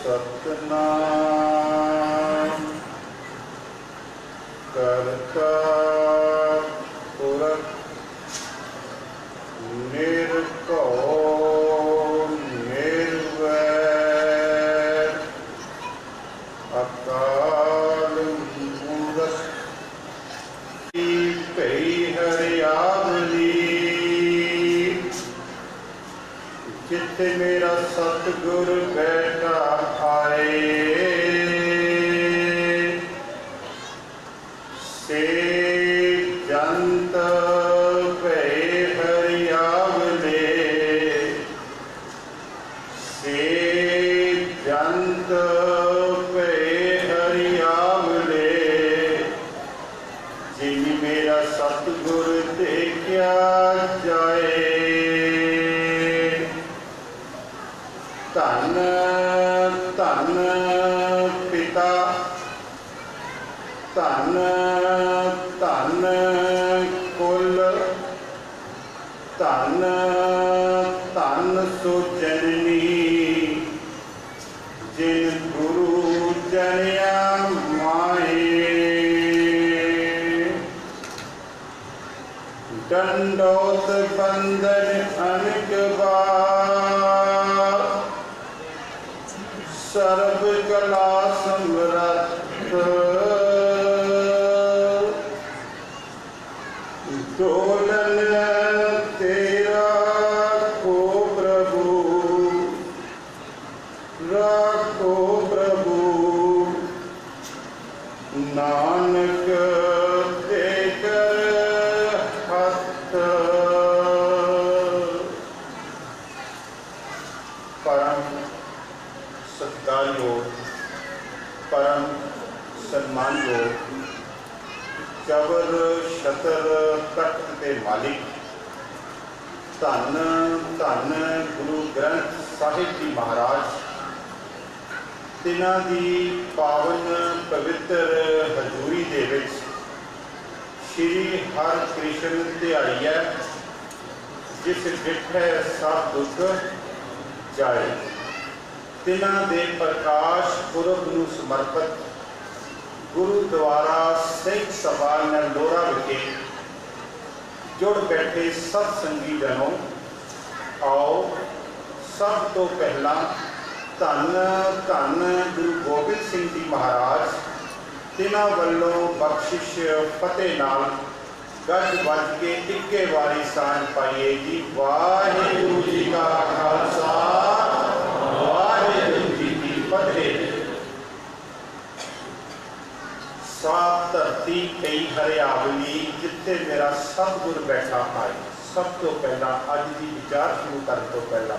सतनाम करता पुरख निर्भय निर्वैर अकाल मूरत भई हरियावली जिथे मेरा सतगुर बैठा आए से जंत भई हरियावले से जंत भई हरियावले जिन मेरा सतगुर देखा जाए धन धन पिता धन धन कुल धन धन सो जननी जिन गुरु जनिया माए दंडोत बंधन अनेक बार सर्व कला समर्थ डोलन तेरा को प्रभु राखो प्रभु नानक देकर हथ परम सत्कारयोग परम सम्मानयोग चवर छतर तख्त के मालिक धन धन गुरु ग्रंथ साहिब जी महाराज तिन्हां दी पावन पवित्र हजूरी दे विच श्री हर कृष्ण दिहाड़ी है जिस डिठे सब दुख जाए तिन्हां दे प्रकाश पुरब नूं समर्पित गुरुद्वारा सिख सभा नलोरा विखे जुड़ बैठे सत्संगी जनों आओ सब तो पहला धन धन गुरु गोबिंद सिंह जी महाराज तिन्हां वल्लों बख्शिश फतेह नाल गज वज के इक्के वारी सांझ पाइए जी। वाहिगुरू जी का खालसा वाहिगुरू जी की फतेह। सात धरती कई हरियावली जिथे मेरा सतगुर बैठा आए। सब तो पहला अज की विचार शुरू करने तो पहला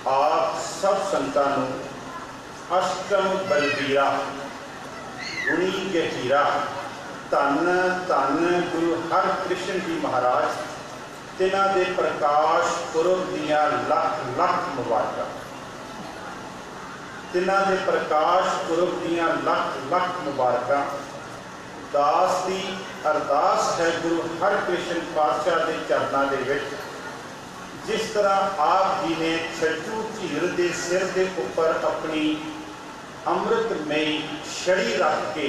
आप सब संतां नूं अष्टम बलबीरा गुणी गहीरा धन धन गुरु हर कृष्ण जी महाराज तिन्हां दे प्रकाश पुरब दियां लख लख मुबारकां। तिन्हां दे प्रकाश पुरब दियां लख लख मुबारकां। दास की अरदास है गुरु हर कृष्ण पातशाह के चरणों के विच जिस तरह आप जी ने छज्जू झील के सिर के उपर अपनी अमृतमयी छड़ी रख के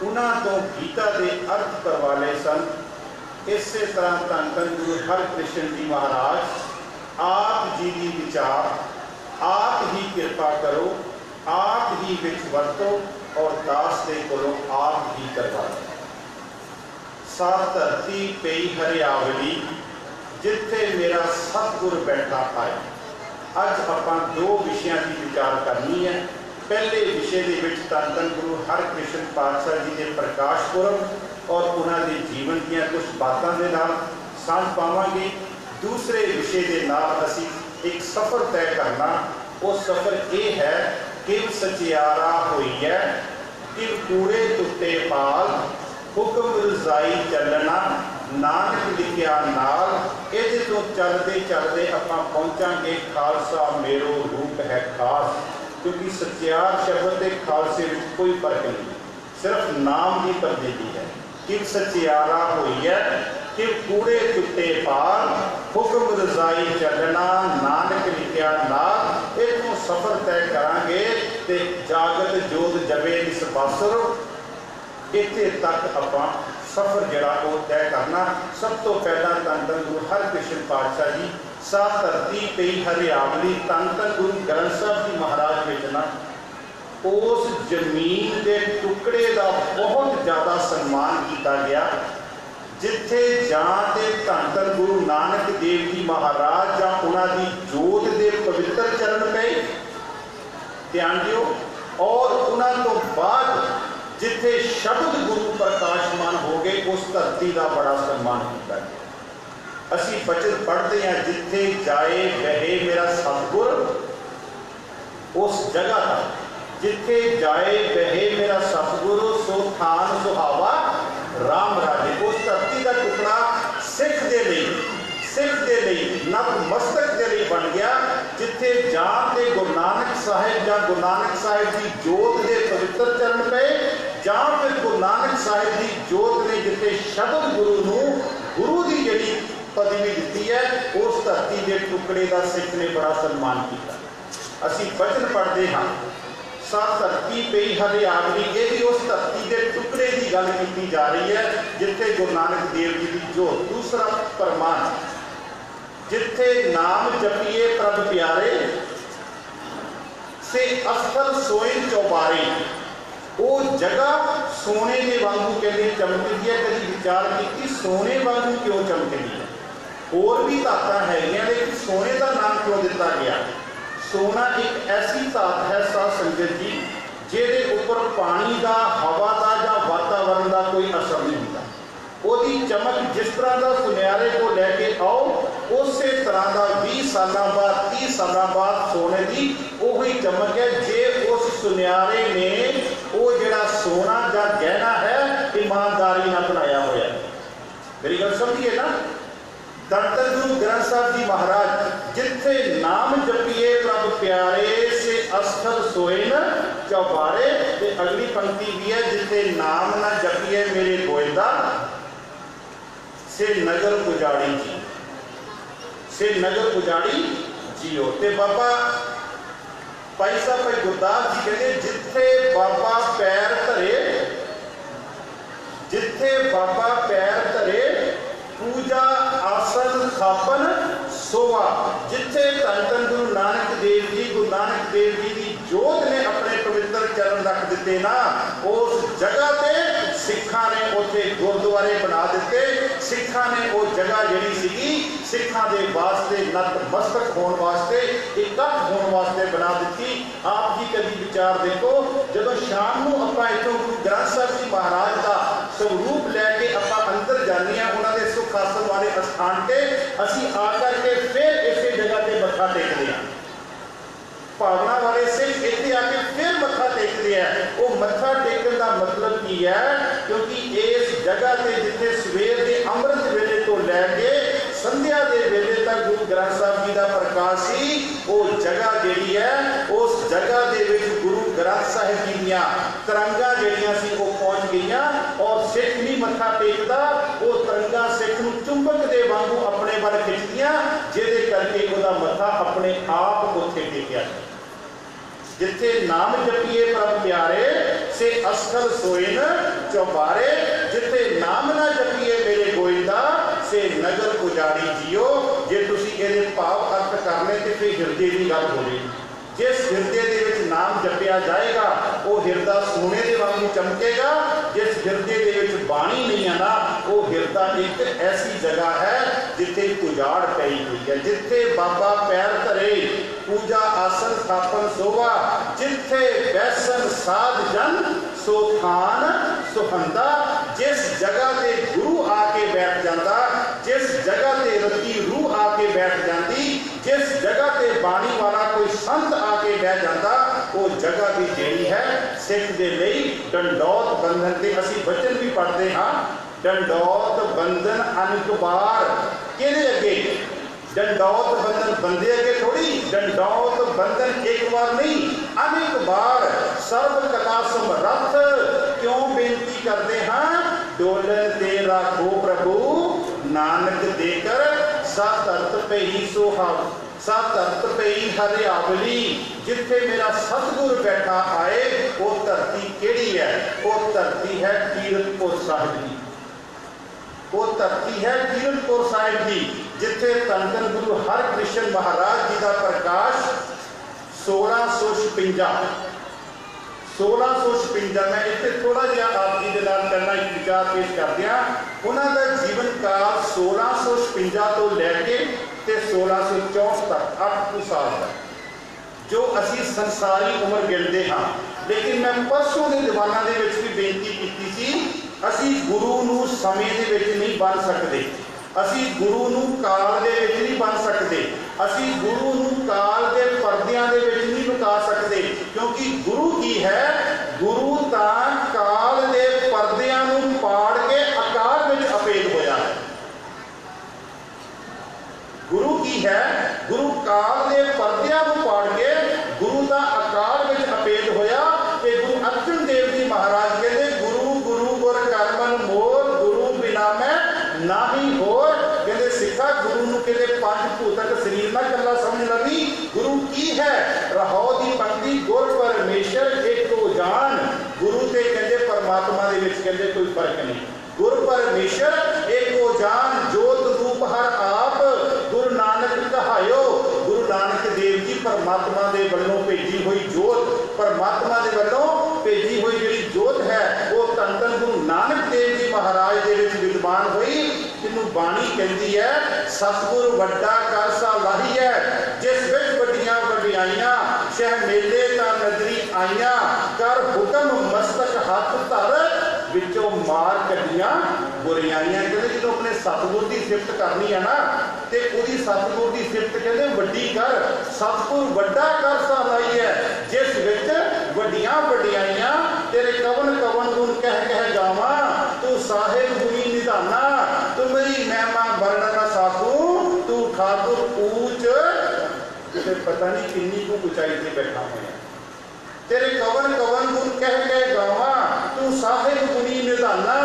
उन्हां तो गीता के अर्थ करवा ले सन, इस तरह धन धन गुरु हर कृष्ण जी महाराज आप जी की विचार आप ही कृपा करो, आप ही विच वरतो और दास के कोलों आप ही करवा। सात धरती पई हरियावली जिथे मेरा सतगुर बैठा आए। अज आपां दो विषयों की विचार करनी है। पहले विषय के विच धन धन गुरु हर कृष्ण पातशाह जी के प्रकाश पुरब और उन्होंने जीवन दियां कुछ बातों के नाल सांझ पावांगे। दूसरे विषय के नाल असीं एक सफ़र तय करना। वो सफ़र ये है कि सचियारा हुई है कि कूड़े टुटे पाल हुक्म रजाई चलना नानक लिखिया नाल। ये तो चलते चलते आपां पहुँचांगे खालसा मेरो रूप है खास। क्योंकि सचियार शब्द के खालसे में कोई फर्क नहीं, सिर्फ नाम की तब्दीली है। कि सचियारा हुई है कि कूड़े टुटे पाल हुक्म रजाई चलना नानक लिखिया नाल। इतों सफ़र तय करांगे तो जागत जोत जबे इस बासर इत्थे तक आपां सफ़र जिहड़ा वो तय करना। सब तो पहला धन धन गुरु हरकृष्ण पातशाह जी सा धरती पई हरियावली धन धन गुरु ग्रंथ साहब जी महाराज विच ना उस जमीन के टुकड़े का बहुत ज़्यादा सन्मान किया गया जिथे जां ते धन धन गुरु नानक देव जी महाराज जां उन्हां दी जोत दे पवित्र चरण पे ध्यान दिओ। और उन्हां तो बाद जिथे शब्द गुरु प्रकाशमान हो गए उस धरती का बड़ा सम्मान किया गया। असी बचन पढ़ते हैं जिथे जाए बहे मेरा सतगुर उस जगह का जिथे जाए बहे मेरा सतगुरु सो थान सुहावा राम राजे। उस धरती का टुकड़ा सिख के लिए नतमस्तक के लिए बन गया जिथे जान के गुरु नानक साहिब या गुरु नानक साहिब की जोत के पवित्र चरण पे जां फिर गुरु नानक साहिब की जोत ने जिथे शब्द गुरु नूं गुरु की जिहड़ी पदवी दी है उस धरती के टुकड़े का सिख ने बड़ा सन्मान किया। असी वचन पढ़ते हाँ सा धरती पई हरियावली ये भी उस धरती के टुकड़े की गल की जा रही है जिथे गुरु नानक देव जी की जोत। दूसरा प्रमाण जिथे नाम जपिए प्रभ प्यारे से अस्थल सोइन चौबारे वो जगह सोने के वांगू कहते चमकती है। कभी विचार की सोने वांगू क्यों चमकती है। और भी धातां है लेकिन सोने का नाम क्यों दिता गया। सोना एक ऐसी धात है साध संगत जी जिहदे उपर पानी का हवा का या वातावरण का कोई असर नहीं होता। ਉਹਦੀ चमक जिस तरह का सुनियारे को लैके आओ उस तरह का 20 साल बाद 30 साल बाद सोने की उही चमक है जे उस सुनियारे ने वो जिहड़ा सोना या गहना है ईमानदारी नाल बनाया होया। मेरी गल समझिए ना। धन धन गुरु ग्रंथ साहब जी महाराज जिथे नाम जपिए प्रभ प्यारे से अस्थल सोए न चौबारे। अगली पंक्ति भी है जिथे नाम न जपिए मेरे गोयदा से नगर उजाड़ी जी से नगर उजाड़ी जियो। ते बाबा भाई साहब भाई गुरदास जी कहते जिथे बाबा पैर धरे जिथे बाबा पैर धरे पूजा आसन खापन सोवा। जिथे धन धन गुरु नानक देव जी की जोत ने अपने पवित्र चरण रख दिते ना उस जगह पे सिखा ने उत्थे गुरुद्वारे बना दिते। सिखा ने वो जगह जिहड़ी सीगी सिखा दे वास्ते नतमस्तक होने वास्ते इकट्ठ होने वास्ते बना दी। आप जी कभी विचार देखो जब शाम को आप इतों गुरु ग्रंथ साहब जी महाराज का स्वरूप लैके आप अंदर जाने उन्होंने सुख आसन वाले स्थान से असी आकर के फिर इस जगह से मत्था टेकते हैं। भावना वाले सिख इतने आके फिर मत्था टेकते हैं। वो मत्था टेकन का मतलब की है क्योंकि इस जगह से जिथे सवेर के अमृत वेले तो लैके संध्या के वेले तक गुरु ग्रंथ साहब जी का प्रकाश सी वो जगह जिहड़ी है उस जगह के विच गुरु ग्रंथ साहिब जी दीयां तरंगा जिहड़ियां सी वो पहुंच गईयां और सिख नहीं मत्था टेकदा वो तरंगा सिख नूं चुंबक के वांगू अपने वल खिंचदियां जिहदे करके उहदा मत्था अपने आप उत्थे टेकिया। जिथे नाम जपिए प्रभ प्यारे से अस्थल सोइन चौबारे जिथे नाम ना जपिए मेरे गोइंदा से नगर उजाड़ी जियो। जे तुसी इहदे भाव अर्थ करने ते फिर हिरदे की गल होवे। जिस हिरदे दे विच नाम जपिया जाएगा वो हिरदा सोने के वांगू चमकेगा। जिस हिरदे दे विच बाणी नहीं है ना वो हिरदा एक ऐसी जगह है जिथे उजाड़ पई हुई है। जिथे बाबा पैर धरे पूजा आसन स्थापन सोवा जिथे बैसन साध जन सो खान सुहंदा। जिस जगह से गुरु आके बैठ जाता जिस जगह से रत्ती रूह आके बैठ जाती जिस जगह से बाणी वाला कोई संत आके बैठ जाता वो जगह भी जेड़ी है सिख दे लई डंडौत बंधन के असी वचन भी पढ़ते हाँ। डंडौत बंधन अनकबार किहदे अगे डंडौत बंधन बंदे अगे थोड़ी डंडौत बंधन एक बार नहीं अनेक बार सर्व कला समरथ क्यों बेनती करते हैं डोलन दे राखो प्रभु नानक देकर सा धरत पई सुहाव सा धरत पई हरियावली, जिथे मेरा सतगुर बैठा आए वो धरती केड़ी है? वो धरती है कीरतपुर साहिब जी। वो धरती है कीरतपुर साहिब जी, जिथे धन धन गुरु हरकृष्ण महाराज जी का प्रकाश 1656 मैं इतने थोड़ा जिहा आप जी के नाल करना एक विचार पेश कर दिया। उन्होंने जीवन काल 1656 तो लैके 1664 तक 8 साल तक जो असी संसारी उम्र गिनते हाँ। लेकिन मैं परसों के दीवाना दे विच भी बेनती की सी, असी गुरु नूं समय दे विच नहीं बन सकते, असी गुरु नूं काल दे विच नहीं बन सकते, असी गुरु नूं काल दे पर्दियां दे विच नहीं लुका सकते। क्योंकि गुरु की है, गुरु तां काल दे पर्दियां नूं पाड़ के आकार विच अपेद होया है। गुरु की है, गुरु काल दे पर्दियां नूं पाड़ के गुरु दा आकार विच अपेद होया। ते गुरु अर्जन देव जी महाराज कहते गुरु गुरु गुर करमन मोर, गुरु बिना मैं नाही होर। कहते सिखा गुरु नूं कहते पंज भूतक शरीर ना कला समझ लवी। गुरु की है रहो दी पंक्ति गुर परमेश्वर एको जान। गुरु ते कहते परमात्मा दे विच कहते कोई फर्क नहीं। गुर परमेश्वर एको जान, जोत रूप हर आप गुरु नानक कहायो। गुरु नानक देव जी परमात्मा दे वल्लों भेजी हुई जोत, परमात्मा दे वल्लों भेजी हुई जिहड़ी जोत है वो धन धन गुरु नानक देव जी महाराज दे विच विद्वान हुई। जिन्हों बाणी कहती है सतगुर वड्डा कर सा लाही है, जिस विच वड्डियां वड्डियाइयां शह मेले तां नजरी आईयां। कर हुक्म मस्तक हथ धर विचों मार कड्डियां बुराइयां। कहते जो अपने सतगुर की सिफत करनी है ना, तो उसकी सतगुर की सिफत कहते वड्डी कर। सतगुर वड्डा कर सा लाई है, जिस विच वड्डियां वड्डियाइयां तेरे कवन कवन गुण कह कह गावा। तू साहिब गुणी निधाना, तू मेरी महिमा वर्णन न साकू। तू ठाकुर ऊंच, तुझे पता नहीं किन्नी को ऊंचाई से बैठा हुआ है। तेरे कवन कवन गुण कह कह गावा, तू साहिब गुणी निधाना।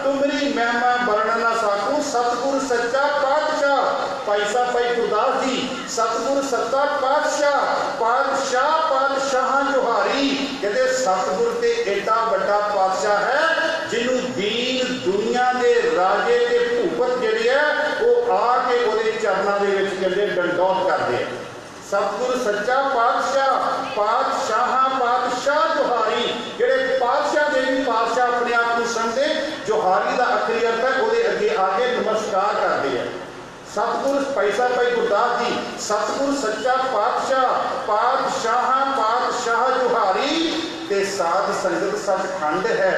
तू मेरी महिमा वर्णन न साकू। सतगुर सच्चा पातशाह, भाई साहब भाई गुरदास जी, सतगुर सच्चा पातशाह, पातशाह पातशाह जोहारी। कहते सतगुर ते एडा बड़ा पातशाह है जिन्हों दीन दुनिया के राजे के भूपत जिहड़े है वो आके उहदे चरणों दे विच कहते डंडौत करते हैं। सतगुर सच्चा पातशाह, पातशाह पातशाह जोहारी। जिहड़े पातशाह दे भी पातशाह अपने आप को समझते, जोहारी का आखिरी अर्थ है उहदे अगे आके नमस्कार करते हैं। सतगुर पैसा भाई गुरदास जी, सतगुर सच्चा पातशाह, पातशाह पातशाह जोहारी। ते साध संगत सचखंड है।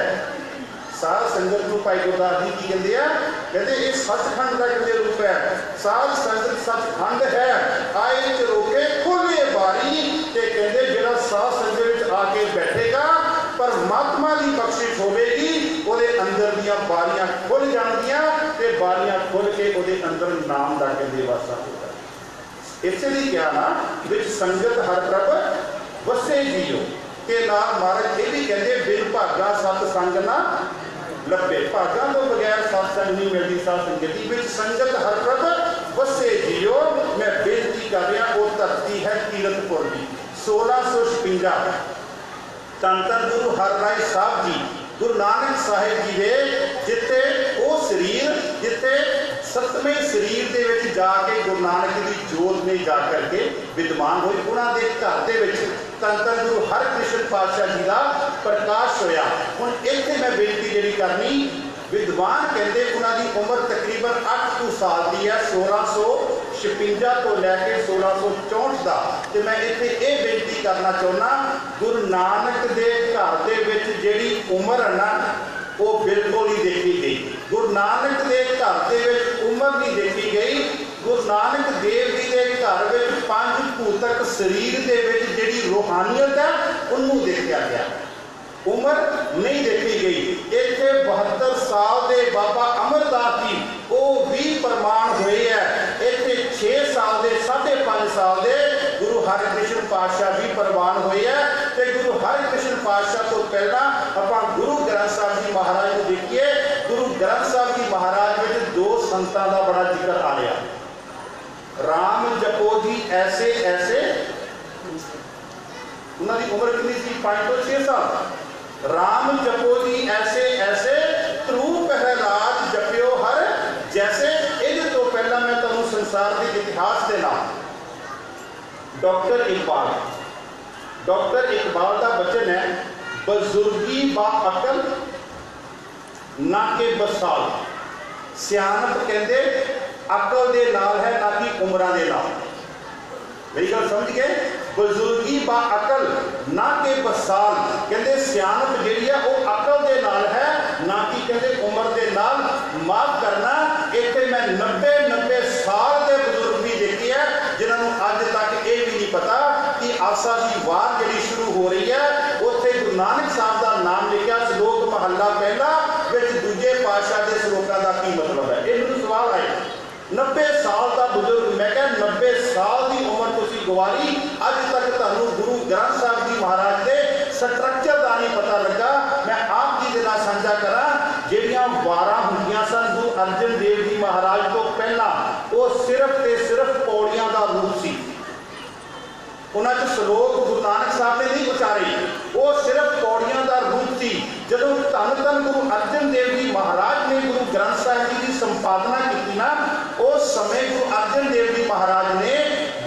साध संगत को भाई गुरदास जी की कहते हैं, कहते ये सचखंड का कहते रूप है। साध संगत सचखंड है, आए चरोके खोले बारी। ते कहते जिहड़ा साध संगत आके बैठेगा परमात्मा की बख्शिश होगी, वो अंदर दियां बारियां खुल जाएगियां ते बारियां खुल के वो अंदर नाम का कहते वासा होगा। इसलिए क्या ना विच संगत हर प्रभ वसे जियो के नाम महाराज ये भी कहते बिन भागा सतसंग ना लभे। भागा तो बगैर सत्संग नहीं मिलती। साध संगति विच संगत हर प्रभ वसे जियो। मैं बेनती कर रहा वो धरती है कीरतपुर की 1656 धन धन गुरु हरराय साहब जी गुरु नानक साहिब जी दे जिथे वो शरीर जिथे सतवें शरीर के विच जाके गुरु नानक की जोत में जा करके विद्वान हुई। उन्होंने घर के धन धन गुरु हरकृष्ण पातशाह जी का प्रकाश होया। हुण इत्थे मैं बेनती जिहड़ी करनी, विद्वान कहते उन्होंने उम्र तकरीबन 8 साल की है, 1656 तो लैके 1664 का। तो मैं इत्थे ये बेनती करना चाहना, गुरु नानक के घर के विच जिहड़ी उम्र है ना वो बिल्कुल ही देखी गई। गुरु नानक के घर के विच उम्र नहीं देखी गई। गुरु नानक देव जी के घर में 5 भूतक शरीर के विच जिहड़ी रूहानियत है उन्होंने देखा गया, उम्र नहीं देखी गई। इत्थे 72 साल के बाबा अमरदास जी वो भी प्रमाण हुए है। इत्थे 6 साल के 5.5 साल के गुरु हरकृष्ण पातशाह भी प्रमाण हुए है। तो गुरु हरकृष्ण पातशाह तो पहला आप गुरु ग्रंथ साहब जी महाराज को देखिए। गुरु ग्रंथ साहब जी महाराज में 2 संतां का बड़ा जिक्र आ रहा। राम जपो जी ऐसे ऐसे, उन्होंने उम्र कितनी सी 5 तो 6 साल। राम जपो जी ऐसे ऐसे, ध्रुव प्रहलाद जपियो हर जैसे। ये तो पहला मैं तुहानू संसार के इतिहास के नाम डॉक्टर इकबाल का वचन है, बजुर्गी बा अकल ना के बसाल। सियानत कहते अकल दे नाल है, ना कि उम्रां दे नाल। मेरी गल समझ गए? बजुर्गी बा अकल ना के बसाल, कहते सियानत जिहड़ी है वो अकल दे नाल है, ना कि कहते उम्र दे नाल। माफ करना, इत्थे मैं 90 साल के बजुर्ग भी देखे है जिन्होंने अज तक ये भी नहीं पता कि आसा की वार जी शुरू हो रही है उत्थे गुरु नानक साहब का नाम लिखा श्लोक महला पहला विच दूजे पातशाह के श्लोकों का की मतलब है। ये मेरे सवाल आए। 90 साल का बुजुर्ग, मैं क्या 90 साल की उम्र तुसी गवारी, अज तक तुहानू गुरु ग्रंथ साहब जी महाराज के स्ट्रक्चर का नहीं पता लगा। मैं आप जी के नाल साझा करा, ਜਿਹੜੀਆਂ ਵਾਰਾਂ ਹੁੰਦੀਆਂ ਸਨ ਗੁਰੂ अर्जन देव जी महाराज तो पहला, वो सिर्फ ते सिर्फ पौड़ियां का रूप सी। उन्होंने श्लोक गुरु नानक साहब ने नहीं उचारे, वो सिर्फ पौड़ियां का रूप सी। जदों धन धन गुरु अर्जन देव जी महाराज ने गुरु ग्रंथ साहब जी की संपादना की ना, उस समय गुरु अर्जन देव जी महाराज ने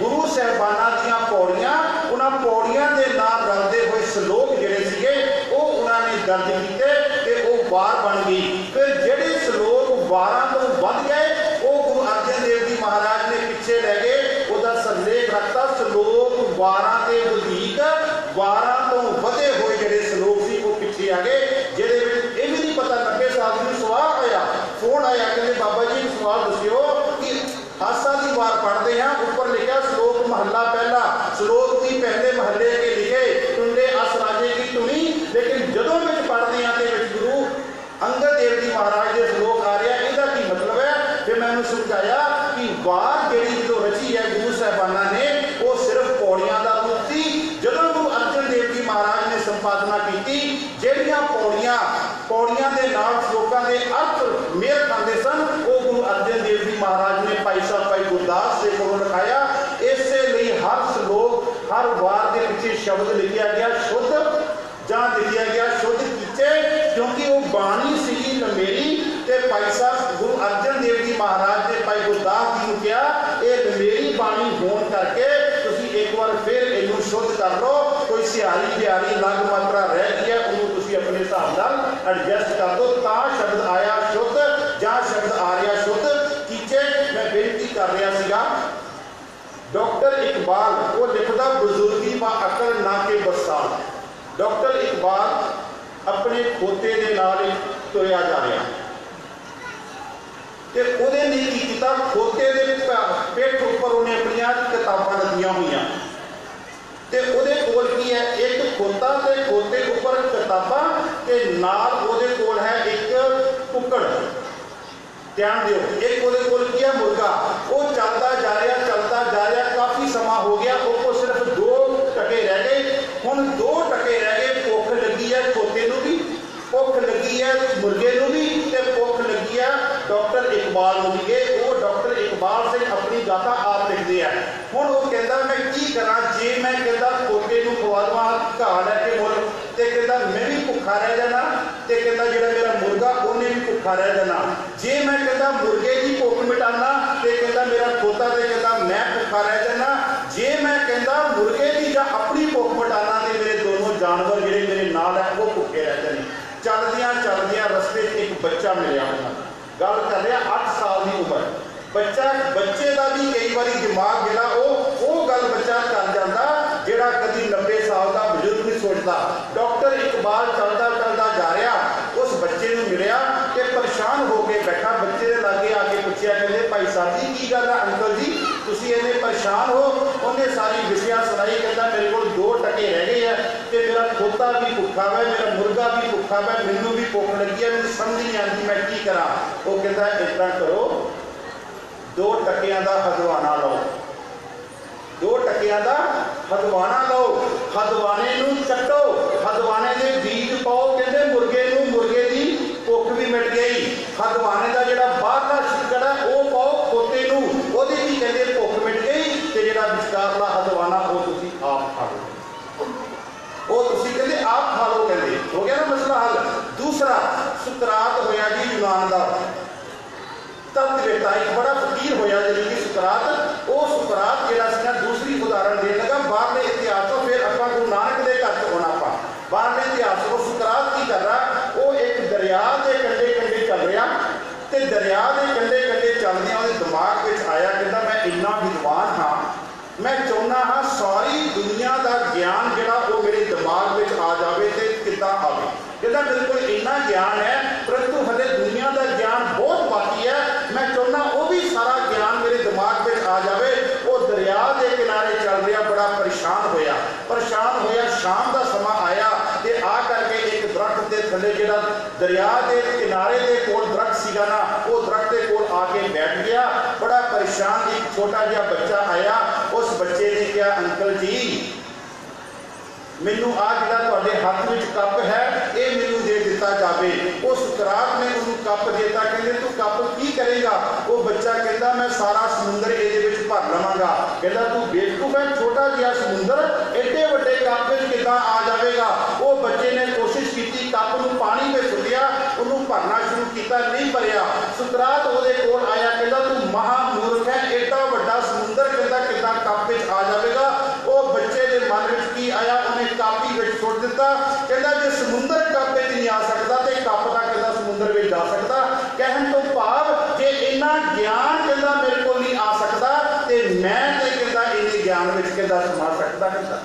गुरु साहबाना दियां पौड़ियां, उन्होंने पौड़ियां के नाल रलते हुए श्लोक जिहड़े सीगे वो उन्होंने दर्ज किए कि वो वार बन गई। फिर जिहड़े श्लोक वारां तो वध गए वो गुरु अर्जन देव जी महाराज ने पिछे लै गए, उसका सरलेख रखता श्लोक वारां के वधीक, वारां तो वधे हुए जिहड़े श्लोक सी वो पिछे आ गए। जिहदे विच ये भी नहीं पता 90 साल नूं सवाल आया, फोन आया, कहते बाबा जी सवाल दस्सिओ कि आसा की वार पढ़ते हैं, ऊपर लिखा श्लोक महला पहला, श्लोक भी पहले महले के लिखे, टुंडे अस राजे की धुनी। लेकिन जदों विच पढ़ते हैं तो गुरु अंगद देव जी महाराज के श्लोक आ रहा, इसका की मतलब है। फिर मैं उन्हें समझाया कि वार जिहड़ी जो रची है गुरु साहबाना ने वो सिर्फ पौड़ियां का रूप थी। जदों गुरु अर्जन देव जी महाराज ने संपादना की, जिहड़ियां पौड़ियां के नाल श्लोकां के अर्थ मेल खाते सन, वो गुरु अर्जन देव जी महाराज ने भाई साहब भाई गुरदास जी को लिखाया। इसलिए हर श्लोक हर वार के पीछे शब्द लिखा गया शुद्ध, ਜਾਂ लिखा गया शुद्ध कीचे, क्योंकि वो बाणी सी लमेरी। ते भाई साहब गुरु अर्जन देव जी महाराज ने भाई गुरदास जी को कहा, ये लमेरी बाणी होने करके तुसी एक बार फिर इनू शुद्ध कर लो, कोई सियारी बिहारी लग मात्रा रह गई है उन्होंने तुसी अपने हिसाब नाल एडजस्ट कर दो, ता शब्द आया शुद्ध ਜਾਂ शब्द आ रहा शुद्ध कीचे। मैं बेनती कर रहा सीगा, डॉक्टर इकबाल वो लिखता बुजुर्गी बा अकल ना के बसाल। डॉक्टर इकबाल अपने खोते के नाल तुरया जा रहा, तो उहदे ने की कीता, खोते के पिठ उपर उन्हें अपनियां किताबां लगियां हुई, तो उहदे कोल की है एक खोता, ते खोते उपर किताबां, ते नाल उहदे कोल है एक कुक्कड़। ध्यान दिओ, एक उहदे कोल की है मुर्गा। वो चलता जा रहा काफ़ी समा हो गया, वो सिर्फ 2 टके रह गए। हुण 2 टके रह गए, भुख लगी है खोते नूं भी, भुख लगी है मुर्गे नूं भी, ते भुख लगी है डॉक्टर इकबाल नूं भी। वो डॉक्टर इकबाल सिंह अपनी गाथा आप लिखते हैं। हुण वो कहता मैं की करा, जे मैं कहता खोते नूं खवा देवां घाह लैके मुल, ते कहता मैं भी भुखा रह जाना, ते कहता जिहड़ा मेरा मुर्गा उन्हें भी भुखा रह जाना। जे मैं कहता मुर्गे की भुख मिटाना, ते कहता मेरा खोता, ते कहता मैं भुखा रह जाना। जे मैं कहता मुर्गे की या अपनी भुख मिटाना, ते मेरे दोनों जानवर जिहड़े मेरे नाल है वो भुखे रह जाने। चलदियां रस्ते एक बच्चा मिलिया, गल कर रहा 8 साल की उम्र बच्चे का भी कई बार दिमाग जिहड़ा वो गल बच्चा कर जाता जिहड़ा कभी 90 साल का बुजुर्ग नहीं सोचता। डॉक्टर इकबाल चलता जा रहा, उस बच्चे को मिलिया कि परेशान होकर बैठा, बच्चे के लागे आके पूछया, कहते भाई साहब जी की गल है अंकल जी तुसीं इन्ने परेशान हो। उन्हें सारी विषयां सुनाई, कहता मेरे को 2 टके रह गए हैं, तो मेरा खोता भी भुखा है, मेरा मुर्गा भी भुखा है, मैनू भी भुख लगी है, मैं समझ नहीं आती मैं की करा। वो कहता इस तरह करो, 2 टकियां का हदवाना लो, 2 टकियां का हदवाना लो, हदवाने नूं चट्टो, हदवाने के बीज पाओ, कहते मुर्गे नूं, मुर्गे की भुख भी मिट गई। हदवाने का जिहड़ा बाहरला शिकड़ है वो पाओ खोते नूं, ओहदी भी कहते भुख वो सुकरात जिहड़ा सी ना दूसरी उदाहरण देन लगा बाहरले इतिहास तो। फिर आपां गुरु नानक दे घर च आउणा आपां बाहरले इतिहास को। सुकरात की कर रहा, वो एक दरिया के कंढे कंढे चल रहा, तो दरिया के कंढे कंढे चलदियां उहदे दिमाग में आया, कहता मैं इन्ना विद्वान हाँ, मैं चाहुंदा हाँ सारी दुनिया का ज्ञान जिहड़ा वो मेरे दिमाग में आ जाए तो किद्दां आवे। कहता बिल्कुल इन्ना ज्ञान है, परंतु हले दुनिया का ज्ञान बहुत बाकी है, मैं चाहुंदा वो भी सारा ज्ञान मेरे दिमाग में आ जाए। वो दरिया के किनारे चल रहा, बड़ा परेशान होया शाम का समा आया ते आ करके एक दरख्त के थले जिहड़ा दरिया के किनारे के कोल दरख्त सीगा ना, वो दरख्त के कोल आके बैठ गया। बड़ा परेशान एक छोटा जिहा बच्चा आया, उस बच्चे ने कहा अंकल जी मैनू आ जिहड़ा तुहाडे हत्थ विच कप है ये मैनू दे दिता जाए। उस सुकरात ने उन्होंने कप देता, कहते तू कप की करेगा? वो बच्चा कहता मैं सारा समुंदर ये भर लवांगा। कहता तू बेवकूफ है, छोटा जिहा समुंदर एडे वड्डे कप में किद्दां आ जाएगा? वो बच्चे ने कोशिश की, कप नूं पानी में सुटिया, उन्होंने भरना शुरू किया, नहीं भरिया। सुकरात उहदे कोल आया, कहता तू महामूर्ख है, एडा वड्डा समुंदर कहता किद्दां कप में आ जाएगा? वो बच्चे के मन में की आया, उन्हें कापी में सुट दिता। कहता जो समुंदर कप में नहीं आ सकता तो कप का कहता समुंदर में जा सकता। कहन तो भाव जे इन्ना ज्ञान कहता मेरे को नहीं आ सकता तो मैं कहता इन्हें ज्ञान में कहता समा सकता। कहता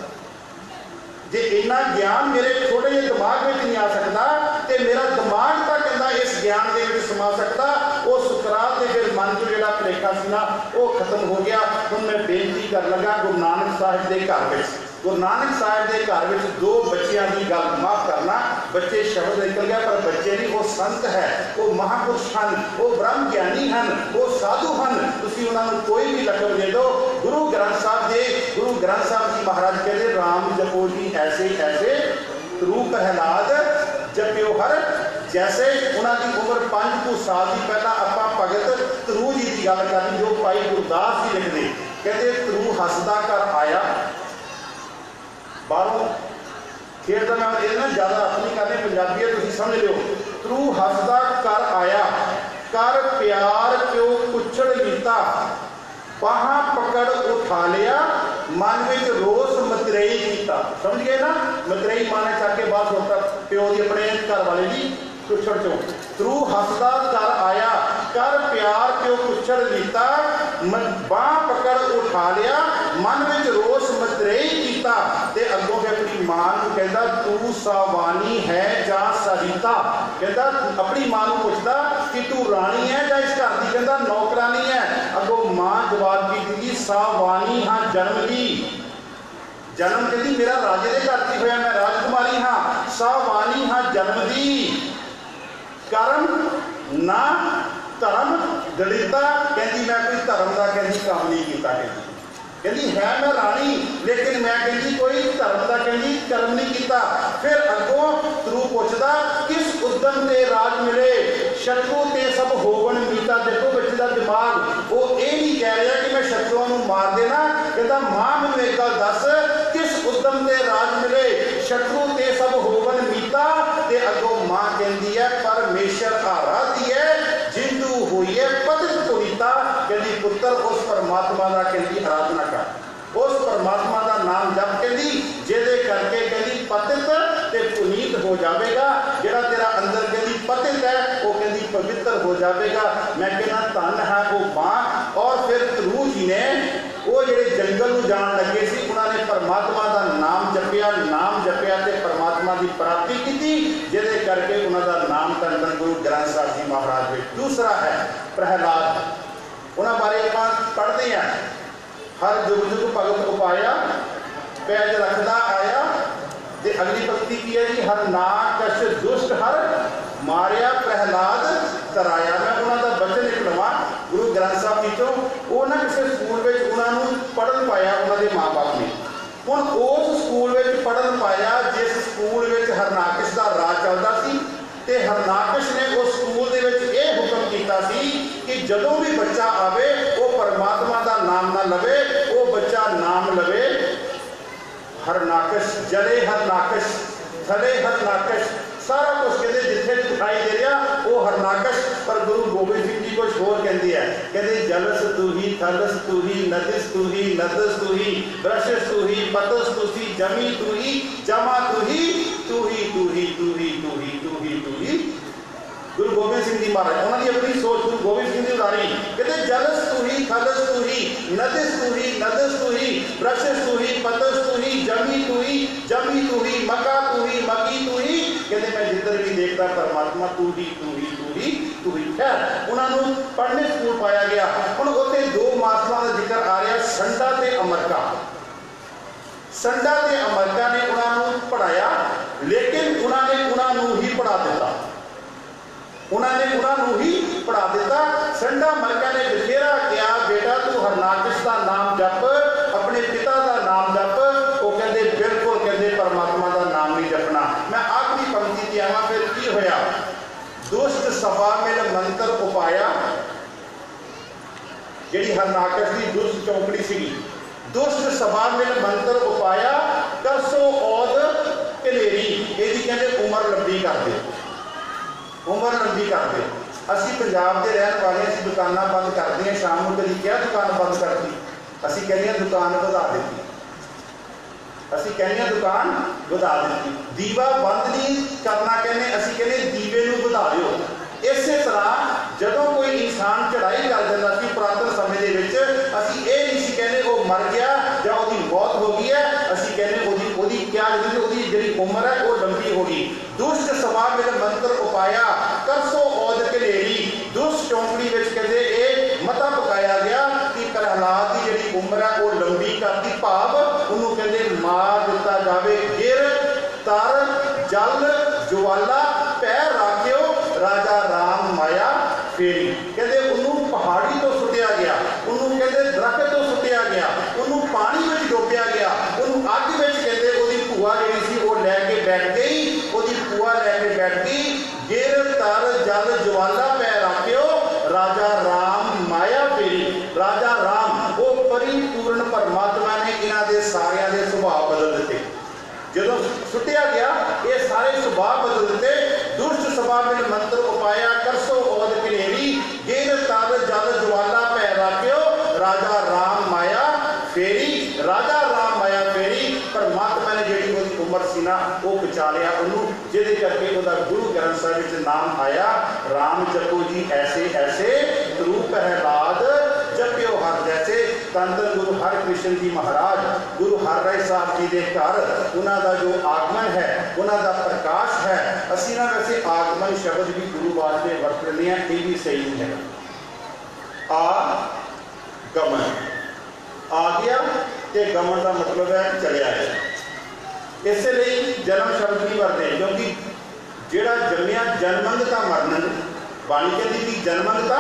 जे इन्ना ज्ञान मेरे छोटे जे दिमाग में नहीं आ सकता तो मेरा दिमाग तो कहता इस ज्ञान के समा सकता। वो सुकरात के फिर मन को जो भुलेखा सी ना वो खत्म हो गया। हुण मैं बेनती कर लगा गुरु नानक साहिब के घर में, गुरु नानक साहिब के घर में दो बच्चों की गल माफ करना, बच्चे शब्द निकल गया पर बच्चे नहीं, वो संत है, वो महापुरुष हैं, वो ब्रह्म ज्ञानी हैं, वो साधु हैं। तुसीं उन्होंने कोई भी लकब दे दो। गुरु ग्रंथ साहब जी महाराज कहते राम जपो जी ऐसे ऐसे ध्रुव प्रहलाद जप्यो हर जैसे। उन्होंने उम्र 5 साल की पहला आपां भगत ध्रुव जी की गल करनी जो भाई गुरदास जी लिखते, कहते ध्रुव हसदा घर आया बाहरों। फिर तो मैं ये ना ज़्यादा अपनी करने पंजाबी है, तुम समझ लो। ध्रुव हसदा घर आया, कर प्यार प्यो कुचड़ लीता, बाहां पकड़ उठा लिया, मन में रोस मतरेई कीता। समझ गए ना? मतरेई माने चक के बाद होता प्यो की अपने घर वाले की कुछड़ चो। ध्रुव हसदा घर आया, कर प्यार प्यो कुचड़ लीता, बाह पकड़ उठा लिया, मन में रोस मतरेई कीता। ते अगों के अपनी मां को कहता तू सावानी है जा सहिता। कहता अपनी मां को पूछता कि तू रानी है या इस घर की? कहता नौकरानी है। अगों मां जवाब की दी सावानी हाँ जन्म दी। जन्म कहती मेरा राजे के घर से होया, मैं राजकुमारी हाँ। सावानी हाँ जन्म दी, कर्म ना धर्म दलिता। कहती मैं कोई धर्म का कहती काम नहीं किया, कहती है मैं रानी लेकिन मैं कहती कोई धर्म का कहती कर्म नहीं किया। फिर अगों ध्रुव पूछता किस उद्यम से राज मिले, शत्रु ते सब होवन मीता। देखो बच्चे का दिमाग वो ये नहीं कह रहा कि मैं शत्रुओं को मार देना। कहता मां मैनूं एक गल दस किस उद्यम से राज मिले, शत्रु ते सब होवन मीता। ते अगों मां कहती है परमेश्वर आराधी है, जिंदू हुई है पतित पुनीता। कहती पुत्र उस परमात्मा का कहती आराधना कर, उस परमात्मा का नाम जप कहती जिहदे करके कहती पतित ते पुनीत हो जाएगा। जिहड़ा तेरा अंदर कहती पतित है वो कहती पवित्र हो जाएगा। मैं कहना धन है वो मां। और फिर ध्रुव जी ने वो जिहड़े जंगल में जान लगे सी उन्होंने परमात्मा का नाम जपिया ते परमात्मा की प्राप्ति की, जिहदे करके उन्होंने नाम धन धन गुरु ग्रंथ साहिब जी महाराज में। दूसरा है प्रहलाद, उन्होंने बारे आप पढ़ते हैं। हर जुग जुग भगत उपाया, पैज रखदा आया। ते अगली पंक्ति की है जी हर नाकश दुष्ट हर मारिया प्रहलाद तराया। मैं उन्होंने बचन एक लवा गुरु ग्रंथ साहब जी तो वो ना किसी स्कूल में उन्होंने पढ़न पाया उन्होंने माँ बाप ने। हुण उस स्कूल में पढ़न पाया जिस स्कूल में हरनाकश का राज चलता सी। ते हरनाकश ने उस स्कूल के हुक्म किया कि जदों भी बच्चा आवे वो परमात्मा का नाम ना लवे, वो बच्चा नाम लवे हरनाकश, जले हरनाकश, थले हरनाकश, सारा कुछ कहते जिथे दिखाई दे रहा वो हरनाकश। पर गुरु गोबिंद सिंह जी कुछ होर कहती है, कहते जलस तू ही, थलस तू ही, नदिस तू ही, नदस तू ही, ब्रशस तू ही, पतस तू ही, जमी तू ही, जमा तू ही, तू ही तू ही तू ही तू ही तू ही तू ही। गुरु गोबिंद सिंह जी महाराज उन्होंने अपनी सोच गुरु गोबिंद सिंह जी उतारी, कहते जलस तू ही, थलस तू ही, नदिस तू ही, नदस तू ही, ब्रशस तू ही, पतस तू ही, जमी तू ही, जमी तू ही, मका तू ही, मकी तू ही। कहते मैं जिधर भी देखता परमात्मा तू ही तू ही तू ही तू ही। खैर उन्होंने पढ़ने स्कूल पाया गया। हुण उत्थे दो मास्टरां का जिक्र आ रहा, संडा ते अमरका। संडा ते अमरका ने उन्होंने पढ़ाया, लेकिन उन्होंने ही पढ़ा दिता, उन्होंने ही पढ़ा दिता। संडा मलका ने बथेरा कहा, बेटा तू हरनाकश का नाम जप, अपने पिता का नाम जप। वो कहते बिल्कुल, कहते परमात्मा का नाम नहीं जपना। मैं आखिरी पंक्ति ते आवां, फिर की होया, दुष्ट सभा मिल मंत्र उपाया, जिहड़ी हरनाकश की दुष्ट चौकड़ी सी, दुष्ट सभा मिल मंत्र उपाया, कसो औद कलेरी। यदि कहते उम्र लंबी कर दे, उम्र लंबी कर दे। असी पंजाब के रहने वाले, असी दुकाना बंद करते हैं, शाम को कभी क्या दुकान बंद करती, असी कहते हैं दुकान वधा दी, असी कहते हैं दुकान वधा दी। दीवा बंद नहीं करना कहने, असी कहते दीवे नूं वधा दिओ। इस तरह जदों कोई इंसान चढ़ाई कर दिंदा सी पुरातन समय दे विच, असी ये नहीं सी कहते वो मर गया जां ओहदी मौत हो गई है, असी कहते ओहदी क्या ओहदी जिहड़ी उम्र है वो लंबी हो गई। दुष्ट सभा मिल मंत्र उपाया, करसो औद कलेरी। दुष्ट चौंकड़ी विच कहते ये मता पकाया गया कि प्रहलाद की जिहड़ी उम्र है वो लंबी करती, भाव उन्होंने कहते मार दिता जावे। गिर तर जल ज्वाला पैर राखियो, राजा राम माया फेरी। कहते उन्होंने पहाड़ी तो सुटिया गया, उन्होंने कहते दरख्त तो सुटिया गया, उन्होंने पानी में डोबिया गया, उन्होंने अग में कहते ओदी भूआ जी सी वो लैके बैठ गई, ओदी भूआ लैके बैठ गई। गिर तर जल ज्वाला पैर राखियो, राजा राम माया फेरी। राजा राम वो परिपूर्ण परमात्मा ने इन्हां दे सारियां दे सुभाव बदल दिते। जो सुटिया गया ये सारे सुभाव बदल दिते। दुष्ट सभा में मंत्र उपाया, करसो औद कलेरी। गिर तर जल ज्वाला पैर राखियो, राजा राम माया फेरी। राजा राम माया फेरी। परमात्मा ने जी वो उम्र सी ना वो बचा लिया उन्होंने, जिहदे करके उहदा गुरु ग्रंथ साहिब विच नाम आया, राम जपो जी ऐसे ऐसे, ध्रुव प्रहलाद जप्यो हर जैसे। धन धन गुरु हरकृष्ण जी महाराज, गुरु हरराय साहब जी के घर उन्हों का जो आगमन है, उन्हों का प्रकाश है। असी ना वैसे आगमन शब्द भी गुरु वास्ते वरतते हैं, ये भी सही नहीं है। आगमन आ गया तो गमन का मतलब है चलिया गया। इसलिए जन्म शब्द नहीं वरते, क्योंकि जिहड़ा जम्मिया जन्मंगता मरनंग, बाणी कहती कि जन्मंगता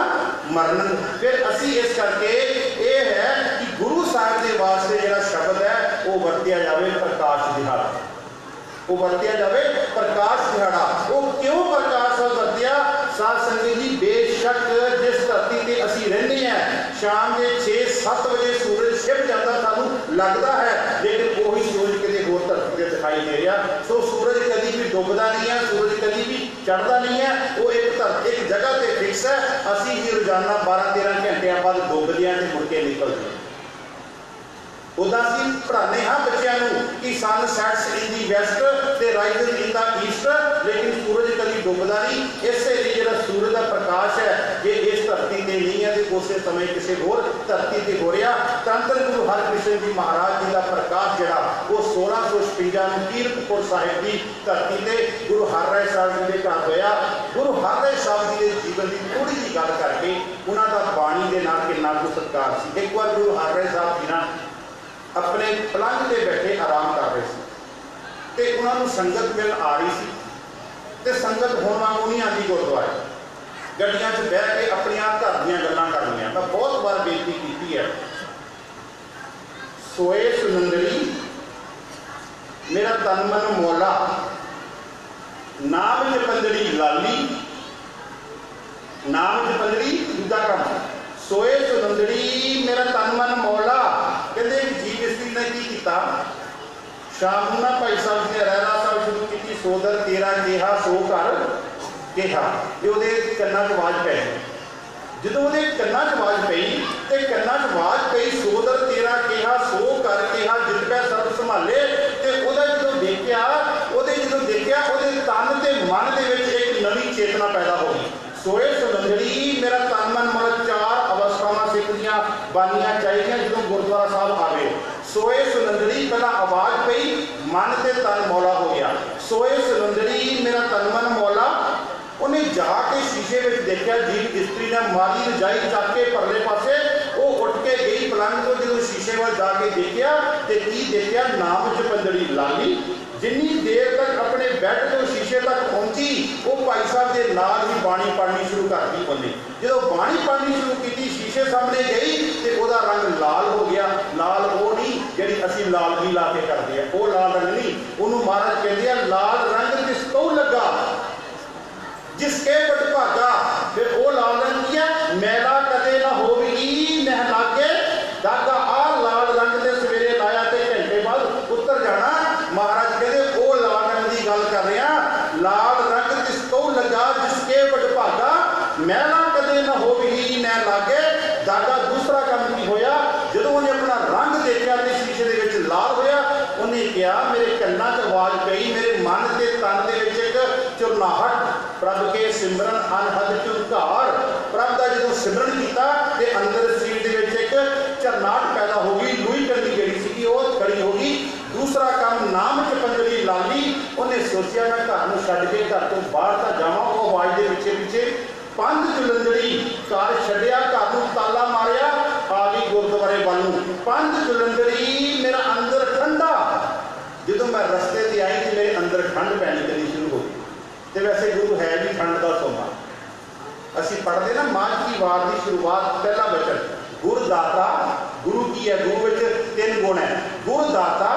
मरनंग। फिर असी इस करके ये है कि गुरु साहिब के वास्ते जिहड़ा शब्द है वो वरतिया जाए प्रकाश दिहाड़ा, वो वरतिया जाए प्रकाश दिहाड़ा। वो क्यों प्रकाश वरतिया? साध संगत जी बेशक जिस धरती से असी रहने हैं, शाम के 6-7 बजे सूरज छिप जाता सानू लगता है, लेकिन वही सूरज किसी होर धरती से दिखाई दे रहा। सो सूरज कभी भी डुबदा नहीं है, सूरज कभी भी चढ़ता नहीं है, वो एक जगह से फिक्स है। असी ही रोजाना 12-13 घंटे बाद डुबदे हैं तो मुड़ के निकलते हैं। उदा असीं पढ़ाने हाँ बच्चों कि सन सैट्स इन दी वेस्ट ते राइजेस इन द ईस्ट, लेकिन सूरज कभी डुबदा नहीं। इसलिए जो सूरज का प्रकाश है ये इस धरती से नहीं है तो उस समय किसी होर धरती से हो रहा। धन धन गुरु हरकृष्ण जी महाराज जी का प्रकाश जोड़ा वो 1656 कीरतपुर साहिब की धरती से गुरु हरराय साहब जी के घर होया। गुरु हरराय साहब जी के जीवन की थोड़ी जी गल करके उन्होंने बाणी के नाल कितना कुछ सत्कार सी। एक बार गुरु हरराय साहब जी ना अपने पलंग से बैठे आराम कर रहे थे, तो उन्होंने संगत मिल आ रही सी, तो संगत होने वांगू नहीं आती गुरुद्वारे, गड्डियां च बह के अपनी घर दीयां गल्लां कर लिया। मैं बहुत बार बेनती की है, सोए सुनंदरी मेरा तन मन मौला, नाम जपंदड़ी लाली, नाम जपंदड़ी दूजा काम, सोए सुनंदड़ी मेरा तन मन मौला। कहते जीव इस्त्री ने की किया, शाम ना भाई साहब ने रहरा साहब शुरू की, सोदर तेरा केहा सो कर केहा, जो कन्ना च आवाज पै ਜਦੋਂ ਉਹਦੇ ਕੰਨਾਂ 'ਚ ਆਵਾਜ਼ ਪਈ ਤੇ ਕੰਨਾਂ 'ਚ ਆਵਾਜ਼ ਪਈ ਸੋਦਰ ਤੇਰਾ ਕਿਹਾ ਸੋ ਕਰ ਕਿਹਾ ਜਿਤ ਪੈ ਸਰਬ ਸੰਭਾਲੇ, ਤੇ ਉਹਦਾ ਜਦੋਂ ਦੇਖਿਆ ਉਹਦੇ ਤਨ ਤੇ ਮਨ ਦੇ ਵਿੱਚ ਇੱਕ ਨਵੀਂ ਚੇਤਨਾ ਪੈਦਾ ਹੋ ਗਈ। ਸੋਏ ਸੁਲੰਦੜੀ ਮੇਰਾ ਤਨ ਮਨ ਮਨ ਚਾਰ ਅਵਸਥਾਵਾਂ ਸਿੱਖ ਦੀਆਂ ਬਾਨੀਆਂ ਚਾਹੀਦੀਆਂ ਜਦੋਂ ਗੁਰਦੁਆਰਾ ਸਾਹਿਬ ਆਵੇ। ਸੋਏ ਸੁਲੰਦੜੀ ਪਹਿਲਾਂ ਆਵਾਜ਼ ਪਈ, ਮਨ ਤੇ ਤਨ ਮੌਲਾ ਹੋ ਗਿਆ। ਸੋਏ ਸੁਲੰਦੜੀ ਮੇਰਾ ਤਨ ਮਨ ਮੌਲਾ। ਉਹਨੇ ਜਾ ਕੇ ਸ਼ੀਸ਼ੇ ਵਿੱਚ ਦੇਖਿਆ, ਜੀਵ ਇਸਤਰੀ ਨੇ ਮਾਰੀ ਰਜਾਈ ਚੱਕ ਕੇ ਪਰਲੇ ਪਾਸੇ ਉਹ ਉੱਠ ਕੇ ਗਈ ਪਲੰਗ ਤੋਂ। ਜਦੋਂ ਸ਼ੀਸ਼ੇ ਵੱਲ ਜਾ ਕੇ ਦੇਖਿਆ ਤੇ ਕੀ ਦੇਖਿਆ, ਨਾਮ ਚ ਪੰਜੜੀ ਲਾਲੀ। ਜਿੰਨੀ ਦੇਰ ਤੱਕ ਆਪਣੇ ਬੈੱਡ ਤੋਂ ਸ਼ੀਸ਼ੇ ਤੱਕ ਪਹੁੰਚੀ ਉਹ ਭਾਈ ਸਾਹਿਬ ਦੇ ਨਾਲ ਹੀ ਬਾਣੀ ਪੜ੍ਹਨੀ ਸ਼ੁਰੂ ਕਰਤੀ। ਉਹਨੇ ਜਦੋਂ ਬਾਣੀ ਪੜ੍ਹਨੀ ਸ਼ੁਰੂ ਕੀਤੀ ਸ਼ੀਸ਼ੇ ਸਾਹਮਣੇ ਗਈ ਤੇ ਉਹਦਾ ਰੰਗ ਲਾਲ ਹੋ ਗਿਆ। ਲਾਲ ਉਹ ਨਹੀਂ ਜਿਹੜੀ ਅਸੀਂ ਲਾਲ ਵੀ ਲਾ ਕੇ ਕਰਦੇ ਆ, ਉਹ ਲਾਲ ਰੰਗ ਨਹੀਂ, ਉਹਨੂੰ ਮਹਾਰਾਜ ਕਹਿੰਦੇ ਆ ਲਾਲ ਰੰਗ ਜਿਸ ਤੋਂ ਲੱਗਾ जिसके बट भागा। फिर वो लाल रंग की है मैला कदे ना होगी नह लागे धागा। आ लाल रंग से सवेरे लाया तो घंटे बाद उतर जाना। महाराज कहते वो लाल रंग की गल कर रहे हैं। लाल रंग जिसको लगा जिसके बट भागा मैला कदे ना होगी नह लागे धागा। दूसरा काम की होया जो उन्हें अपना रंग देखा तो शीशे के विच लाल होया। उन्हें कहा मेरे कन्ना च आवाज पई, मेरे मन के तन के विच एक चुरनाहट प्रभ के सिमरन अनहद झुंकार। प्रभ का जो सिमरन किया तो अंदर सीट के एक झरनाहट पैदा हो गई। लूई टंडी जी सी खड़ी हो गई। दूसरा काम नाम च पंजरी लाली। उन्हें सोचा मैं घर में छड्ड के घर तो बाहर तो जावां। वो आवाज़ के पिछे पिछे पंज जुलंदड़ी घर छड्डिया, घर नूं ताला मारिया, आ गई गुरुद्वारे वाल नूं। पंज जुलंदड़ी मेरा अंदर ठंडा। जो मैं रस्ते से आई तो मेरे अंदर ठंड पैनी करनी शुरू हो गई। तो वैसे गुरु है भी ठंड का सोमा। असी पढ़ते ना मां की वार की शुरुआत पहला वचन गुरदाता। गुरु की है, गुरु में तीन गुण है। गुरदाता,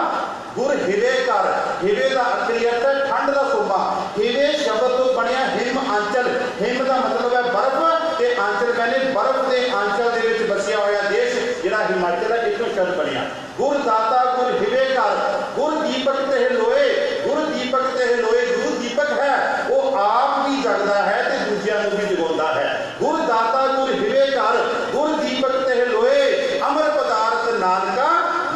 गुर हिवे कर। हिवे का अखरी अर्थ है ठंड का सोमा। हिवे शब्द तो बनया हिम आंचल। हिम का मतलब है बर्फ ते आंचल कहने बर्फ के आंचल के विच बसिया होया देश जिहड़ा हिमाचल है। इतों शब्द बनया गुरदाता गुर हिवे कर। गुर दीपक ते लोए। गुर दीपक ते लोए। गुरु दीपक है वो आप भी जगदा है तो दूसरिया को भी जगाता है। गुरदाता गुर हिवे कर। गुर दीपक ते लोए। अमर पदार्थ नानका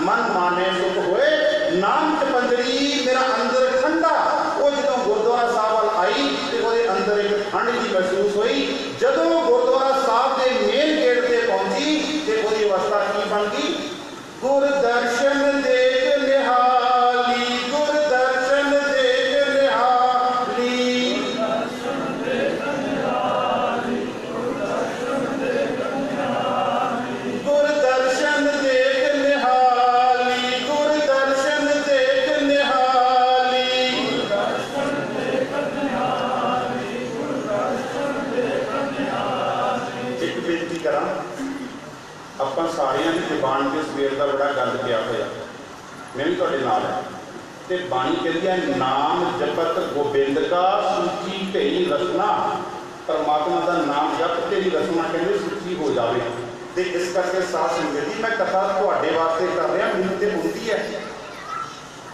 मन माने सुख होए। नाम च पंजरी मेरा अंदर ठंडा। वो जो गुरुद्वारा साहब वाल आई तो वो अंदर एक ठंड की महसूस हुई। जदों गुरुद्वारा साहब के मेन गेट से पहुंची तो वो अवस्था की बन गई। गुर दर्शन देख निहाली। गुर दर्शन देख निहाली। गुर दर्शन देख निहाली। गुर दर्शन देख निहाली। एक बेनती करा ਆਪਾਂ ਸਾਰਿਆਂ ਦੀ ਜ਼ੁਬਾਨ ਤੇ ਸਵੇਰ ਦਾ ਬੜਾ ਗੰਦ ਪਿਆ ਹੋਇਆ। मैं भी तुहाडे नाल है। तो बाणी कहती है नाम जपत गोबिंद का सूची ढई रसना। परमात्मा का नाम जप तेरी रसना कहते सूची हो जाए। तो इस करके साथ संगत जी मैं कथा तुहाडे वास्ते कर रहा, मैनूं ते आउंदी है।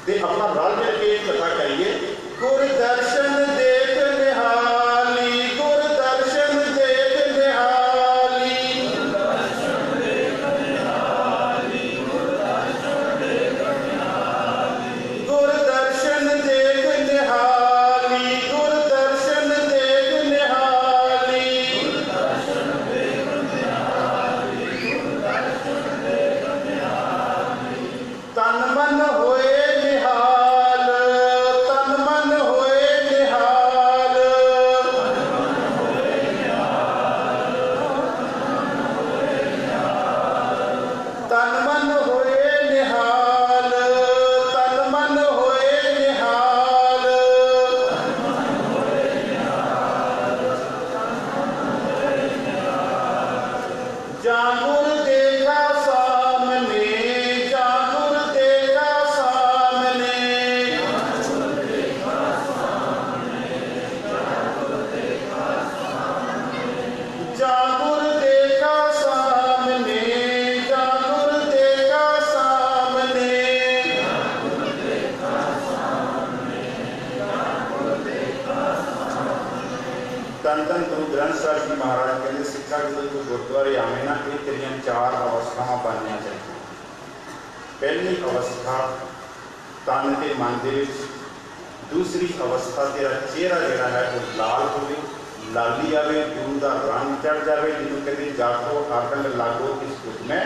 तो अपना रल मिल के कथा करिए। गुर दर्शन देख निहाली। गुर दर्शन देख निहाली। गुर दर्शन देख निहाली। गुर दर्शन देख निहाली। तन मन होए निहाल। ਜਦੋਂ ਤੂੰ ਗੁਰਦੁਆਰੇ ਆਵੇਂ ना, ये तेरियां 4 अवस्थावां बननियां चाहिए। पहली अवस्था तन के मन के विच, दूसरी अवस्था तेरा चेहरा जिहड़ा है वो लाल होवे, लाली आवे, गुरु का रंग चढ़ जाए, जिन्होंने कहते जाको आखंड लागो इस युग में,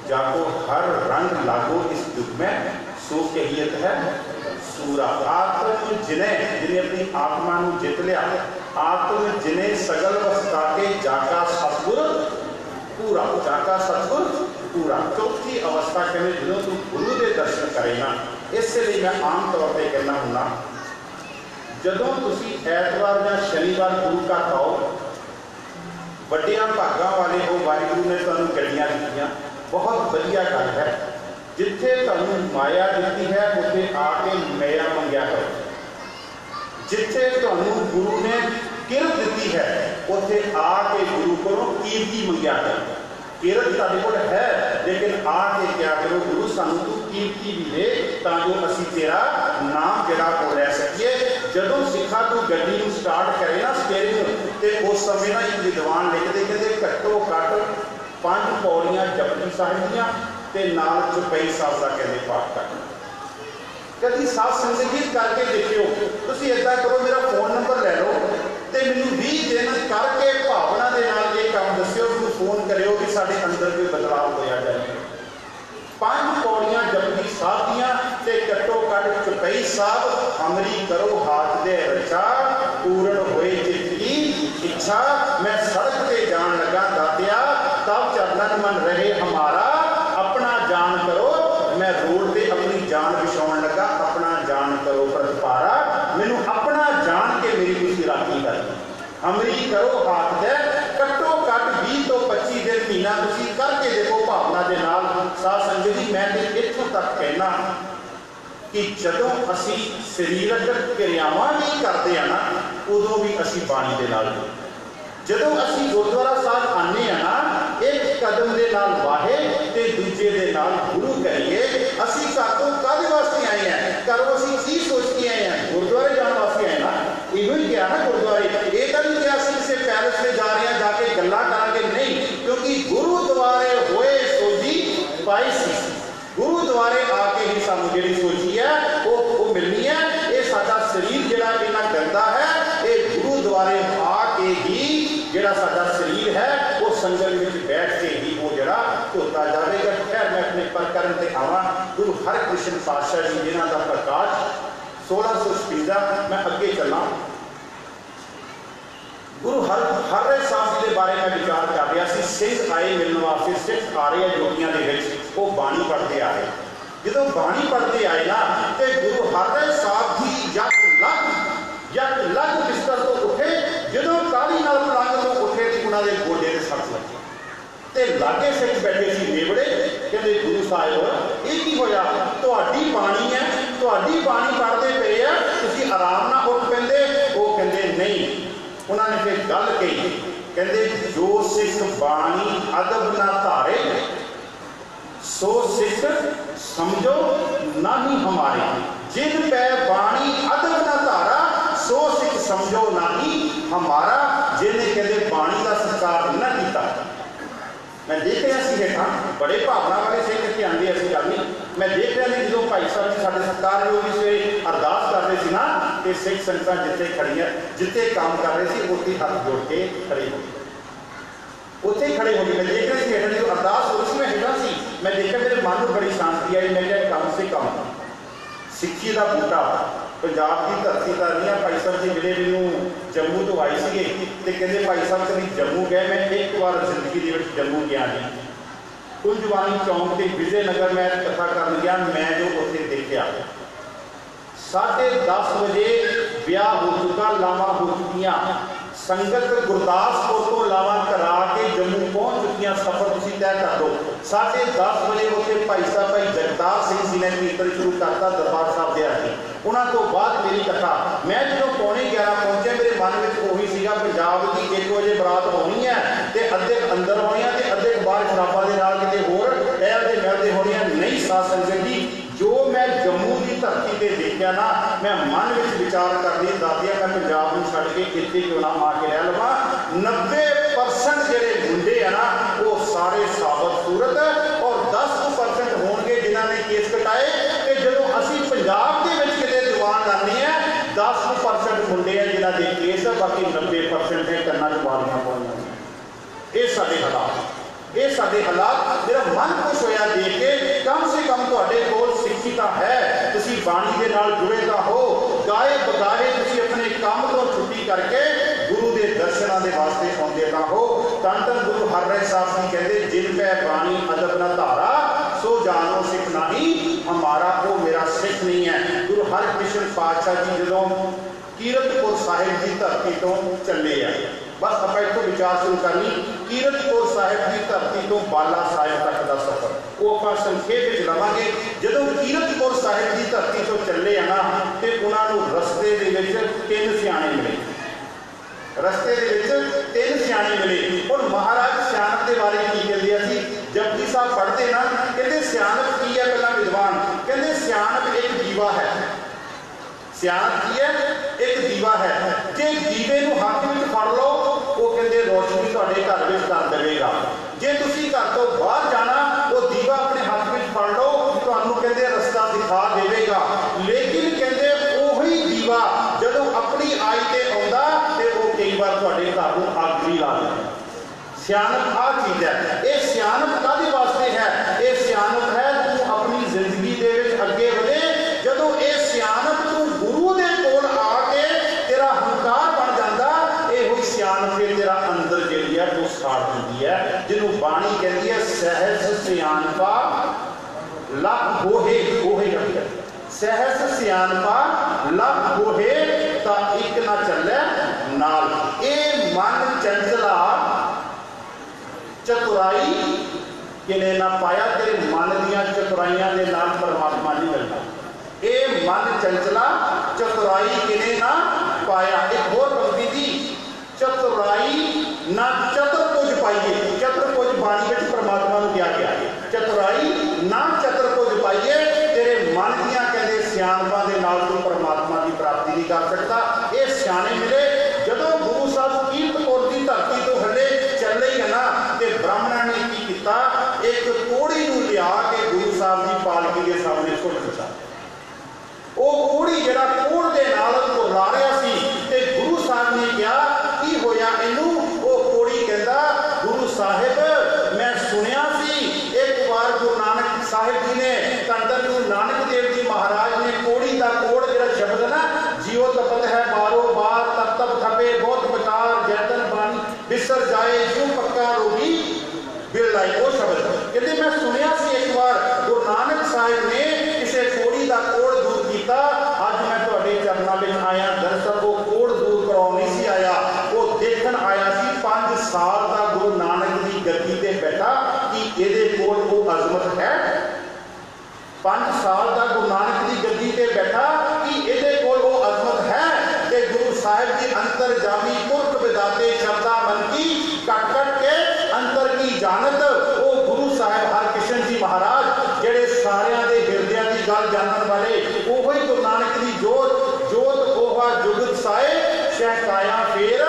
जाको हर रंग लागो इस युग में, सो कहियत है सूरा। आत्म जिन्हें जिन्हें अपनी आत्मा को जित लिया, आत्म जिन्हें सगल वस्ता के जाका सतगुर पूरा, जाका सतगुर पूरा। चौथी अवस्था कहने जो तू गुरु के दर्शन करेगा, इसलिए मैं आम तौर पर कहना हूँ जदों तुसी ऐतवार या शनिवार गुरु घर आओ, वड्डियां भागां वाले वो वाहिगुरू ने तुहानूं गड्डियां दित्तियां, बहुत वधिया गल है। जिथे तुहानूं माया दित्ती है उत्थे आके माया मंग्या करो, जिथे तुहानूं गुरु ने किरत दित्ती है उत्थे आके गुरु कोलों कीर्ति मंग्या करो। किरत तुहाडे कोल है, लेकिन आके क्या करो, गुरु सानूं तू कीर्ति भी दे तां जो असीं तेरा नाम जिहड़ा वो लै सकीए। जदों सिखा तू गड्डी नूं स्टार्ट करे ना स्टीयरिंग, ते उस समय ना एक विद्वान लिखते कहते घट्टो घट्ट 5 पौड़ियां जपजी साहिब दीआं ते नाल चौपाई साहिब दा कहते पाठ करना। कभी साध संगत करके देखियो, तुसीं इदां करो, मेरा फोन नंबर लै लो ते मैनूं 20 दिन करके भावना दे नाल ये काम दस्सिओ, मैनूं फोन करियो कि साडे अंदर कोई बदलाव होया जाए। 5 पौड़ियां जपजी साहिब दीआं ते घट्टो घट्ट चौपाई साहिब, हमरी करो हाथ दे रचा, पूर्ण होए चित की इच्छा, मैं सड़क पे जान लगा दातिया, तब चरणन मन रहे हमारा, अपना जान करो, मैं रोड पे अपनी जान बिछाउण लगा, अपना जान करो प्रतिपारा, मैनू अपना जान के मेरी तुसीं राखी करनी। हमरी करो हाथ दे, घट्टो घट्ट 20 तो 25 दिन महीना तुसीं करके देखो भावना दे नाल। साध संगत जी, मैं तो इत्थों तक कहना कि जदों असी शरीरक क्रियावां भी करते हैं ना, उदों भी असी बाणी दे नाल, जदों असी गुरुद्वारा साहब आने हैं ना, एक कदम दे नाल वाहे ते दूजे दे नाल गुरु करिए। असी घर तो काहदे वास्ते आए हैं, घरों असी की सोच के आए हैं, गुरुद्वारे जाने वास्ते आए ना, इहो ही क्या ना गुरुद्वारे। ये तो नहीं कि असी किसी पैलेस में जा रहे हैं जाके गल्लां करांगे, नहीं, क्योंकि गुरुद्वारे होए सोजी पाई सी, गुरुद्वारे आके ही सानू जिहड़ी सोची है वो मिलनी है। ये साडा शरीर जिहड़ा इन्ना गंदा है, ये गुरुद्वारे आके ही जिहड़ा साडा शरीर है वो संगत में बैठ के ही वो जिहड़ा धोता जाएगा। खैर मैं अपने प्रकरण से आवां, गुरु हरकृष्ण पातशाह जी जिन्हां दा प्रकाश 1656, मैं अगे चला। गुरु हरराय साहब जी के बारे में विचार कर रहा सी। सिख आए मिलने वास्ते, सिख आ रहे हैं जोगियां दे विच, वो बाणी पढ़ते आ रहे। जो बाणी पढ़ते आए ना, तो गुरु हरराय साहब जी यक लग बिस्तर तो उठे, जो काली नाल पलंग तो उठे तो उन्होंने गोडे से सट लगी, तो लागे सिख बैठे सी नेवड़े, कहते गुरु साहिब ये की होया, तुहाडी बाणी है, तुहाडी बाणी पढ़ते पे है, तुसीं आराम नाल उठ पैंदे। वो कहते नहीं, उन्होंने फिर गल कही, कहते जो सिख बाणी अदब ना धारे, सो सिख समझो नहीं हमारे, जिन पै बाणी अदब ना धारा, सो सिख समझो नहीं हमारा, जिन्हें कहते बाणी का सत्कार ना किया। मैं देख रहा सी हेठा बड़े भावना वाले सिख इत्थे आंदे, ऐसी गल नहीं। मैं देख रहा नहीं, जो भाई साहब जी साडे सरकार जो भी सवेरे अरदास कर रहे थे ना, कि सिख संगतां जिथे खड़ियां, जिथे काम कर रहे थे उत्थे हाथ जोड़ के खड़े हो गए, उत्थे खड़े हो गए। मैं देख रहा सी हेठा जो अरदास हो रही सी, मैं हेठा सी, मैं देखा मेरे मन में बड़ी शांति आई। मैं क्या कम से कम सिक्खी का बूटा पंजाब की धरती का नहीं है। भाई साहब जी मिले मैनू जम्मू तो आए थे, तो कहते भाई साहब कभी जम्मू गए, मैं एक बार जिंदगी के जम्मू गया जी, कुंजवानी चौंक के विजय नगर मैं कथा कर गया। मैं जो उत्थे देखा 10:30 बजे ब्याह हो चुका, लावां हो चुकियां, संगत गुरदासपुर तो लावा करा के जम्मू पहुंच चुकियां, सफर तुसीं तय कर दो। 10:30 बजे उत्थे भाई साहब भाई जगतार सिंह जी ने कीर्तन शुरू करता दरबार साहब दे आके। उन्होंने तो बाद मेरी कथा, मैं जो 11:15 पहुंचे, मेरे मन में उही सीगा पंजाब की 1 बजे बरात होनी है, तो अद्धे अंदर होनी है, तो अद्धे बाहर शराबा के नाल किते होर टहलदे मिलदे होनी है। नहीं साध संगत जी, जो मैं जम्मू की धरती से देखा ना, मैं मन में विचार करनी दादिया मैं पंजाब में छड़ के इतने क्यों ना आके रह लवा। 90% ਜਿਹੜੇ ਮੁੰਡੇ ਆ ਨਾ ਉਹ ਸਾਰੇ ਸਾਬਤ ਸੂਰਤ और 10% ਹੋਣਗੇ ਜਿਨ੍ਹਾਂ ਨੇ ਕੇਸ ਕਟਾਏ। ਤੇ ਜਦੋਂ ਅਸੀਂ ਪੰਜਾਬ ਦੇ ਵਿੱਚ ਕਿਤੇ ਦੀਵਾਨ ਲਾਉਂਦੇ ਆ 10% ਮੁੰਡੇ ਆ ਜਿਨ੍ਹਾਂ ਦੇ ਕੇਸ, ਬਾਕੀ 90% ਨੇ ਕੰਨਾਂ 'ਚ ਵਾਲੀਆਂ ਪਾਉਣੀਆਂ। ਇਹ ਸਾਡੇ ਹਾਲਾਤ, ਇਹ ਸਾਡੇ ਹਾਲਾਤ। ਮੇਰਾ ਮਨ ਖੁਸ਼ ਹੋਇਆ ਦੇਖ ਕੇ। ਕਮ ਸੇ ਕਮ ਤੁਹਾਡੇ ਕੋਲ ਸਿੱਖੀ ਤਾਂ ਹੈ, ਤੁਸੀਂ ਬਾਣੀ ਦੇ ਨਾਲ ਜੁੜੇ ਤਾਂ ਹੋ। ਗਾਏ ਬਗਾਏ ਤੁਸੀਂ ਆਪਣੇ ਕੰਮ ਤੋਂ ਛੁੱਟੀ ਕਰਕੇ ਗੁਰੂ ਦੇ ਦਰਸ਼ਨਾਂ ਦੇ ਵਾਸਤੇ ਆਉਂਦੇ ਤਾਂ ਹੋ। ਧੰਨ ਧੰਨ ਗੁਰੂ ਹਰਿਰਾਏ ਸਾਹਿਬ ਜੀ ਕਹਿੰਦੇ, ਜਿਨ ਪੈ ਬਾਣੀ ਅਦਬ ਨਾ ਧਾਰਾ ਸੋ ਜਾਣੋ ਸਿੱਖ ਨਹੀਂ ਹਮਾਰਾ। ਉਹ ਮੇਰਾ ਸਿੱਖ ਨਹੀਂ ਹੈ। ਗੁਰੂ ਹਰਕ੍ਰਿਸ਼ਨ ਪਾਤਸ਼ਾਹ ਜੀ ਜਦੋਂ ਕੀਰਤਪੁਰ ਸਾਹਿਬ ਦੀ ਧਰਤੀ ਤੋਂ ਚੱਲੇ ਆ, बस आप इतों विचार शुरू करनी। कीरतपुर साहिब की धरती तो बाला साहिब तक का सफर वो आप संखेप में लवांगे। जो कीरतपुर साहिब की धरती तो चले आ ना, तो उन्होंने रस्ते के 3 सियाणे मिले। रस्ते के 3 सियाणे मिले। और महाराज सियाणप के बारे की कहते असी जपजी साहब पढ़ते ना, कहते सियाणप की है पहला विद्वान, कहते सियाणप एक दीवा है। सियाणप की है एक दीवा है। जे दीवे नूं हाथ में फड़ लो वो कहते रोशनी तुहाडे घर में कर देगा। जे तुसीं घर तो बाहर जाना वो दीवा अपने हाथ में फड़ लो तुहानूं कहते रस्ता दिखा देगा। लेकिन कहते उही दीवा जदों अपनी आई ते आउंदा ते वो कई बार तुहाडे घर नूं अग भी ला दिंदा। सियाणप आ चीज़ है। ये सियाणप काहदे वास्ते है? ये सियाणप है तू अपनी जिंदगी दे विच अगे वधे। जदों ये सियाणप तू गुरु दे कोल आके तेरा हंकार बन जाता, ये हुई सियाणप फिर तेरा अंदर जिहड़ी है वो साड़ दिंदी है। जिन्हों बाणी कहती है सहज सियाणपा लख गोहे, गोहे करके सहज सियाणपा लख गोहे ता एक ना चले नाल। ये मन चंचला चतुराई किने ना पाया, तेरे मन दियां चतुराइयां दे नाल परमात्मा नहीं मिलता। ये मन चंचला चतुराई किने ना पाया। एक होर पंक्ति थी, चतुराई ना चतुर्भुज पाइए। चतुर्भुज बाणी में परमात्मा को क्या गया, चतुराई ना चतुर्भुज पाइए। तेरे मन दियां कहते सियाणपां दे नाल तू परमात्मा की प्राप्ति नहीं कर सकता। ये सियाणे मिले जदों गुरु साहब कीरतपुर की धरती तो हले चले ही ना, ते ब्राह्मणों ने की किया, एक कोड़ी नूं लिया के गुरु साहब की पालकी के सामने सुट दिता। वो कोड़ी जरा कोड़ दे नाल घुला रहा सी ते गुरु साहब ने कहा की होया इनू। वो कोड़ी कहता गुरु साहिब मैं सुनिया सी एक बार गुरु नानक साहिब जी ने धन धन गुरु नानक देव जी महाराज ने कोड़ी का कोड़ जरा शब्द ना, जियो तपत है बारो बार तब तब थपे बहुत बेकार जैतन बानी बिसर जाए क्यों पक्का रोगी बिल लाई। वो शब्द कहते मैं सुनिया सी एक बार गुरु नानक साहिब ने किसी कोड़ी का कोड़ दूर किया। अज मैं तुहाडे चरणों में आया। दरअसल वो कोड़ दूर कराउण नहीं सी आया, वो देखण आया सी 5 साल का गुरु नानक की गद्दी ते बैठा कि इहदे कोल वो अजमत है। 5 साल का गुरु नानक की गद्दी ते बैठा कि इहदे कोल वो अजमत है। ते गुरु साहिब की अंतर जामी पुरख विदाते शब्दा मन की कट कट के अंतर की जानत। वो गुरु साहिब हरकृष्ण जी महाराज जेड़े सारियां दे हिरदियां की गल जानन वाले, ओही गुरु नानक की जोत जोत ओहा जुगत साए शहकाया फेर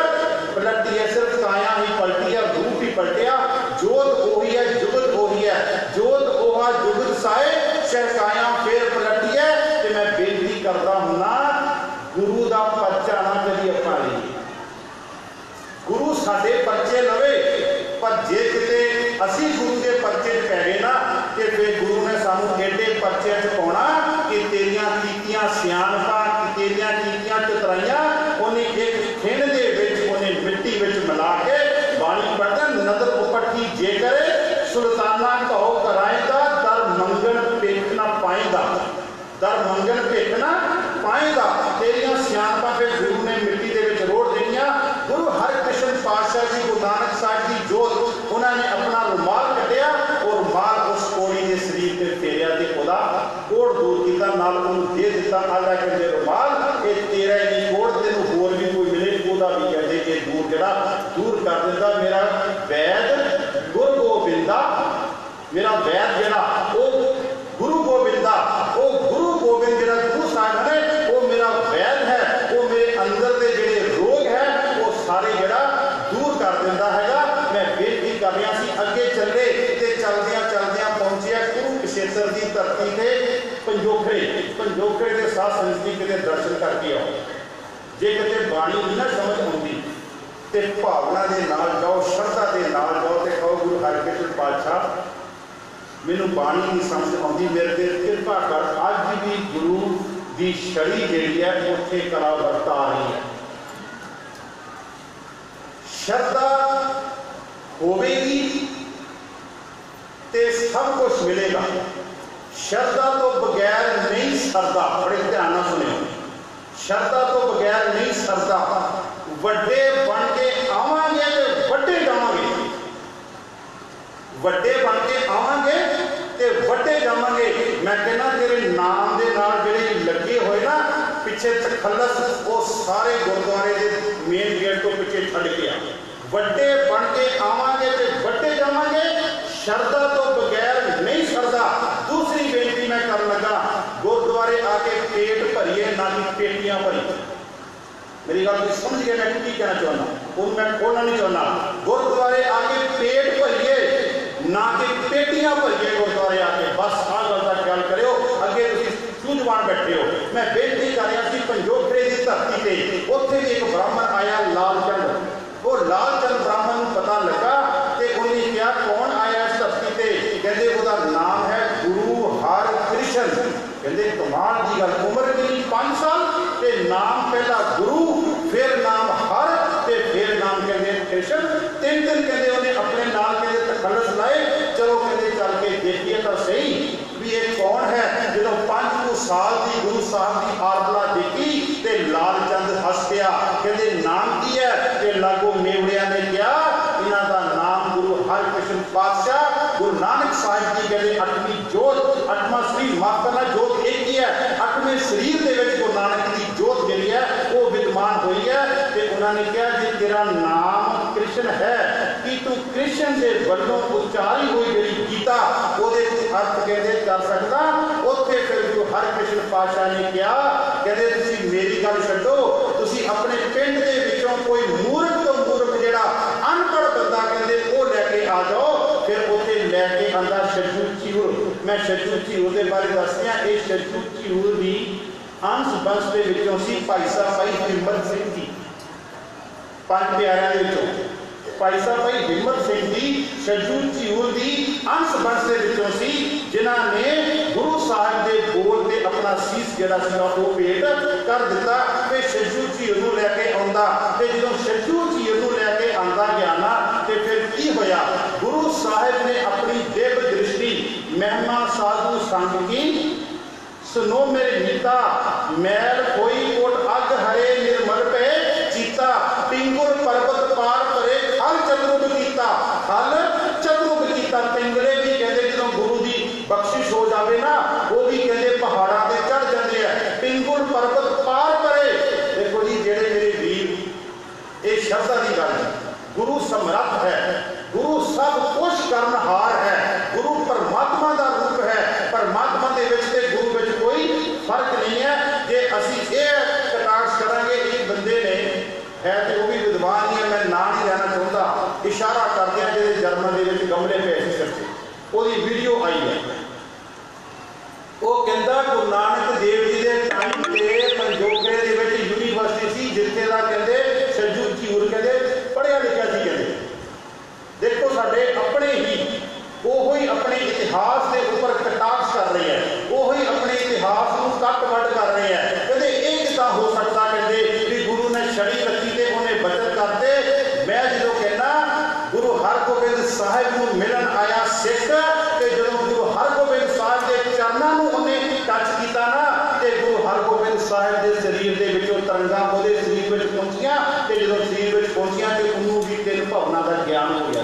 पलटी है। सिर्फ काया ही पलटी है, रूप ही पलटिया। जोत ओही है, जुगत ओही है। जोत ओहा जुगत साए शहकाया फेर पलटी है। ते मैं बेनती करता हूं ना गुरु का पर्चा ना कभी अपना लीजिए। गुरु साडे पर्चे लवे, पर जे किते असी गुरु के पर्चे च पै गए ना तो फिर गुरु ने सानू एडे पर्चे च पाउणा कि तेरियां कीतियां सियाणपां तेरियां कीतियां चतराइयां उन्हें एक खिण दे विच उन्हें मिट्टी विच मिला के बाणी पढ़दा नदर उपटी जे करे सुल्ताना कहो कराएगा दर मंगन पेटना पाएगा। दर मंगन भेटना पाएगा। तेरियां सियाणपां फिर गुरु ने मिट्टी दे विच रोड़ देनियां। गुरु हरकृष्ण पातशाह जी गुरु नानक साहब की जोत उन्होंने अपना रुमाल कटिया और रुमाल उस कोड़ी के शरीर से फेरिया ते ओदा कोड़ दूर किया, नाल उन्होंने दे दिता। आला कहते रुमाल ये तेरा ही नहीं कोड़, तेनों होर भी कोई मिले ओदा भी कहते कि दूर जड़ा दूर कर दिता। मेरा वैद गुरु गोबिंदा, मेरा वैद जड़ा वो गुरु गोबिंदा, वो गुरु गोबिंद जड़ा क्षेत्र की धरती से पंजोखरे के साथ संगत जी किते दर्शन करके आओ। जे किते बाणी नहीं ना समझ आती तो भावना के नाल जाओ, श्रद्धा के नाल जाओ तो कहो गुरु हरकृष्ण पातशाह मैनू बाणी नहीं समझ आती, मेरे ते कृपा कर। अज भी गुरु की छड़ी जिहड़ी है उत्थे कला वरता रही है। श्रद्धा होवेगी ते सब कुछ मिलेगा। श्रद्धा तो बगैर नहीं सरदा। बड़े ध्यान नाल सुनियो, श्रद्धा तो बगैर नहीं सरदा। वड्डे बन के आवांगे ते वड्डे जावांगे, वड्डे बन के आवांगे ते वड्डे जावांगे। मैं कहना तेरे नाम दे नाल जिहड़े लगे होए ना पिछे तखल्लस, वो सारे गुरुद्वारे के मेन गेट तो पिछे छड्ड के आ। वड्डे बन के आवांगे ते वड्डे जावांगे। श्रद्धा तो बगैर नहीं सरदा। दूसरी बेनती मैं कर लगा, गुरुद्वारे आके पेट भरिए ना कि पेटियां भरी। मेरी गल तुम समझ गए मैं की कहना चाहना, वो मैं खोलना नहीं चाहना। गुरुद्वारे आके पेट भरिए ना कि पेटियां भरिए। गुरुद्वारे आके बस आ गल का ख्याल करो। अगे सूझवान बैठे हो। मैं बेनती कर रहा सी पंजोखरे की धरती से उत्थे भी एक ब्राह्मण आया लालचंद। वो लालचंद ब्राह्मण को पता लगा कि उन्हें क्या कौन आया इस धरती से। कहते उसका नाम है गुरु हरकृष्ण। कहते कमाल की गल, उम्र कितनी 5 साल ते नाम पहला गुरु, फिर नाम हर ते फिर नाम कहते कृष्ण। 3 दिन कहते उन्हें अपने नाम कहते तखल्लस लाए। चलो कहते चल के देखिए तो सही भी ये कौन है। जो 5 साल की गुरु साहब की आरबला देखी ते लालचंद हस पिया। कहते नाम की है ते लागो मेवड़िया ने क्या इन्हां दा नाम गुरु हरकृष्ण पातशाह गुरु नानक साहिब जी कहते 8वीं जोत, 8वां शरीर माफ करना जोत एक ही है। 8वें शरीर के विच गुरु नानक की जोत जिहड़ी है वो विद्यमान हुई है। ते उन्होंने कहा जे तेरा नाम कृष्ण है कि तू कृष्ण के वल्लों उच्चारी हुई जिहड़ी गीता ओदे अर्थ कहते कर सकदा। उत्थे फिर गुरु हरकृष्ण पातशाह ने कहा कहते तुसीं मेरी गल छड्डो, तुसीं अपने पिंड दे विचों कोई मूर्ख तो मूर्ख जिहड़ा अनपढ़ बंदा कहते वो लैके आ जाओ। फिर उत्थे लैके आंदा छज्जू चिऊर। मैं छज्जू चिऊर के बारे दसदियां। ये छज्जू चिऊर भी अंश वंश के विचों सी। भाई साहब भाई हिम्मत सिंह जी 5 प्यारिਆਂ ਦੇ ਵਿੱਚੋਂ भाई साहब भाई हिम्मत सिंह जी छज्जू चिऊर की अंश वंश के विचों सी, जिन्होंने गुरु साहब के बोल से अपना सीस जिहड़ा सीगा वो भेंट कर दिता। ते छज्जू चिऊर नूं लैके आउंदा ते जदों छज्जू चिऊर नूं लैके आंदा गया ना ते फिर की होया, गुरु साहब ने अपनी दिव्य दृष्टि महिमा साधु संग की सुनो मेरे नीता। मैल कोई कोट अग हरे निर्मल पे चीता। पिंगुर पर्वत पार परे खल चतुर्भ कीता। खल चतुर्भ कीता। पिंगले भी कहते जो गुरु की बख्शिश हो जाए ना वो भी कहते पहाड़ा से चढ़ जाते हैं। पिंगुर पर्वत पार परे। देखो जी जेड़े मेरे वीर ये शब्दां की गल है। गुरु समर्थ है, गुरु सब कुछ करनहार है, गुरु परमात्मा का रूप है। परमात्मा के विच ते गुरु विच कोई फर्क नहीं है। जे असीं ये कटाक्ष करांगे एक बंदे ने है तो वो भी विद्वान नहीं है, मैं ना नहीं रहना चाहता, इशारा करते हैं जो जर्मन के गमले पे ऐसे करते वो वीडियो आई है। वो कहता गुरु नानक देव जी के टाइम से पंजोखरे के यूनीवर्सिटी सी जिथे का कहते छज्जू चिऊर कहते पढ़िया लिखा सी। कहते देखो साडे अपने ही वो ही अपने इतिहास के ऊपर कटाक्ष कर रहे हैं, वो ही अपने इतिहास को कट वट कर रहे हैं। कहते ये कितना हो सकता कहते कि गुरु ने छड़ी रखी तो उन्हें बचत करते। मैं जो कहना गुरु हरगोबिंद साहिब को मिलन आया सिख तो जो गुरु हरगोबिंद साहिब के चरणों को उन्हें टच किया ना तो गुरु हरगोबिंद साहिब के शरीर के विचों तरंगां वो शरीर में पहुंचियां तो जो शरीर में पहुंचियां तो उन्होंने भी 3 भवनां का ज्ञान हो गया।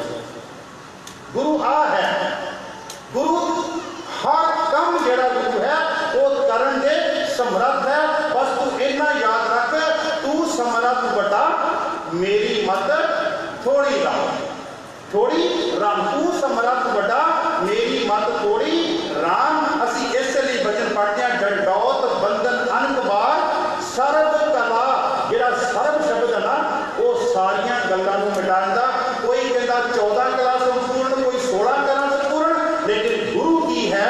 गुरु आ है, गुरु हर काम जिहड़ा गुरु है वो करन दे समर्थ है। बस तू इतना याद रख तू समर्थ बड़ा मेरी मत थोड़ी राम, थोड़ी राम। तू समर्थ बड़ा मेरी मत थोड़ी राम। असी इसलिए वचन पढ़ते हैं डंडौत बंधन अनकबार सर्व कला। जिहड़ा सर्व शब्द है ना वो सारियां गल्लां नूं मिटांदा। कोई कहता 14 कला संपूर्ण, कोई 16 कला संपूर्ण, लेकिन गुरु की है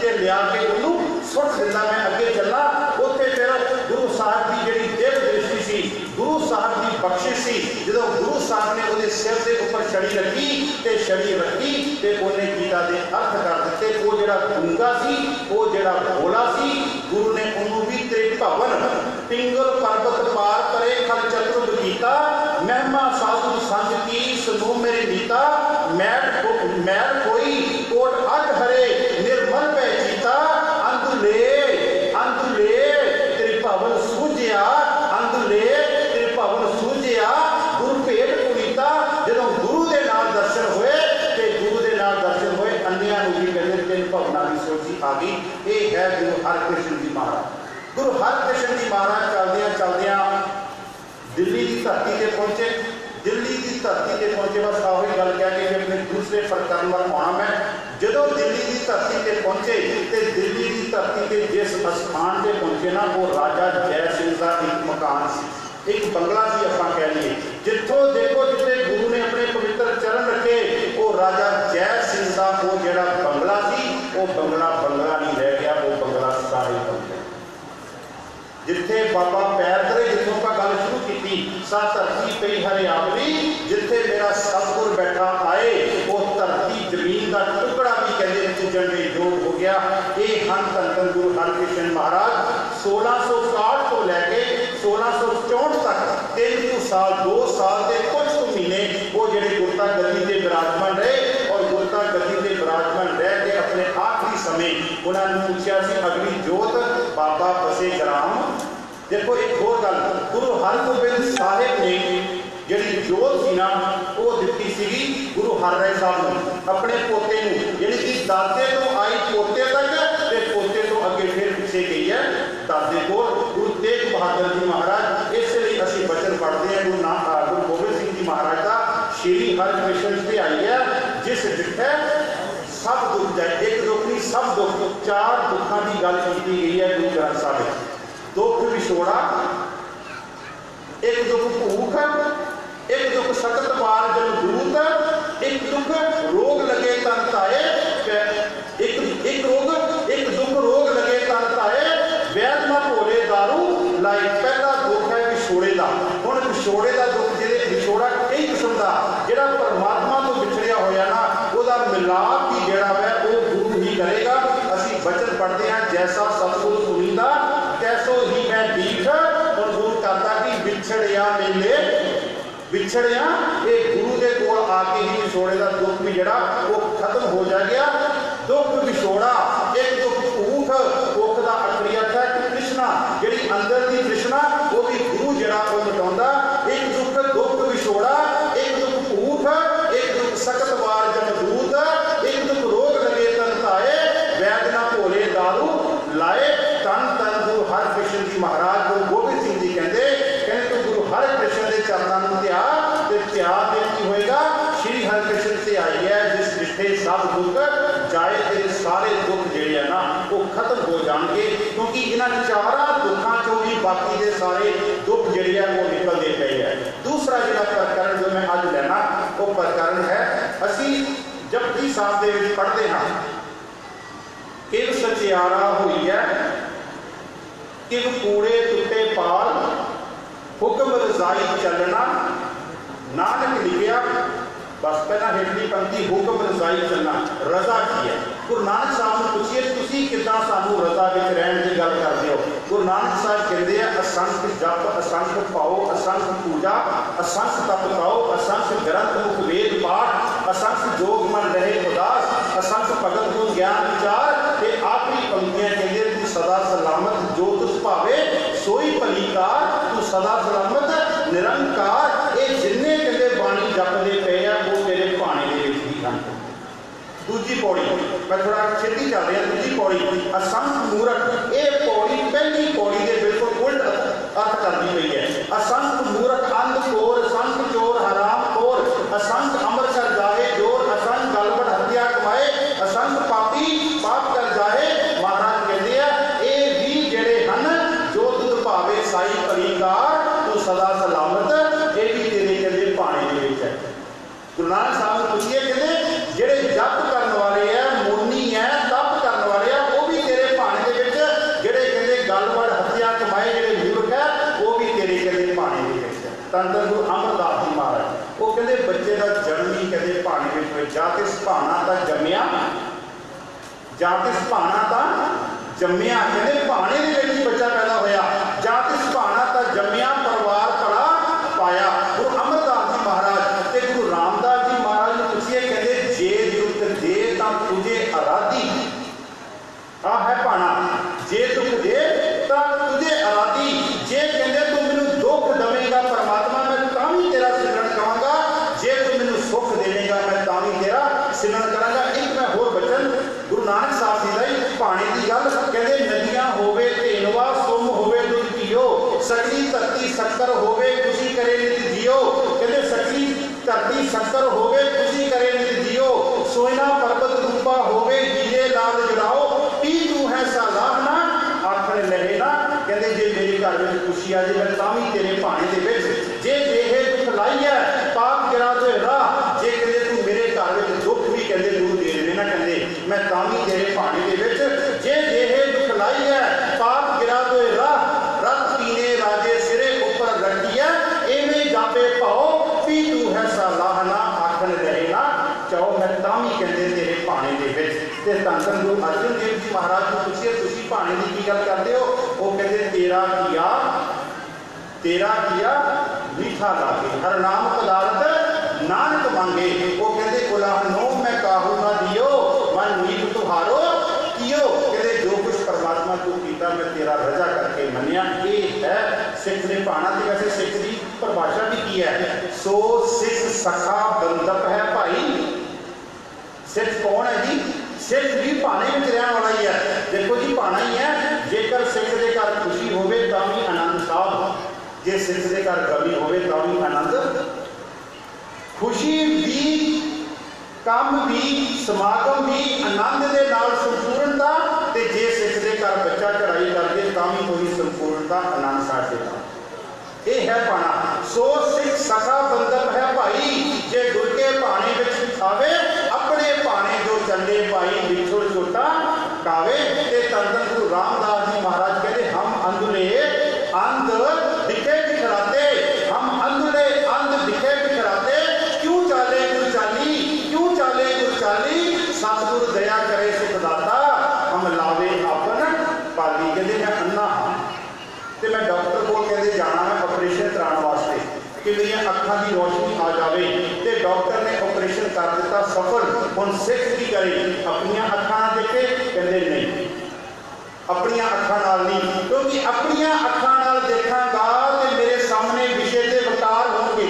'ਚ लिया के उन्होंने सुट दिता मैं अगे चलना। उत्थे फिर गुरु साहब की जिहड़ी दिव्य दृष्टि सी, गुरु साहब की बख्शिश सी, जो गुरु साहब ने उहदे सिर के उपर छड़ी रखी तो छड़ी रखी तो उन्हें गीता के अर्थ कर दिते। वो जिहड़ा गूंगा सी, वो जिहड़ा भोला सी, गुरु ने उन्होंने भी त्रिभवन पिंगल पर्वत पार करे खल चतुर गीता, महिमा साधु संग की सुनो मेरे नीता, मैल कोई कोट अग हरे निर्मल पै जीता, अंधुले त्रिभवन सूझिया, अंधुले त्रिभवन सूझिया, गुरु भेट पुनीता। जो गुरु के नाल दर्शन होए ते गुरु के नाल दर्शन होए अन्नियां नूं भी कहंदे तीन भवनां दी सोची आ गई। ये है गुरु हरकृष्ण जी महाराज। गुरु हरकृष्ण जी महाराज चलदियां चलदियां दिल्ली की धरती से पहुंचे। दिल्ली की धरती से पहुंचे बस आही गल कह के अपने दूसरे प्रकरण पर आना मैं। जो दिल्ली की धरती से पहुंचे तो दिल्ली की धरती के जिस स्थान से पहुंचे ना वो राजा जय सिंह का एक मकान सी, एक बंगला सी आपां कह लीए। जिथों देखो जिथे गुरु ने अपने पवित्र चरण रखे वो राजा जय सिंह का वो जिहड़ा बंगला सी वो बंगला नहीं रह गया, वो बंगला सारे बन गया। जिथे बाबा पैर धरे, जिथों का गल शुरू की सा धरती पई हरियावली, जिथे मेरा सतगुर बैठा आए वो धरती जमीन का टुकड़ा भी कहते पूजन के योग हो गया। ये हन धन धन गुरु हरकृष्ण महाराज 1660 तो लैके 1664 तक 3 साल 2 साल के कुछ महीने वो जेडे गुरता गद्दी से विराजमान रहे और गुरता गद्दी से विराजमान रह के अपने आखिरी समय उन्होंने पूछा सी अगली जोत बाबा बसे ग्राम। देखो एक होर गल, गुरु हरगोबिंद साहिब ने जिहड़ी जोत सी ना वो दित्ती सीगी गुरु हरराय साहब ने अपने पोते नूं, यानी कि दादे तो आई पोते तक ते पोते तो अगे फिर पिछे गई है दादे को। गुरु तेग बहादुर जी महाराज इसलिए असीं वचन पढ़ते हैं गुरु गोबिंद सिंह जी महाराज का श्री हरकृष्ण से आई है जिस जिथे सब दुख जाए, एक दुख नहीं सब दुख, 4 दुखों की गल की गई है गुरु ग्रंथ साहिब। दुख विछोड़ा, एक दुख भूख, एक दुख सकत बार जलदूत, एक दुख रोग लगे तन ताए, एक दुख रोग लगे तन ताए, वैद ना भोले दारू लाई। पहला दुख है विछोड़े का। हुण विछोड़े का दुख जिहड़े विछोड़ा कई किस्म का जिहड़ा परमात्मा तो विछड़िया होया ना उसका मिलाप भी जिहड़ा है वो गुरु ही करेगा। असीं वचन पढ़ते हैं जैसा सतगुर सुनींदा तैसो ही मैं दीठ, और गुरु करता कि विछड़िया मेले विछड़िया ये गुरु के कोल आके ही विछोड़े का दुख भी जिहड़ा वो खत्म हो जाएगा। दुख विछोड़ा, एक दुख भूख, भुख का अखरी अर्थ है तृष्णा, जिहड़ी अंदर की तृष्णा वो भी गुरु जिहड़ा वो मिटाउंदा। एक दुख विछोड़ा, एक दुख भूख, एक दुख सकत वार जमदूत, एक दुख रोग लगे तन ताए, वैद ना भोले दारू लाए। तन तन गुरु हरकृष्ण जी महाराज गुरु गोबिंद सिंह जी कहते तो गुरु हरकृष्ण के चरणों में त्याग की होएगा। श्री हरकृष्ण से आई है जिस जिथे सब दुख जाए तेरे सारे दुख जिहड़े ना वो खत्म हो जाएंगे, क्योंकि इन्हां 4 दुखों चों भी बाकी के सारे दुख जिहड़े है वो निकलते पे है। दूसरा जिहड़ा प्रकरण जो मैं अज लेना वो प्रकरण है असीं जपजी साहब दे विच पढ़ते हाँ किव सचियारा हुई है किव कूड़े टुटे पाल हुक्म रजाई चलना। नानक लिखिया बस पहला हेठली पंक्ति हुक्म रजाई चलना, रजा की है। गुरु नानक साहब ने पूछिए तुसीं किदां सानू रजा विच रहण दी गल करदे हो। गुरु नानक साहब कहते हैं असंख जप असंख पाओ असंख पूजा असंख तप पाओ असंख ग्रंथ मुख वेद पाठ असंख जोग मन रहे उदास असंख भगत गुण ज्ञान विचार। ते आखिरी पंक्तियां कहते तू सदा सलामत जो तुस भावे सोई भली कार, तू सदा सलामत निरंकार। ये जिन्ने कहते बाणी जपदे पे आ वो तेरे भाणे दे विच ही हन। दूजी पौड़ी मैं थोड़ा छेती चल रहा। दूजी पौड़ी असंख मूरख, ये पौड़ी पहली पौड़ी के बिल्कुल उल्ट अर्थ करती हुई है। असंख मूरख अंध कोर असंख चोर हराम खोर असंख अमर कर जाए जोर असंख गलबड़ हत्या कमाए असंख पापी पाप कर जाए। महाराज कहते हैं ये भी जेड़े हन जो दुध भावे साई परिकार, तू सदा सलामत ये भी तेरे कहते भाणे दे विच है। गुरु नानक साहब ने पूछिए कहते जेड़े जप करने वाले है मुनी है तप करने वाले है वो ਧੰਨ ਧੰਨ ਗੁਰੂ ਅਮਰਦਾਸ ਜੀ ਮਹਾਰਾਜ। ਉਹ ਕਹਿੰਦੇ ਬੱਚੇ ਦਾ ਜਨਮ ਹੀ ਕਹਿੰਦੇ ਭਾਣੇ ਵਿੱਚ ਹੋਇਆ। ਜਾਂ ਤੇ ਸੁਭਾਣਾ ਤਾਂ ਜੰਮਿਆ, ਜਾਂ ਤੇ ਸੁਭਾਣਾ ਤਾਂ ਜੰਮਿਆ, ਕਹਿੰਦੇ ਭਾਣੇ ਦੇ ਵਿੱਚ ਹੀ ਬੱਚਾ ਪੈਦਾ ਹੋਇਆ, ਜਾਂ ਤੇ ਸੁਭਾਣਾ ਤਾਂ ਜੰਮਿਆ ਪਰਿਵਾਰ ਭਲਾ ਪਾਇਆ। ਗੁਰੂ ਅਮਰਦਾਸ ਜੀ ਮਹਾਰਾਜ ਤੇ ਗੁਰੂ ਰਾਮਦਾਸ ਜੀ ਮਹਾਰਾਜ ਨੂੰ ਪੁੱਛੀਏ, ਕਹਿੰਦੇ ਜੇ ਦੁੱਖ ਦੇ ਤਾਂ ਤੁਝੇ ਅਰਾਧੀ, ਆ ਹੈ ਭਾਣਾ, ਜੇ ਦੁੱਖ ਦੇ ਤਾਂ ਤੁਝੇ ਅਰਾਧੀ, ਜੇ ਕਹਿੰਦੇ ਤੂੰ ਮੈਨੂੰ ਦੁੱਖ ਦੇਵੇਂਗਾ ਪਰਮਾਤਮਾ ਮੈਂ ਤਾਂ ਵੀ ਤੇਰਾ ਸਿਮਰਨ ਕਰਾਂਗਾ, ਜੇ ਤੂੰ ਮੈਨੂੰ ਸੁੱਖ ਦੇਵੇਂਗਾ ਮੈਂ ਤਾਂ ਵੀ ਤੇਰਾ ਸਿਮਰਨ ਕਰਾਂਗਾ। ਇੱਕ ਮੈਂ ਹੋਰ ਬਚਨ ਗੁਰੂ ਨਾਨਕ ਸਾਹਿਬ ਜੀ ਦਾ ਹੀ ਭਾਣੇ ਦੀ ਗੱਲ, ਕਹਿੰਦੇ ਨਦੀਆਂ ਹੋਵੇ ਧੇਨਵਾ ਸੁਮ ਹੋਵੇ ਦੁੱਧ ਪੀਓ, ਸਗਲੀ ਧਰਤੀ ਸ਼ੱਕਰ ਹੋਵੇ ਖੁਸ਼ੀ ਕਰੇ ਨਿਤ ਜੀਓ, ਕਹਿੰਦੇ ਸਗਲੀ ਧਰਤੀ ਸ਼ੱਕਰ ਹੋਵੇ ਖੁਸ਼ੀ ਕਰੇ ਨਿਤ ਜੀਓ, ਸੋਇਨਾ ਪਰਬਤ ਰੂਪਾ ਹੋਵੇ ਜੀਏ ਲਾਲ ਜੜਾਓ, ਪੀ ਤੂੰ ਹੈ ਸਾਲਾਹਨਾ ਆਖਣ ਲਹੇ ਨਾ, ਕਹਿੰਦੇ ਜੇ ਮੇਰੇ ਘਰ ਵਿੱਚ ਖੁਸ਼ੀ ਆ ਜੇ ਮੈਂ ਤਾਂ ਵੀ ਤੇਰੇ ਭਾਣੇ ਦੇ ਵਿੱਚ, ਜੇ ਦੇਹੇ ਦੁੱਖ ਲਾਈ ਹੈ ਪਾਪ ਗਿਰਾ ਤੇ ਰਾਹ, ਜੇ ਕਹਿੰਦੇ ਤੂੰ ਮੇਰੇ ਘਰ ਵਿੱਚ ਦੁੱਖ ਵੀ ਕਹਿੰਦੇ ਦੂਰ ਦੇ ਦੇਵੇ ਨਾ, ਕਹਿੰਦੇ ਮੈਂ ਤਾਂ ਵੀ ਤੇਰੇ ਭਾਣੇ ਦੇ ਵਿੱਚ, ਜੇ ਦੇਹੇ ਦੁੱਖ ਲਾਈ ਹੈ ਪਾਪ ਗਿਰਾ ਤੇ ਰਾਹ, ਰਤ ਪੀਨੇ ਰਾਜੇ ਸਿਰੇ ਉੱਪਰ ਰੱਖੀਐ, ਐਵੇਂ ਜਾਪੇ ਭਾਓ ਪੀ ਤੂੰ ਹੈ ਸਾਲਾਹਨਾ ਆਖਣ ਲਹੇ ਨਾ ਚਾਹੋ, ਮੈਂ ਤਾਂ ਵੀ ਕਹਿੰਦੇ ਤੇਰੇ ਭਾਣੇ ਦੇ ਵਿੱਚ। ਤੇ ਧੰਨ ਧੰਨ ਗੁਰੂ ਅਰਜਨ ਦੇਵ ਜੀ ਮਹਾਰਾਜ ਨੂੰ ਪੁੱਛਿਆ ਤੁਸੀਂ ਭਾਣੇ ਦੀ ਕੀ ਗੱਲ ਕਰਦੇ ਹੋ? ਉਹ ਕਹਿੰਦੇ ਤੇਰਾ ਕੀਆ ਮੀਠਾ ਲਾਗੇ, ਹਰ ਨਾਮ ਪਦਾਰਥ ਨਾਨਕ ਮੰਗੇ। ਉਹ ਕਹਿੰਦੇ ਉਲਾਹਨੋ ਮੈਂ ਕਾਹੂ ਨਾ ਦਿਓ, ਮਨ ਨੀਤ ਤੁਹਾਰੋ ਕੀਓ, ਕਹਿੰਦੇ ਜੋ ਕੁਛ ਪਰਮਾਤਮਾ ਤੂੰ ਕੀਤਾ ਮੈਂ ਤੇਰਾ ਰਜ਼ਾ ਕਰਕੇ ਮੰਨਿਆ। ਇਹ ਹੈ ਸਿੱਖ ਨੇ ਭਾਣਾ। ਤੇ ਵੈਸੇ ਸਿੱਖ ਦੀ ਪਰਿਭਾਸ਼ਾ ਵੀ ਕੀ ਹੈ? ਸੋ ਸਿੱਖ ਸਖਾ ਬੰਦਪ ਹੈ ਭਾਈ। ਸਿੱਖ ਕੌਣ ਹੈ ਜੀ? ਸਿੱਖ ਵੀ ਭਾਣੇ ਵਿੱਚ ਰਹਿਣ ਵਾਲਾ ਹੀ ਹੈ। ਦੇਖੋ ਜੀ ਭਾਣਾ ਹੀ ਹੈ, ਜੇਕਰ ਸਿੱਖ ਦੇ ਘਰ ਖੁਸ਼ੀ ਹੋਵੇ ਤਾਂ ਵੀ ਆਨੰਦ ਸਾਹਿਬ, ਜੇ ਸਿੱਖ ਦੇ ਘਰ ਗਮੀ ਹੋਵੇ ਤਾਂ ਵੀ ਆਨੰਦ। ਖੁਸ਼ੀ ਵੀ, ਕੰਮ ਵੀ, ਸਮਾਗਮ ਵੀ ਆਨੰਦ ਦੇ ਨਾਲ ਸੰਪੂਰਨਤਾ, ਤੇ ਜੇ ਸਿੱਖ ਦੇ ਘਰ ਬੱਚਾ ਚੜਾਈ ਕਰਦੇ ਤਾਂ ਵੀ ਕੋਈ ਸੰਪੂਰਨਤਾ ਆਨੰਦ ਸਾਡੇ ਨਾਲ। ਇਹ ਹੈ ਭਾਣਾ। ਸੋ ਸਿੱਖ ਸਖਾ ਬੰਦਪ ਹੈ ਭਾਈ, ਜੇ ਗੁਰ ਕੇ ਭਾਣੇ ਵਿੱਚ ਆਵੇ ਆਪਣੇ ਭਾਣੇ ਜੋ ਚੱਲੇ ਭਾਈ ਵਿਛੜ ਛੋਟਾ ਕਾਵੇ। ਤੇ ਧੰਨ ਧੰਨ ਗੁਰੂ ਰਾਮਦਾਸ ਜੀ ਮਹਾਰਾਜ ਕਹਿੰਦੇ ਹਮ ਅੰਧਲੇ ਅੰਧ ਦਿਖੇ ਬਿਖਰਾਤੇ, ਹਮ ਅੰਧਲੇ ਅੰਧ ਦਿਖੇ ਬਿਖਰਾਤੇ, ਕਿਉਂ ਚਾਲੇ ਗੁਰ ਚਾਲੀ, ਕਿਉਂ ਚਾਲੇ ਗੁਰ ਚਾਲੀ, ਸਤਿਗੁਰ ਦਇਆ ਕਰੇ ਸੁਖ ਦਾਤਾ, ਹਮ ਲਾਵੇ ਆਪਨ ਪਾਲੀ। ਕਹਿੰਦੇ ਮੈਂ ਅੰਨਾ ਹਾਂ ਤੇ ਮੈਂ ਡਾਕਟਰ ਕੋਲ ਕਹਿੰਦੇ ਜਾਣਾ ਹੈ ਆਪਰੇਸ਼ਨ ਕਰਾਉਣ ਵਾਸਤੇ ਕਿ ਮੇਰੀਆਂ ਅੱਖਾਂ ਦੀ ਰੋਸ਼ਨੀ ਆ ਜਾਵੇ, ਤੇ ਡਾਕਟਰ ਨੇ ਆਪਰੇਸ਼ਨ ਕਰ ਦਿੱਤਾ ਸਫਲ। ਹੁਣ ਸਿੱਖ ਕੀ ਕਰੇ? ਆਪਣੀਆਂ ਅੱਖਾਂ ਨਾਲ ਦੇਖੇ? ਕਹਿੰਦੇ ਨਹੀਂ, ਆਪਣੀਆਂ ਅੱਖਾਂ ਨਾਲ ਨਹੀਂ, ਕਿਉਂਕਿ ਆਪਣੀਆਂ ਅੱਖਾਂ ਨਾਲ ਦੇਖਾਂਗਾ ਤੇ ਮੇਰੇ ਸਾਹਮਣੇ ਵਿਸ਼ੇ ਤੇ ਵਿਕਾਰ ਹੋਣਗੇ।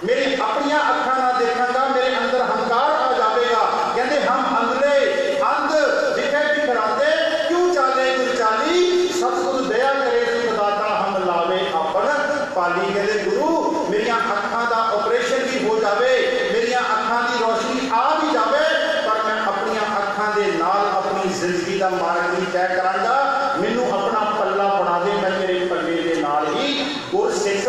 ਮੇਰੀ ਆਪਣੀਆਂ ਅੱਖਾਂ ਨਾਲ ਦੇਖਾਂਗਾ ਮੇਰੇ ਅੰਦਰ ਹੰਕਾਰ ਆ ਜਾਵੇਗਾ। ਕਹਿੰਦੇ ਹਮ ਅੰਧਲੇ ਅੰਧ ਦਿਖੇ ਬਿਖਰਾਤੇ, ਕਿਉਂ ਚਾਲੇ ਗੁਰ ਚਾਲੀ, ਸਤਿਗੁਰ ਦਇਆ ਕਰੇ ਸੁਖ ਦਾਤਾ, ਹਮ ਲਾਵੇ ਆਪਨ ਪਾਲੀ। ਕਹਿੰਦੇ ਗੁਰੂ ਮੇਰੀਆਂ ਅੱਖਾਂ ਦਾ ਆਪਰੇਸ਼ਨ ਵੀ ਹੋ ਜਾਵੇ, ਮੇਰੀਆਂ ਅੱਖਾਂ ਦੀ ਰੋਸ਼ਨੀ ਆ ਵੀ ਜਾਵੇ, ਪਰ ਮੈਂ ਆਪਣੀਆਂ ਅੱਖਾਂ ਦੇ ਨਾਲ ਆਪਣੀ ਜ਼ਿੰਦਗੀ ਦਾ ਮਾਰਗ ਨਹੀਂ ਤੈਅ ਕਰਾਂਗਾ। ਮੈਨੂੰ ਆਪਣਾ ਪੱਲਾ ਬਣਾ ਦੇ, ਮੈਂ ਤੇਰੇ ਪੱਲੇ ਦੇ ਨਾਲ ਹੀ ਗੁਰ ਸਿੱਖ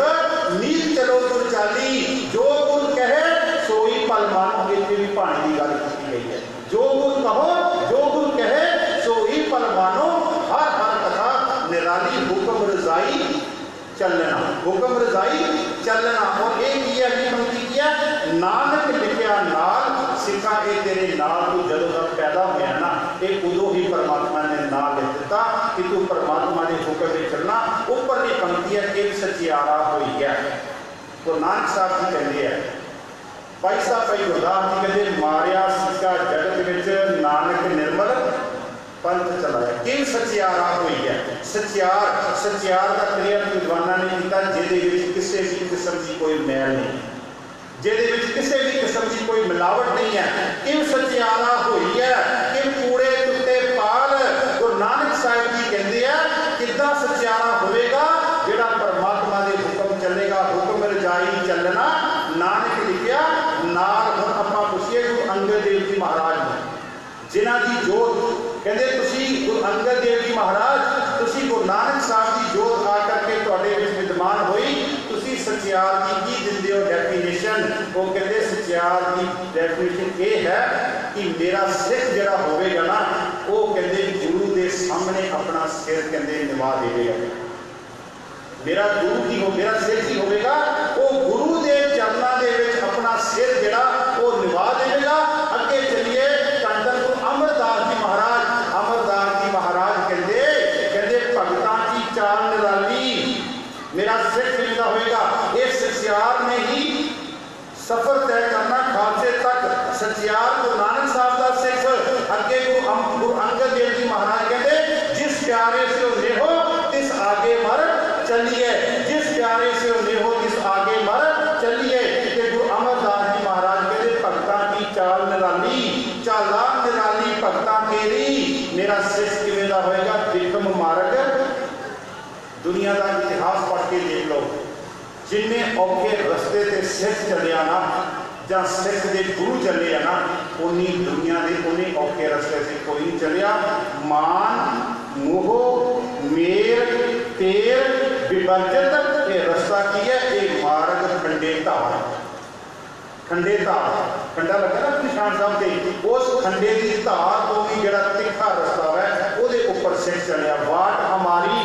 ਨੀਤ ਚਲੋ ਗੁਰ ਚਾਲੀ, ਜੋ ਗੁਰ ਕਹੇ ਸੋਈ ਭਲ ਮਾਨੋ। ਇੱਥੇ ਵੀ ਭਾਣੇ ਦੀ ਗੱਲ ਕੀਤੀ ਗਈ ਹੈ, ਜੋ ਗੁਰ ਕਹੋ, ਜੋ ਗੁਰ ਕਹੇ ਸੋਈ ਭਲ ਮਾਨੋ, ਹਰ ਹਰ ਕਥਾ ਨਿਰਾਲੀ, ਹੁਕਮ ਰਜ਼ਾਈ ਚੱਲਣਾ, ਹੁਕਮ ਰਜ਼ਾਈ ਚੱਲਣਾ। ਔਰ ਇਹ ਕੀ ਹੈ ਕਿ ਬੰਦੀ ਕੀ ਹੈ? ਨਾਨਕ ਲਿਖਿਆ ਨਾਲ ਸਿੱਖਾਂ, ਇਹ ਤੇਰੇ ਨਾਲ ਤੂੰ ਜਦੋਂ ਦਾ ਪੈਦਾ ਹੋਇਆ ਨਾ, ਇਹ ਉਦੋਂ ਹੀ ਪਰਮਾਤਮਾ ਨੇ ਨਾਲ ਲਿਖ ਦਿੱਤਾ ਕਿ ਤੂੰ ਪਰਮਾਤਮਾ ਦੇ ਹੁਕਮ ਵਿੱਚ ਚੱਲਣਾ। ਉੱਪਰਲੀ ਪੰਕਤੀ ਹੈ ਇੱਕ ਸਚਿਆਰਾ ਹੋਈ ਹੈ। ਗੁਰੂ ਨਾਨਕ ਸਾਹਿਬ ਜੀ ਕਹਿੰਦੇ ਆ, ਭਾਈ ਸਾਹਿਬ ਭਾਈ ਗੁਰਦਾਸ ਜੀ ਕਹਿੰਦੇ ਮਾਰਿਆ ਸਿੱਕਾ ਜਗਤ ਵਿੱਚ ਨਾਨਕ ਨਿਰਮਲ ਪੰਥ ਚਲਾਇਆ। ਕਿਉਂ ਸਚਿਆਰਾ ਹੋਈ ਹੈ? ਸਚਿਆਰ ਦਾ ਕਲੀਅਰ ਵਿਦਵਾਨਾਂ ਨੇ ਕੀਤਾ ਜਿਹਦੇ ਵਿੱਚ ਕਿਸੇ ਵੀ ਕਿਸਮ ਦੀ ਕੋਈ ਮੈਲ ਨਹੀਂ, ਜਿਹਦੇ ਵਿੱਚ ਕਿਸੇ ਵੀ ਕਿਸਮ ਦੀ ਕੋਈ ਮਿਲਾਵਟ ਨਹੀਂ ਹੈ। ਕਿਉਂ ਸਚਿਆਰਾ ਹੋਈ ਹੈ? ਕਿ ਕੂੜੇ ਟੁੱਟੇ ਪਾਲ। ਗੁਰੂ ਨਾਨਕ ਸਾਹਿਬ ਜੀ ਕਹਿੰਦੇ ਆ ਕਿੱਦਾਂ ਸਚਿਆਰਾ ਹੋਵੇਗਾ? ਜਿਹੜਾ ਪਰਮਾਤਮਾ ਦੇ ਹੁਕਮ ਚੱਲੇਗਾ, ਹੁਕਮ ਰਜਾਈ ਚੱਲਣਾ, ਨਾਨਕ ਲਿਖਿਆ ਨਾਲ। ਹੁਣ ਆਪਾਂ ਪੁੱਛੀਏ ਗੁਰੂ ਅੰਗਦ ਦੇਵ ਜੀ ਮਹਾਰਾਜ ਨੂੰ, ਜਿਨ੍ਹਾਂ ਦੀ ਜੋਤ ਕਹਿੰਦੇ ਤੁਸੀਂ ਗੁਰੂ ਅੰਗਦ ਦੇਵ ਜੀ ਮਹਾਰਾਜ, ਤੁਸੀਂ ਗੁਰੂ ਨਾਨਕ ਸਾਹਿਬ ਦੀ ਜੋਤ ਆ ਕਰਕੇ ਤੁਹਾਡੇ ਵਿੱਚ ਵਿਦਮਾਨ ਹੋਈ, ਤੁਸੀਂ ਸਚਿਆਰ ਦੀ ਕੀ ਦਿੰਦੇ ਹੋ ਡੈਫੀਨੇਸ਼ਨ? ਉਹ ਕਹਿੰਦੇ ਸਚਿਆਰ ਦੀ ਡੈਫੀਨੇਸ਼ਨ ਇਹ ਹੈ ਕਿ ਮੇਰਾ ਸਿੱਖ ਜਿਹੜਾ ਹੋਵੇਗਾ ਨਾ, ਉਹ ਕਹਿੰਦੇ ਗੁਰੂ ਦੇ ਸਾਹਮਣੇ ਆਪਣਾ ਸਿਰ ਕਹਿੰਦੇ ਨਿਵਾ ਦੇਵੇਗਾ। ਮੇਰਾ ਗੁਰੂ ਕੀ ਹੋ, ਮੇਰਾ ਸਿੱਖ ਕੀ ਹੋਵੇਗਾ? ਉਹ चाल निराली, मेरा सिख जिंदा होएगा। इस सचियार ने ही सफर तय करना खालसे तक। सचियार गुरु नानक साहब का सिख। अगे गुरु अंगद देव जी महाराज कहते जिस प्यारे से नेहो तिस आगे मर चलिए, जिस प्यारे से नेहो तिस आगे मर चलिए। गुरु अमरदास जी महाराज कहते भगतां की चाल निराली, चाला निराली भगतां केरी, मेरा सिख किवें दा होएगा विक्रम मार्ग। दुनिया का इतिहास पढ़ के देख लो, जिन्हें औखे रस्ते ते सिख चलिया ना जां सिख दे गुरु चले ना, उन्नी दुनिया के उन्हें औखे रस्ते से कोई नहीं चलिया। मान मोह मेर तेर विवर्जित ये रस्ता की है, ये मार्ग खंडे धार। खंडे धार खंडा लगा ना निशान साहब से, उस खंडे की धार तो भी जो तिखा रस्ता है वो उपर सिख चलिया। वाट हमारी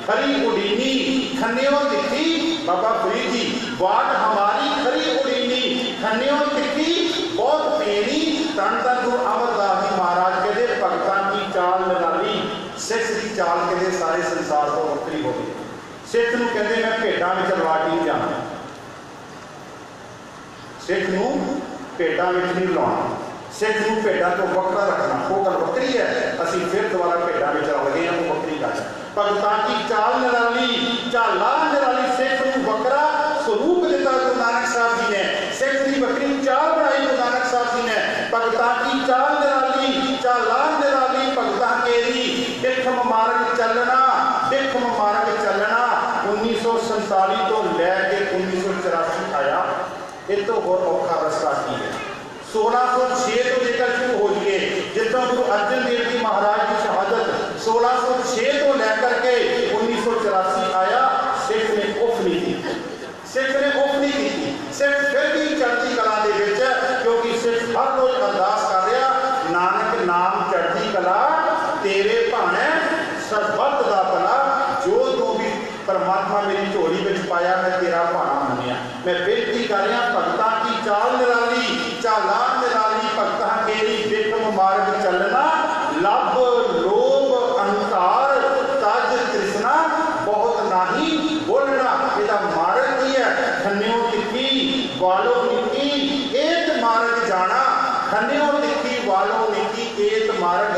खरी उडीनी खन्नियों तिखी, बाबा फरीद जी वाट हमारी खरी उडीनी खन्नियों तिखी बहुत पेनी। धन धन गुरु अमरदास जी महाराज कहते भगतां की चाल निराली, सिख की चाल कहते सारे संसार तो वक्री हो गई। सिख नूं कहते मैं भेटां विच रवा के नहीं जाना, सिख नूं भेटां विच नहीं लाउणा, सिख नूं भेटां तो वखरा रखना, वो गल वक्री है। असीं फिर दोबारा भेटां विच रल गए हां, वो वक्री गल है। भगतां की चाल निराली, चाला निराली, सिख नूं वखरा स्वरूप दिता गुरु नानक साहब जी ने, सिख की वक्री चाल बनाई गुरु नानक साहब जी ने। भगतां की चाल निराली, चाला निराली भगतां केरी, विक्रम मार्ग चलना, विक्रम मार्ग चलना। 1947 तो लैके 1984 आया, ये तो होर औखा रस्ता की है। 1606 तो लेकर शुरू हो गए, जितना गुरु अर्जन देव जी महाराज की शहादत 1606 तो लेकर के 1984 आया, सिख ने उफ नहीं की, सिख ने उफ नहीं की। सिख फिर भी चढ़ती कला दे विच, क्योंकि सिख हर रोज अरदास कर रहा नानक नाम चढ़ती कला तेरे भाणे सरबत दा भला, जो तू भी परमात्मा मेरी झोली में पाया मैं तेरा भाणा मनिया। मैं बेनती कर रहा भगतां की चाल निराली, चाला निराली भगतां केरी, विक्रम मार्ग चलना, लब लोभ अहंकार तज तृष्णा बहुत नाही बोलना। ਇਹਦਾ मार्ग की है खन्नियों तिखी वालों निकी एत मार्ग जाना, खन्नियों तिखी वालों निकी एत मार्ग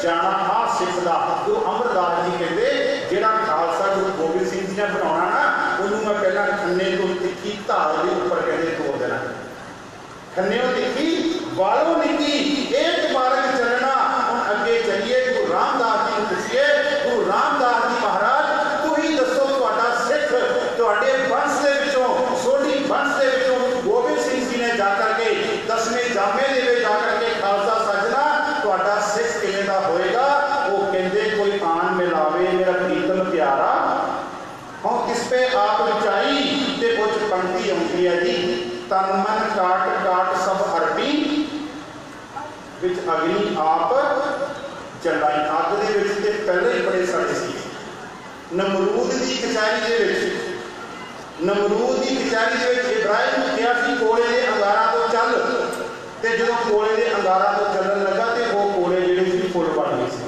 जाना। आ सिख दा गुरु अमरदास जी कहते जिहड़ा खालसा गुरु गोबिंद सिंह जी ने बनाउणा ना, उन्होंने मैं पहला खन्ने तो तिखी धार के उपर कहते तोड़ देना। खन्नियों तिखी वालों निकी एक मार्ग चलना। हम अगे चलिए गुरु रामदास जी को पूछिए, गुरु रामदास जी महाराज तू ही दसो तुहाडा सिख तुहाडे वंश दे विचों सोढ़ी वंश दे विचों गोबिंद सिंह जी ने जाकर के 10वें जामे दे विच जाकर के खालसा सजना तुहाडा सिख किवें दा होएगा। वो कहंदे कोई आन मिलावे मेरा प्रीतम प्यारा, हाँ किस पे आप विचाई ते कुछ पंक्ति आउंदी है जी, तन मन काट काट सब अरबी विच अग्नि आप जलाई। अग दे विच ते पहले ही बड़े सड़े सी। नमरूद की कचहरी दे विच, नमरूद की कचहरी दे विच इब्राहिम ने कहा सी कोले दे अंगारा तो चल, ते जदों कोले दे अंगारा तो चलण लगा ते वो कोले जिहड़े सी फुल बन गए सी,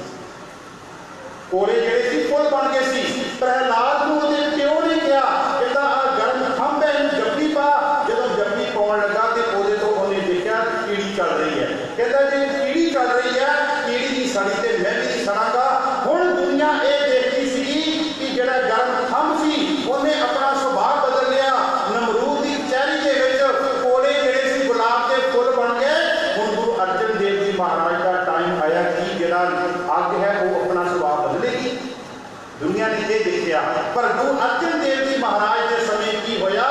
कोले जिहड़े सी फुल बन गए सी। प्रहलाद नूं उहदे प्यो ने कहा कहंदा आ गर्म खंभ है जप्पी पा, जदों जप्पी पाउण लगा ते ओहदे तो उहने देखिया कीड़ी चल रही है, कहंदा जे कीड़ी चल रही है कीड़ी दी सड़ी ते मैं भी नहीं सड़ांगा। हुण दुनिया ये देखती सी कि जिहड़ा गर्म खंभ सी उहने अपना सुभाव बदल लिया। नमरूद की कचहरी दे विच कोले जिहड़े सी गुलाब के फुल बन गए। हुण गुरु अर्जन देव जी महाराज का टाइम आया कि जिहड़ा अग है वो अपना सुभाव बदलेगी। दुनिया ने ये देखा, पर गुरु अर्जन देव जी महाराज के समय की होया,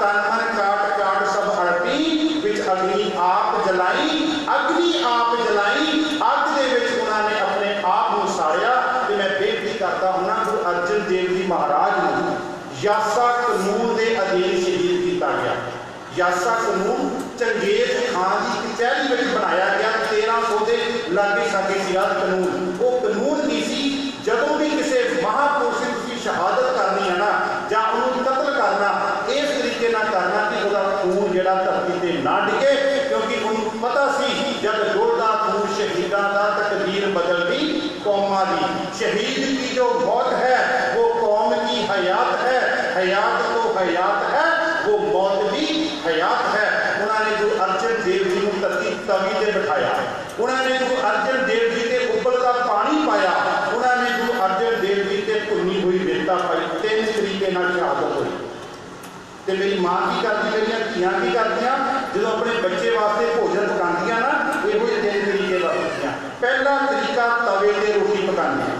तन मन काट काट सब अड़पी विच अग्नि आप जलाई, अग्नि आप जलाई। अग दे विच उन्होंने अपने आप को साड़िया। तो मैं बेनती करता हूं ना गुरु अर्जन देव जी महाराज को यासा कानून के अधीन शहीद किया गया। यासा कानून चंगेज खान की कचहरी में बनाया गया। 1300 के लागे सागे सियाद कानून, वो कानून की सी जदों भी किसी महापुरुष की शहादत करनी है ना, या उन्होंने कतल करना, इस तरीके ना करना कि वह खून जरा धरती से ना डिगे, क्योंकि उन्होंने पता सी जब जुड़ता खून शहीदों का तकदीर बदलती कौमां की। शहीद की जो मौत है वो मेरे नाल शहादत हुई। तो मेरी माँ की करती, मेरिया धियाँ की करदियाँ जो अपने बच्चे वास्ते भोजन पकांदियाँ ना, इहो जिहे 3 तरीके वरतदियाँ। पहला तरीका तवे ते रोटी पकांदियाँ,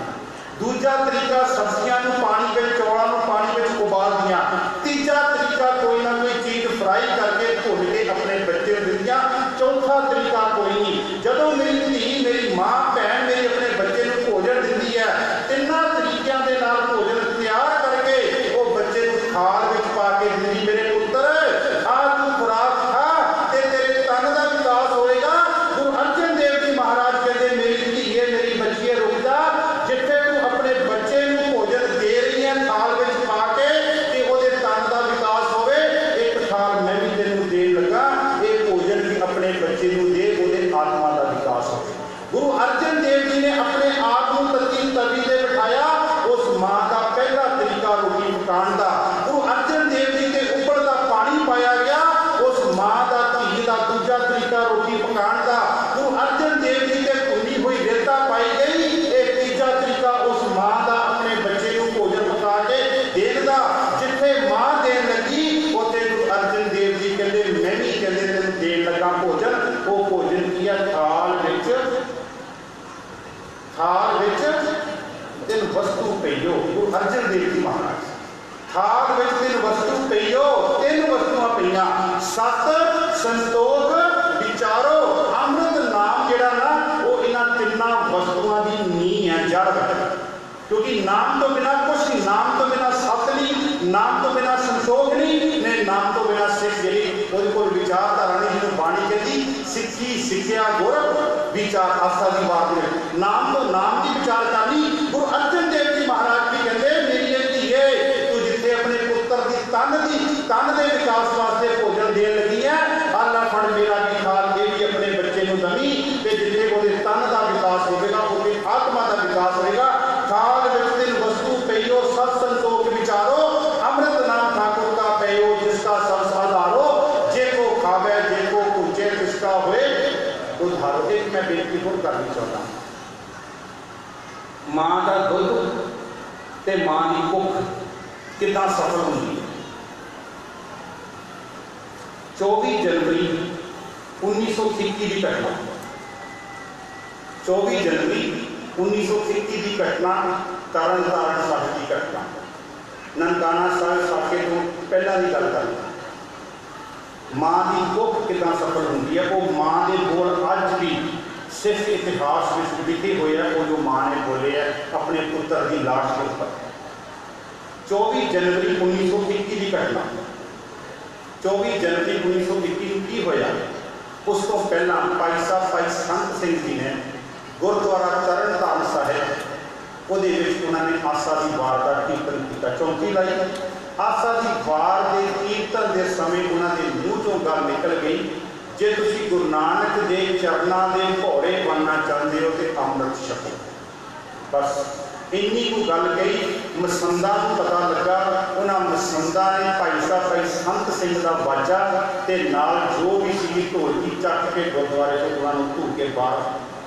दूजा तरीका सब्जियां नूं पानी में, चौलों नूं पानी में उबालदियाँ, तीजा तरीका कोई ना कोई चीज़ फ्राई करके भुन के अपने बच्चे नूं दिंदियां, चौथा तरीका कोई नहीं। जदों मेरी धी, मेरी माँ, भैन मेरी अपने बच्चे नूं भोजन दिंदी है, तिन्नां तरीकों के नाल भोजन तैयार करके वो बच्चे नूं थाल विच पा के दिंदी। मेरे पुत्तर आ तू खुराक खा ते तेरे तन का विकास होएगा। गुरु अर्जन देव जी महाराज कहते मेरी धीए, मेरी बच्चीए, रुक जा, जिथे तू अपने बच्चे नूं भोजन दे रही है थाल विच पा के कि वो तन का विकास होवे, एक थाल मैं भी तेनों देन लगा, ये भोजन भी अपने बच्चे नूं दे, वो आत्मा का विकास होवे। गुरु अर्जन देव जी ने अपने आप को तत्ती तवी से बिठाया, उस माँ का पहला तरीका रोटी पकाने का। गुरु अर्जन देव जी के उबलता पानी पाया गया, उस माँ का धी का दूजा तरीका रोटी पकाने का। गुरु अर्जन देव जी के भुनी हुई रेता पाई गई, एक तीजा तरीका उस माँ का अपने बच्चे को भोजन पका के देने का। जिथे माँ देन लगी उत्थे गुरु अर्जन देव जी कहते मैं भी कहते तेन देन लगा भोजन। वो भोजन किया थाल तीन वस्तु पईओ। गुरु अर्जन देव जी महाराज थाल में 3 वस्तु पईओ, 3 वस्तुआं पईआं, सत, संतोख, विचारो, अमृत नाम जिहड़ा ना वो इन्हां 3 वस्तुआं दी नींह है, जड़ है। क्योंकि नाम तो बिना कुछ नहीं, नाम तो बिना सत नहीं, नाम तो बिना संतोख नहीं, ने नाम तो बिना सिख जी वो विचारधारा नहीं, जिन्होंने बाणी कहती सिक्खी सिक्ख्या गुर विचार आस्था की बात। नाम तो नाम की विचार करनी। गुरु अर्जन देव जी महाराज भी कहते मेरी धीए तू जिथे अपने पुत्र की तन के विकास वास्ते भोजन देन लगी है, आला फड़ मेरा भी खाल के भी अपने बच्चे को दमी, जिथे वो तन का विकास होगा उसके आत्मा का विकास होगा। थाल विच 3 वस्तु पईओ, सत संतोख विचारो, अमृत नाम ठाकुर का पईओ, जिसका सब आधारो, जे को खावे जे को पूछे किसका होए उधारो। एक मैं बेनती होर करनी चाहता, माँ का दुध ते माँ की भुख कितना सफल होंगी। 24 जनवरी 1921 की घटना, 24 जनवरी 1921 की घटना, तरन तारण साहिब की घटना। ननकाना साहिब साके तो पहला की गल कर, माँ की भुख कितना सफल होंगी है। वो माँ के बोल अज भी सिर्फ इतिहास में लिखे हुए हैं, वो जो माँ ने बोले है अपने पुत्र की लाश के ऊपर। 24 जनवरी 1921 की घटना, 24 जनवरी 1921 की होया, उस तो पहला भाई साहब भाई संत सिंह जी ने गुरुद्वारा तरन तारण साहिब उन्होंने आसा की वार का कीर्तन किया, चौंकी लाई। आसा की वार के कीर्तन के समय उन्होंने मूँह चों गल निकल गई, जे तुसी गुरु नानक के चरणों के घोड़े बनना चाहते हो तो अमृत छको। बस इन्नी को गल गई। मसंदा को पता लगा, उन्होंने मसंदा ने भाई साहब भाई संत सिंह का वाजा ते नाल जो भी सी ढोलकी चक के गुरुद्वारे से उन्होंने धू के बाहर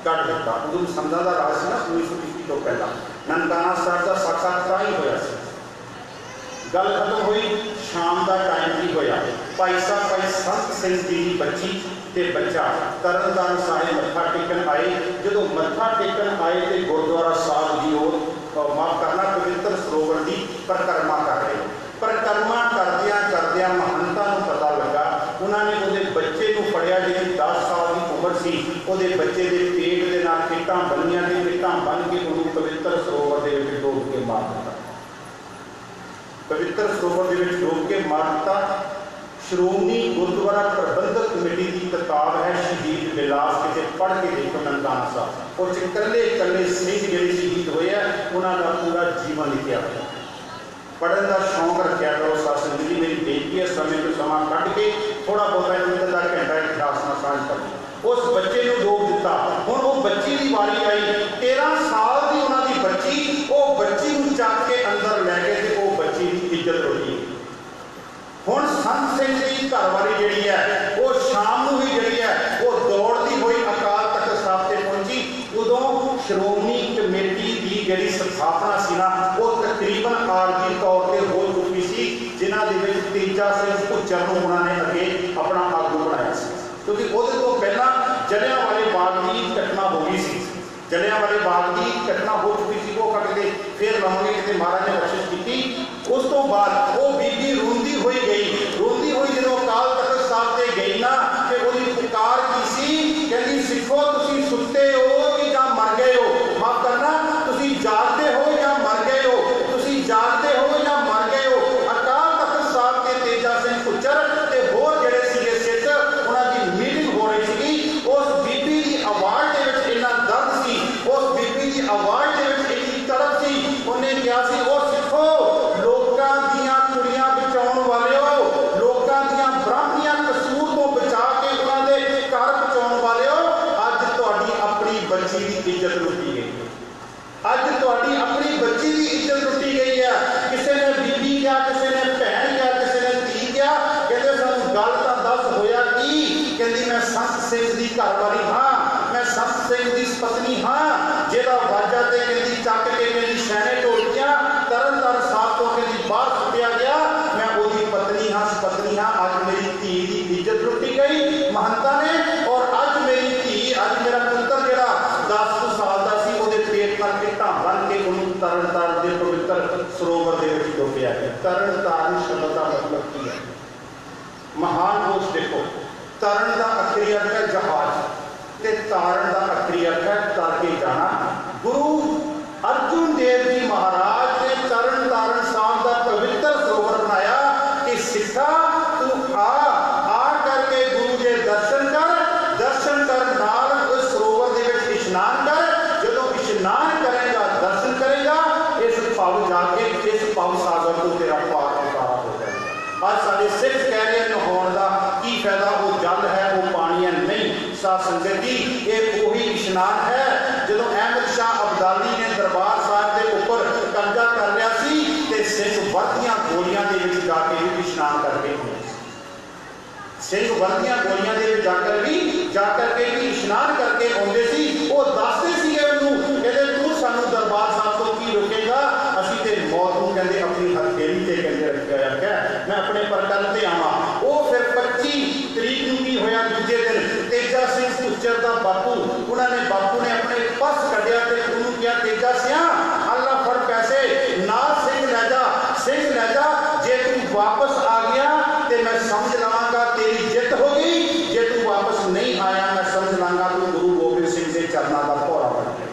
कढ़ दिता। उदों मसंदा का राज से ना 1921 तो पहला ननकाना साहब का साक्षात्कार ही होया सी। गल खत्म हुई, शाम का टाइम भी होया। भाई साहब भाई संत सिंह जी की बच्ची ते बच्चा तरन तारण साहिब मत्था टेकन आए। जो मत्था टेकन आए तो गुरुद्वारा साहब की ओर माफ करना पवित्र सरोवर की परिक्रमा कर रहे। परिक्रमा करदियां करदियां महंता को पता लगा, उन्होंने वो बच्चे को फड़िया जी 10 साल की उम्र सी, वो बच्चे के पेट के नाल किटां बनिया, किटां बन के उन्होंने पवित्र सरोवर के डोब के मार दिता। पवित्र सरोवर के डोब के मार दिता। श्रोमणी गुरुद्वारा प्रबंधक कमेटी की किताब है शहीद विलास, किसी पढ़ के देखो ननकाना साहब, उस कले कले सिंह जिहड़े शहीद होए उन्होंने पूरा जीवन लिखा हुआ। पढ़न का शौक रखा करो सत्संग जी। मेरी बेनती है समय तो समा कढ़ के थोड़ा बहुत इधर का घंटा इतिहास में साझ कर। उस बच्चे को डोब दिता। हुण वो बच्ची की वारी आई, 13 साल की उन्होंने बच्ची, वो बच्ची को चक के अंदर लै गए तो वो बच्ची की इज्जत रोटी। हुण संत सिंह जी घरवाली जिहड़ी है वो शाम को ही जिहड़ी है वो दौड़ती हुई अकाल तख्त साहब से पहुंची। उदों श्रोमणी कमेटी की जिहड़ी स्थापना सी ना वो तकरीबन आरजी तौर पर हो चुकी जलियांवाले बाग की घटना हो चुकी थी, वो कटते फिर लवांगे कि महाराज ने बख्शिश की। उस तो बाद वो बीबी रोंदी हुई गई, रोंदी हुई जो अकाल तख्त साहब से गई ना, कि वो पुकार की सी, कहती सिखो तुसी सुते हो कि जां मर गए हो, माफ करना तुसी जागते हो या मर गए हो, तुसी जागते हो या मर गए हो। अकाल तख्त साहब के तेजा सिंह कुचर ते होर जेड़े सीगे सिख उन्हां दी मीटिंग हो रही सी। उस बीबी की आवाज़ दे विच इन्ना दर्द सी, उस बीबी की आवाज़ दे विच इन्नी तड़प सी। उन्हें कहा सी ओ सिखो लोकां दियां कुड़ियां बचाउण वालिओ, लोकां दियां ब्राह्मणियां कसूर तो बचा के उन्हां दे घर पहुंचाउण वालिओ, अज तुहाडी अपनी बच्ची की इज्जत लुटी गई, अज तुहाडी अपनी बच्ची की इज्जत लुटी गई है। किसी ने बीबी क्या, किसी ने भैन क्या, किसी ने धी क्या, कहते सानू गल तां दस होया की, कहती मैं संत सिंह दी घरवाली हाँ, मैं संत सिंह दी पत्नी हाँ, जेदा वाजा ते कहती चक के कहती शैने ढोलकियां तरन तारण साहब तो कहती बाहर सुटिया गया, मैं ओदी पत्नी हाँ, पत्नी हाँ। अज मेरी धी की इज्जत लुटी गई महंता ने, और अज मेरी धी, अज मेरा पुत्र जेड़ा 10 साल का सी, ओदे पेट पर किट्टा बन के उन्होंने तरन तारण दे पवित्र सरोवर दे विच डुबिया गया। तरन तारण शब्द का मतलब की है? महान कोश देखो, तरन का अखरी अर्थ है जहाज, ते तारण का अखरी अर्थ है तर के जाना। गुरु अर्जुन देव जी महाराज ने तरन तारण साहब का पवित्र सरोवर बनाया कि सिखा तू आ करके गुरु के दर्शन कर नाल उस सरोवर दे विच इशनान कर। जदों इशनान करेगा, दर्शन करेगा, इस पव जाके इस पव सागर तो तेरा पार उतारा हो जाएगा। आज साडे सिख कह रहे हैं नहाउण दा की फायदा, वो जल है वो पानी है नहीं। साध संगत जी ये वही इशनान है जदों अहमद शाह अब्दाली ने दरबार साहब के ऊपर कब्जा कर लिया सी, ते सिख वर्दियां गोलियां दे विच जाके भी इशनान करके आए, सिख वर्दियां गोलियां दे विच जाकर के भी इशनान करके आउंदे सी। वो दसदे सीगे उन्होंने, कहते तू सानू दरबार साहब तो की रोकेगा, असीं ते मौत नूं कहंदे अपनी हथेली ते कहंदे रखिया, मैं अपने परकल ते आवां। वो फिर 25 तरीक नूं की होया, दूजे दिन तेजा सिंह कुचर दा बापू, उन्होंने बापू ने अपने पर्स कढ़िया ते उन्होंने कहा तेजा सिंह अल्लाह फड़ पैसे नाल सिंह लै जा, जे तू वापस आ गया तो मैं समझ लवांगा तेरी जित हो गई, जे तू वापस नहीं आया मैं समझ लांगा तू गुरु गोबिंद सिंह के चरणों का भौरा बन गया।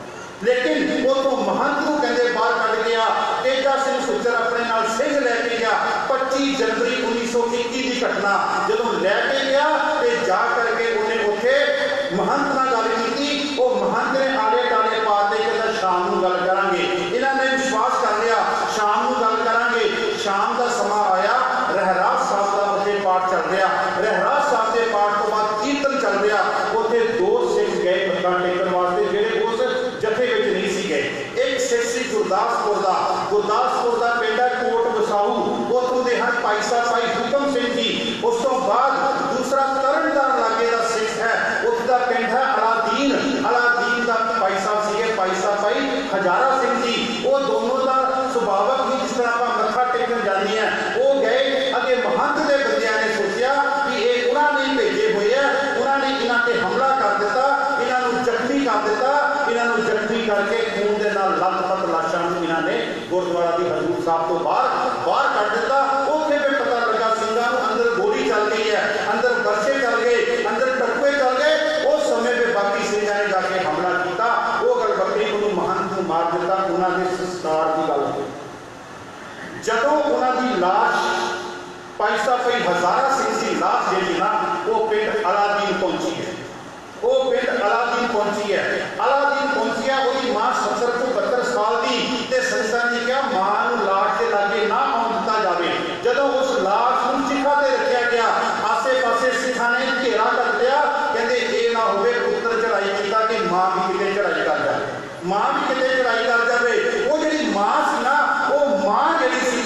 लेकिन वो तो महंत को कहते बाहर कट गया। तेजा सिंह सुचर अपने नाल सिंह लैके गया। 25 जनवरी 1921 की घटना जो लैके गया तो जा करके उन्हें उत्थे महंत नाल गल की। वो महंत ने आले टाले पाते कहता शाम को गल करांगे, इन्होंने विश्वास कर लिया शाम को गल करांगे। शाम का समा आया, रहराज साहब का उत्थे पाठ चल रहा, रहराज साहब के पाठ तो बाद कीर्तन चल रहा। उत्थे 2 सिख गए मत्था टेकन वास्ते जेडे उस जथे विच नहीं सी गए। एक सिख सी गुरदासपुर का पिंड है कोट बसाऊ, उतों दे हर भाई साहब भाई हुकम सिंह जी। उस तो बाद दूसरा तरनताਰਨ लागे का सिख है, उसका पिंड है अलादीन का भाई साहब सीगे भाई साहब भाई हजारा सिंह जी। वो दोनों का सुभावक ही जिस तरह आप मत्था टेकन जाती है वो गए। अगे महंत के बंदियां ने सोचा कि ये उन्होंने भेजे हुए है, उन्होंने इन्हां ते हमला कर दिता, इन्हों जख्मी कर दिता, इन्हों जख्मी करके खून के नाल लखपत लाशां इन्होंने गुरुद्वारा की हजूर साहब तो बाहर कट दिता। उत्थे भी पता लगा सिंघां नूं अंदर गोली चल गई है, अंदर बरछे चल गए, अंदर टकुए चल गए। उस समय पे बाकी सिंघां ने जाके हमला किया, वो गल बकरी उन्होंने महंत नूं मार दिता। उन्होंने संस्कार की गल हुई, जदों उन्होंने लाश भाई साहब भाई हजारा सिंह की लाश जी ना वो पिंड अलादीन पहुंची है, वो पिंड अलादीन पहुंची है। अलादीन पहुंची है, वो मां 70 ਤੋਂ 72 साल की, संस्था ने कहा मां नूं लाश के लागे ना आउण दिता जाए। जदों उस लाश नूं चिखा ते रखिया गया, आसे पासे सिखां ने घेरा कर लिया, कहते ये ना होवे पुत्र चढ़ाई किया कि मां भी किते चढ़ाई कर जाए, मां भी किते चढ़ाई कर जाए। वो जिहड़ी मां सी ना, वो मां जिहड़ी सी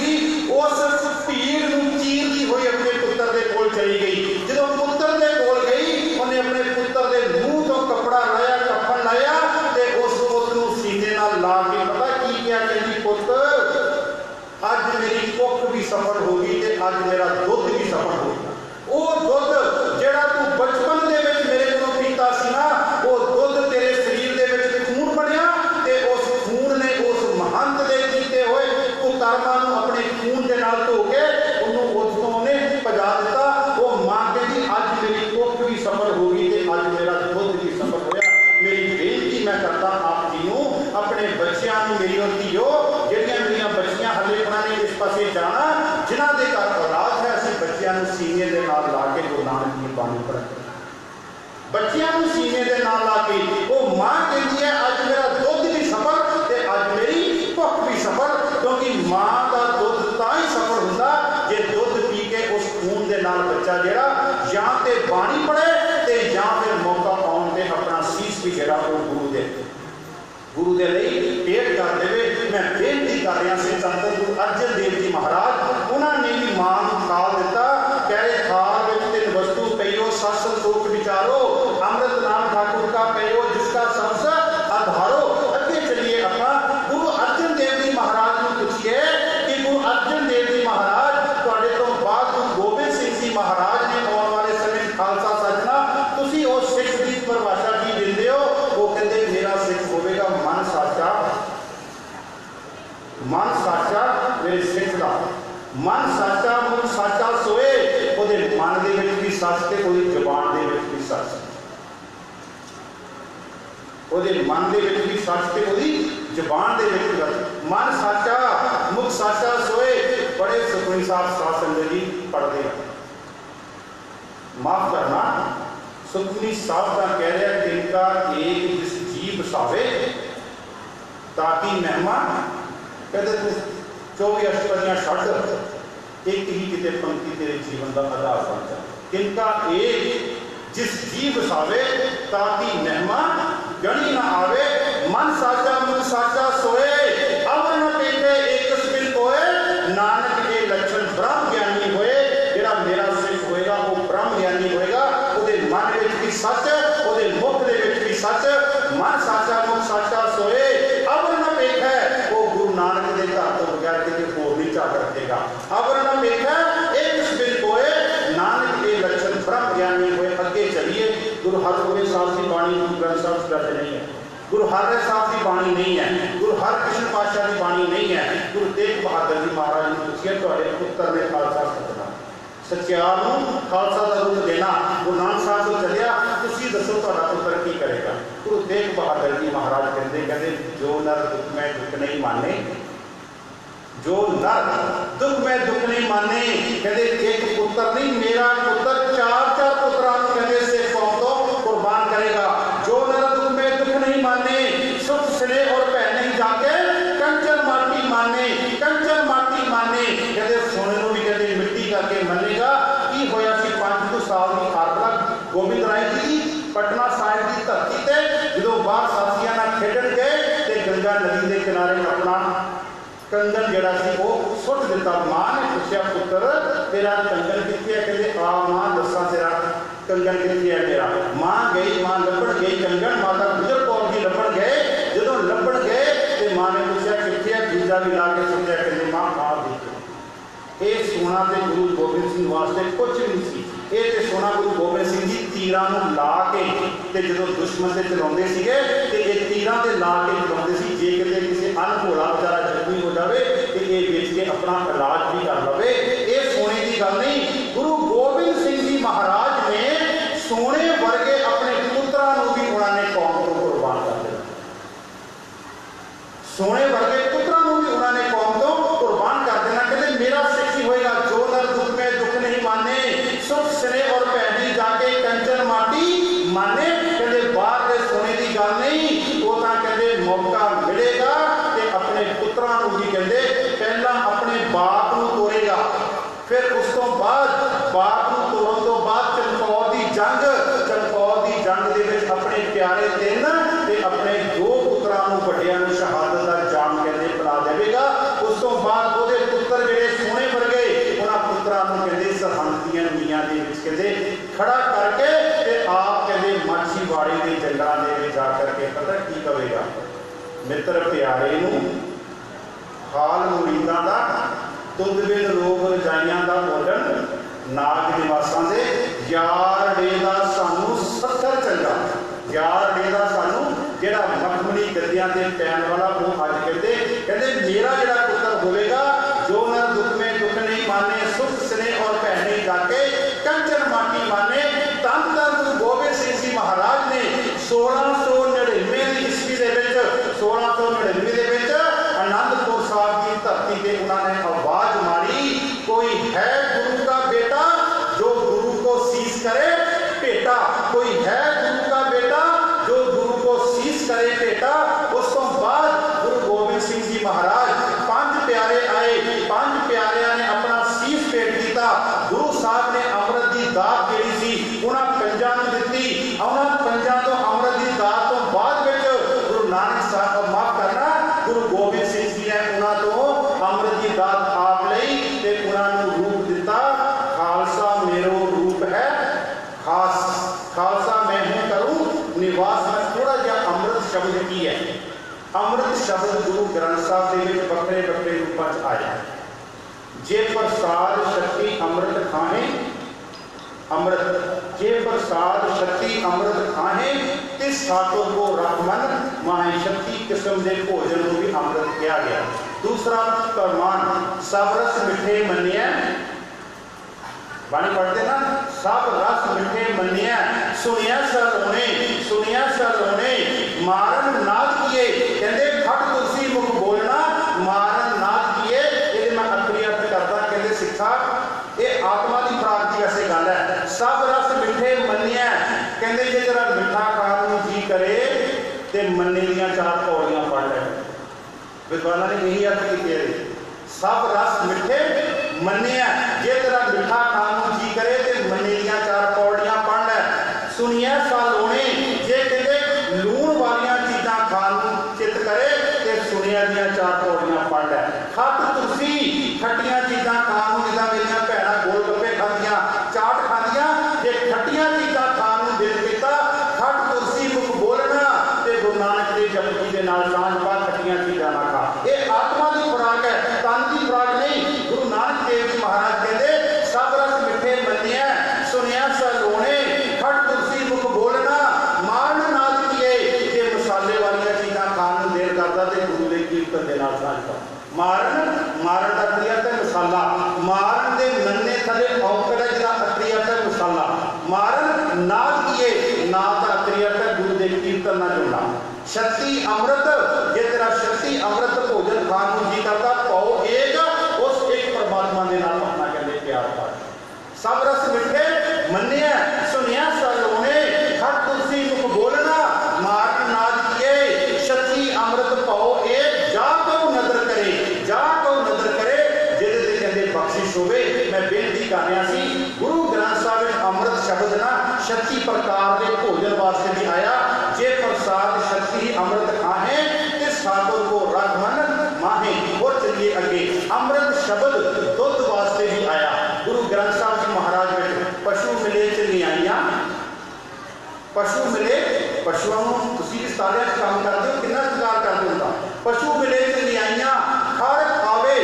उस भीड़ नूं चीरदी होई अपने पुत्र दे कोल चली गई। जदों पुत्र दे कोल गई, उन्हें अपने पुत्र दे मूँह तो कपड़ा लाया, कफन लाया ते उस पुत नूं सीने नाल ला के पता की क्या कहती, पुत अज मेरी भुख भी सफल होगी ते अज मेरा दुध भी सफल होगा। वो दुध जिहड़ा तू बचपन दे विच मेरे कोलों पीता सी ना, वो दुध तेरे शरीर दे विच खून आदमां नूं अपने खून दे नाल धो के उन्होंने उत्थों उन्हें भजा दिता। वो मां कहती अज मेरी कुख भी सफल हो गई ते अज मेरा दुध भी सफल होया। मेरी बेनती मैं करता आप जी नूं अपने बच्चों नूं मेरी ओर धीओ जिहड़ियां मेरियां बच्चियां हले उन्होंने इस पासे जाना जिन्हां दे घर औलाद है असीं बच्चों नूं सीने दे नाल ला के गुरु नानक दी बाणी पढ़ांगे। बच्चों को सीने के नाल ला के वो मां कहती है अज मेरा दुध भी सफल ते अज मेरी भुख भी सफल। क्योंकि मां का दुध तां ही सफल हुंदा जे दुध पी के उस खून के नाल बच्चा जिहड़ा या ते बाणी पढ़े ते या फिर मौका पाउण ते अपना सीस भी जिहड़ा वो गुरु दे लई भेंट कर देवे। मैं बेनती कर रहा से संत गुरु अर्जन देव जी महाराज उन्होंने भी मां नूं खाल दिता। कह रहे थाल विच तिन वस्तु पईओ सत संतोख विचारो अमृत नाम ठाकुर का पईओ जिसका सबस आधारो। अगे चलिए अपना गुरु अर्जन देव जी महाराज को पूछिए कि गुरु अर्जन देव जी महाराज तुहाडे तो बाद गुरु गोबिंद सिंह जी महाराज ने आने वाले समय खालसा सजना तुसी उस सिख की परिभाषा की दिंदे हो। वो कहते मेरा सिख होवेगा मन साचा। मन साचा मेरे सिख का मन साचा मन साचा सोए ਉਹਦੇ मन ਦੇ ਵਿੱਚ ਵੀ ਸੱਚ ਤੇ ਉਹਦੀ ਜ਼ੁਬਾਨ ਦੇ ਵਿੱਚ ਵੀ ਸੱਚ। ਉਹਦੇ ਮਨ ਦੇ ਵਿੱਚ ਵੀ ਸੱਚ ਤੇ ਉਹਦੀ ਜ਼ੁਬਾਨ ਦੇ ਵਿੱਚ ਵੀ ਸੱਚ। मन साचा मुख साचा सोए बड़े सुखमनी साहब साध संगत जी पढ़ते हैं। माफ करना सुखमनी साहब का कह रहा है तिनका एक जिस जीव बसावे ताकि महिमा कहते तू 24 अष्टपदियां छड्ड एक ही किते पंक्ति तेरे जीवन का आधार बन जाए। किनका एक जिस जीव बसावे ताकि महिमा गणी ना आवे। मन साचा मुख साचा सोए अब न पेटे एक कस्मिन कोए नानक के लक्षण ब्रह्म ज्ञानी होए। जेड़ा मेरा सिख होएगा वो ब्रह्म ज्ञानी होएगा। ਉਹਦੇ मन विच भी सच ਉਹਦੇ मुख दे विच भी सच। मन साचा मुख साचा सोए अब न पेटे वो गुरु नानक के घर तो बगैर किसी होर नहीं झाक रखेगा। अब न पेटे एक कस्मिन कोए नानक के लक्षण ब्रह्म ज्ञानी होए। अगे चलिए गुरु हरगोबिंद साहब की बाणी गुरु ग्रंथ साहब से नहीं है। गुरु हरराय साहब की बाणी नहीं है। गुरु हरकृष्ण पातशाह की बाणी नहीं है। गुरु तेग बहादुर जी महाराज ने पूछिए तुहाडे पुत्र ने खालसा सतना सचियार नूं खालसा का रूप देना। गुरु नानक साहब को चलिया तुसीं दसो तुहाडा पुत्र की करेगा। गुरु तेग बहादुर जी महाराज कहते जो नर दुख में दुख नहीं माने जो नर दुख में दुख नहीं माने कहते एक पुत्र नहीं मेरा पुत्र 4 पुत्रां नूं कहते से कौम तो कुर्बान करेगा। जो नर दुख में दुख नहीं माने सुख स्नेह और भय नहीं जाके कंचन माटी माने कंचन माटी माने कहते सोने को भी कहते मिट्टी करके मनेगा। की होया सी 5 साल की आरला गोबिंद राय जी पटना साहिब की धरती ते जो बाहर साथियां नाल खेडण गए ते गंगा नदी के किनारे अपना कंगन जड़ा सी वो सुट दिता। मां ने पूछा पुत्र तेरा कंगन किथे है। कहते आ मां दसा तेरा कंगन किथे है मेरा। मां गई मां लभण गई कंगन माता गुजर कौर जी लभण गए। जो लभण गए तो मां ने पूछा किथे है दूजा भी ला के सुनिया। कहते मां आ देखो ये सोना तो गुरु गोबिंद सिंह वास्ते कुछ भी नहीं सी। ये तो सोना गुरु गोबिंद सिंह जी तीरां नूं ला के ते जो दुश्मन से चलाउंदे सीगे ते ये तीरां ते ला के चलाउंदे सी। जे किते किसी अनभोला बेचारा जख्मी हो जाए तो ये बेच के अपना इलाज भी कर लवे। ये सोने की गल नहीं। गुरु गोबिंद सिंह जी महाराज ने सोने वर्गे अपने पुत्रां नूं भी उन्होंने कौम को कुर्बान कर दिया। सोने वर्गे पुत्रां नूं भी उन्होंने कौम को कुर्बान कर देना। कहते मेरा सिख ही होएगा जो नर दुख में दुख नहीं माने सुख स्नेह और भय जाके कंचन माटी माने। कहते बाहर के सोने की गल नहीं। वो तो कहते मौका मिलेगा ते अपने पुत्रां नूं भी कहते पहला अपने बाप नूं तोड़ेगा फिर उस तो बाद बाप नूं तोड़न तो बाद चमकौर की जंग दे विच अपने प्यारे 3 ते अपने 2 पुत्रां नूं वड्डियां नूं शहादत दा जाम कहते पिला देवेगा। उस तो बाद ਉਹਦੇ पुत्र ਜਿਹੜੇ सोने वर्गे उन्हां पुत्रां नूं कहते सरहंद ਦੀਆਂ ਨੀਆਂ ਦੇ ਵਿੱਚ कहते खड़ा करके ते आप कहते माछीवाड़े के जंगलों ਦੇ ਵਿੱਚ जा करके पता की कहेगा मित्र प्यारे नूं हाल मुरीदां दा तुद विद रोग रजाइयां दा बोलन नाग निवासां दे यार डेदा सानू 70 चंगा यार डेदा सानू जेड़ा मखमली गद्दियां ते पैन वाला वो अज कहते मेरा जेड़ा पुत्र होवेगा माने सुख स्नेह और पहने जाके कंचन माटी माने। धन धन गुरु गोबिंद सिंह जी महाराज ने 1699 ईस्वी दे विच 1699 दे विच आनंदपुर साहिब की धरती पे उन्होंने आवाज मारी, कोई है गुरु का बेटा जो गुरु को शीश करे बेटा, कोई है गुरु का बेटा जो गुरु को शीश करे बेटा। उस तो बाद गुरु गोबिंद सिंह जी महाराज पांच प्यारे आए, पांच प्यारिया ने अपना शीश भेंट किया। गुरु साहब ने अमृत की दात जी सी उन्होंने पंजा दी, उन्होंने पंजा तो अमृत की दात तो बाद में गुरु नानक साहब माफ करना गुरु गोबिंद सिंह जी ने उन्होंने तो अमृत की दात आप लई ते उन्होंने रूप दिता, खालसा मेरो रूप है खास, खालसा मैं हूं करूं निवास। में थोड़ा जहा अमृत शब्द की है, अमृत शब्द गुरु ग्रंथ साहब के बखरे बखरे रूपों च आया। जे प्रसाद शक्ति अमृत खाहे अमृत, जे प्रसाद शक्ति अमृत खाहे तिस ठाकुर को रखमन माहे शक्ति किस्म के भोजन को भी अमृत किया गया। दूसरा प्रमाण सब रस मिठे मनिया, बाणी पढ़ते ना, सब रस मिठे मनिया सुनिया सरोने, सुनिया सरोने मारन नाद किए, कहते खट तुलसी मुख बोलना मारन नाद किए। ये मैं अखरी अर्थ करता, कहते सिक्खा ये आत्मा की प्राप्ति वैसे गल है। सब रस मिठे मनिया, कहते जे जरा मिठा खाने जी करे तो मन्ने दियां 4 पौड़ियां पढ़ ले। विद्वानों ने यही अर्थ किए, सब रस मिठे मनिया, जे तेरा मिठा खाने जी करे तो मन्ने दियां 4 पौड़ियां पढ़ ले। सुनिया सालोने, जे कहते लूण वालियां चीज़ां खाने चित करे तो सुनिया दियां 4 पौड़ियां पढ़ ले। खट तुलसी, खट्टियां चीज़ां खाने जिदा मेरिया भैन गोल गप्पे खादियां चाट खादियां, जे खट्टियां चीज़ां खाने दिल किया खट तुलसी मुख बोलना ते गुरु नानक देव जपजी के नाल सांझ पा, खट्टियां चीज़ां ना खा। ये आत्मा की खुराक है, तन की खुराक नहीं। गुरु नानक देव जी महाराज कहते सब रस मिठे मनिया सुनिया सलोने खट तुलसी मुख बोलना मारन नाद किए। जे मसाले वाली चीज़ां खाने दिल करता तो गुरु के कीर्तन के नाल सांझ पा। मारन, मारन का क्रिया है मसाला, मारन के नन्ने थले औंकड़ है जिसका क्रिया है मसाला। मारन नाद किए, नाद का क्रिया है गुरु के कीर्तन ना जुड़ना। शक्ति अमृत, जे तेरा शक्ति अमृत भोजन खाने जी करता पाओ एक, उस एक परमात्मा के नाल अपना कहते प्यार कर। सब रस मिठे मनिया सुनिया सलोने खट तुलसी मुख बोलना मारन नाद किए। शक्ति अमृत पाओ एक, जा को नदर करे, जा को नदर करे जिहदे कहते बख्शिश होवे। मैं बेनती कर रहा सी, गुरु ग्रंथ साहिब अमृत शब्द ना शक्ति प्रकार के भोजन वास्ते भी आया। जे प्रसाद शक्ति अमृत खाहे तिस ठाकुर को रख मन माहे। और चलिए अगे, अमृत शब्द दुध वास्ते भी आया। गुरु ग्रंथ साहिब जी महाराज में पशु मिले चलियाइयां, पशु मिले, पशुओं तुसीं भी सारे काम करते हो, कितना सत्कार करते होता। पशु मिले चलियाइयां खड़ खावे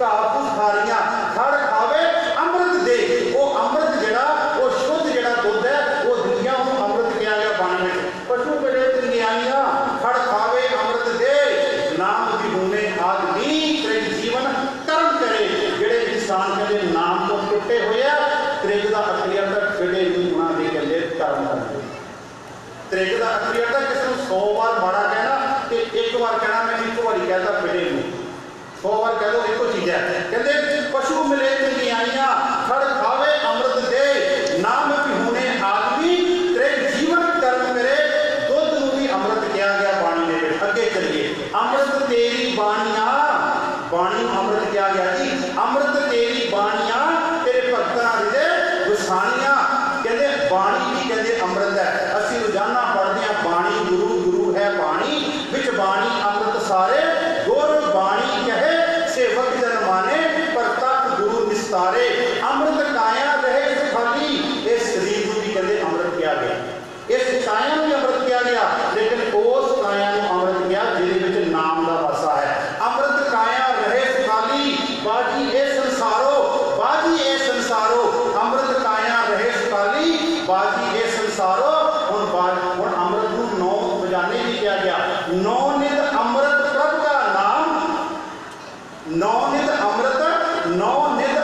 घाह फूस खारियां, खड़ खावे अमृत दे। वो अमृत जिहड़ा वो शुद्ध जिहड़ा दुध है वो दुनिया को अमृत किया गया पानी में। पशु मिले चलियाइयां खड़ खावे अमृत दे, नाम विहूने आदमी त्रिग जीवन कर्म करे। जिहड़े इंसान कहते नाम तो टुटे हुए त्रिग का अखरी अर्थ फिरे गुणा दे कहते कर्म करते। त्रिग का अखरी अर्थ किसी को 100 बार माड़ा कहना तो एक बार कहना मैं एक बार कहता फिरे नहीं, 100 बार कह दो एको चीज है। कहते पशु मिले चलियाइयां खड़ खावे अमृत दे, नाम विहूने आदमी त्रिग जीवन कर्म करे। दुध नूं भी अमृत किया गया पानी में। अगे चलिए, अमृत तेरी बाणियां, बाणी अमृत किया गया जी। अमृत तेरी बाणियां तेरे भक्तां दे गुसाणियां। कहते बाणी भी कहते अमृत है। असीं रोजाना पढ़ते हैं बाणी गुरु, गुरु है बाणी, विच बाणी अमृत सारे गुर बाणी कहे सेवक जन माने प्रतख गुरु निस्तारे। अमृत काया रहे खाली, इस शरीर को भी कहते अमृत किया गया, इस काया भी अमृत किया गया, लेकिन उस काया अमृत किया जिहदे नाम का वासा है। अमृत काया रहे खाली बाजी ए संसारो, बाजी ए संसारो। अमृत काया रहे खाली बाजी ए संसारो। हुण अमृत को 9 बजाने भी किया गया। 9 नित अमृत प्रभु का नाम, 9 नित अमृत, 9 नित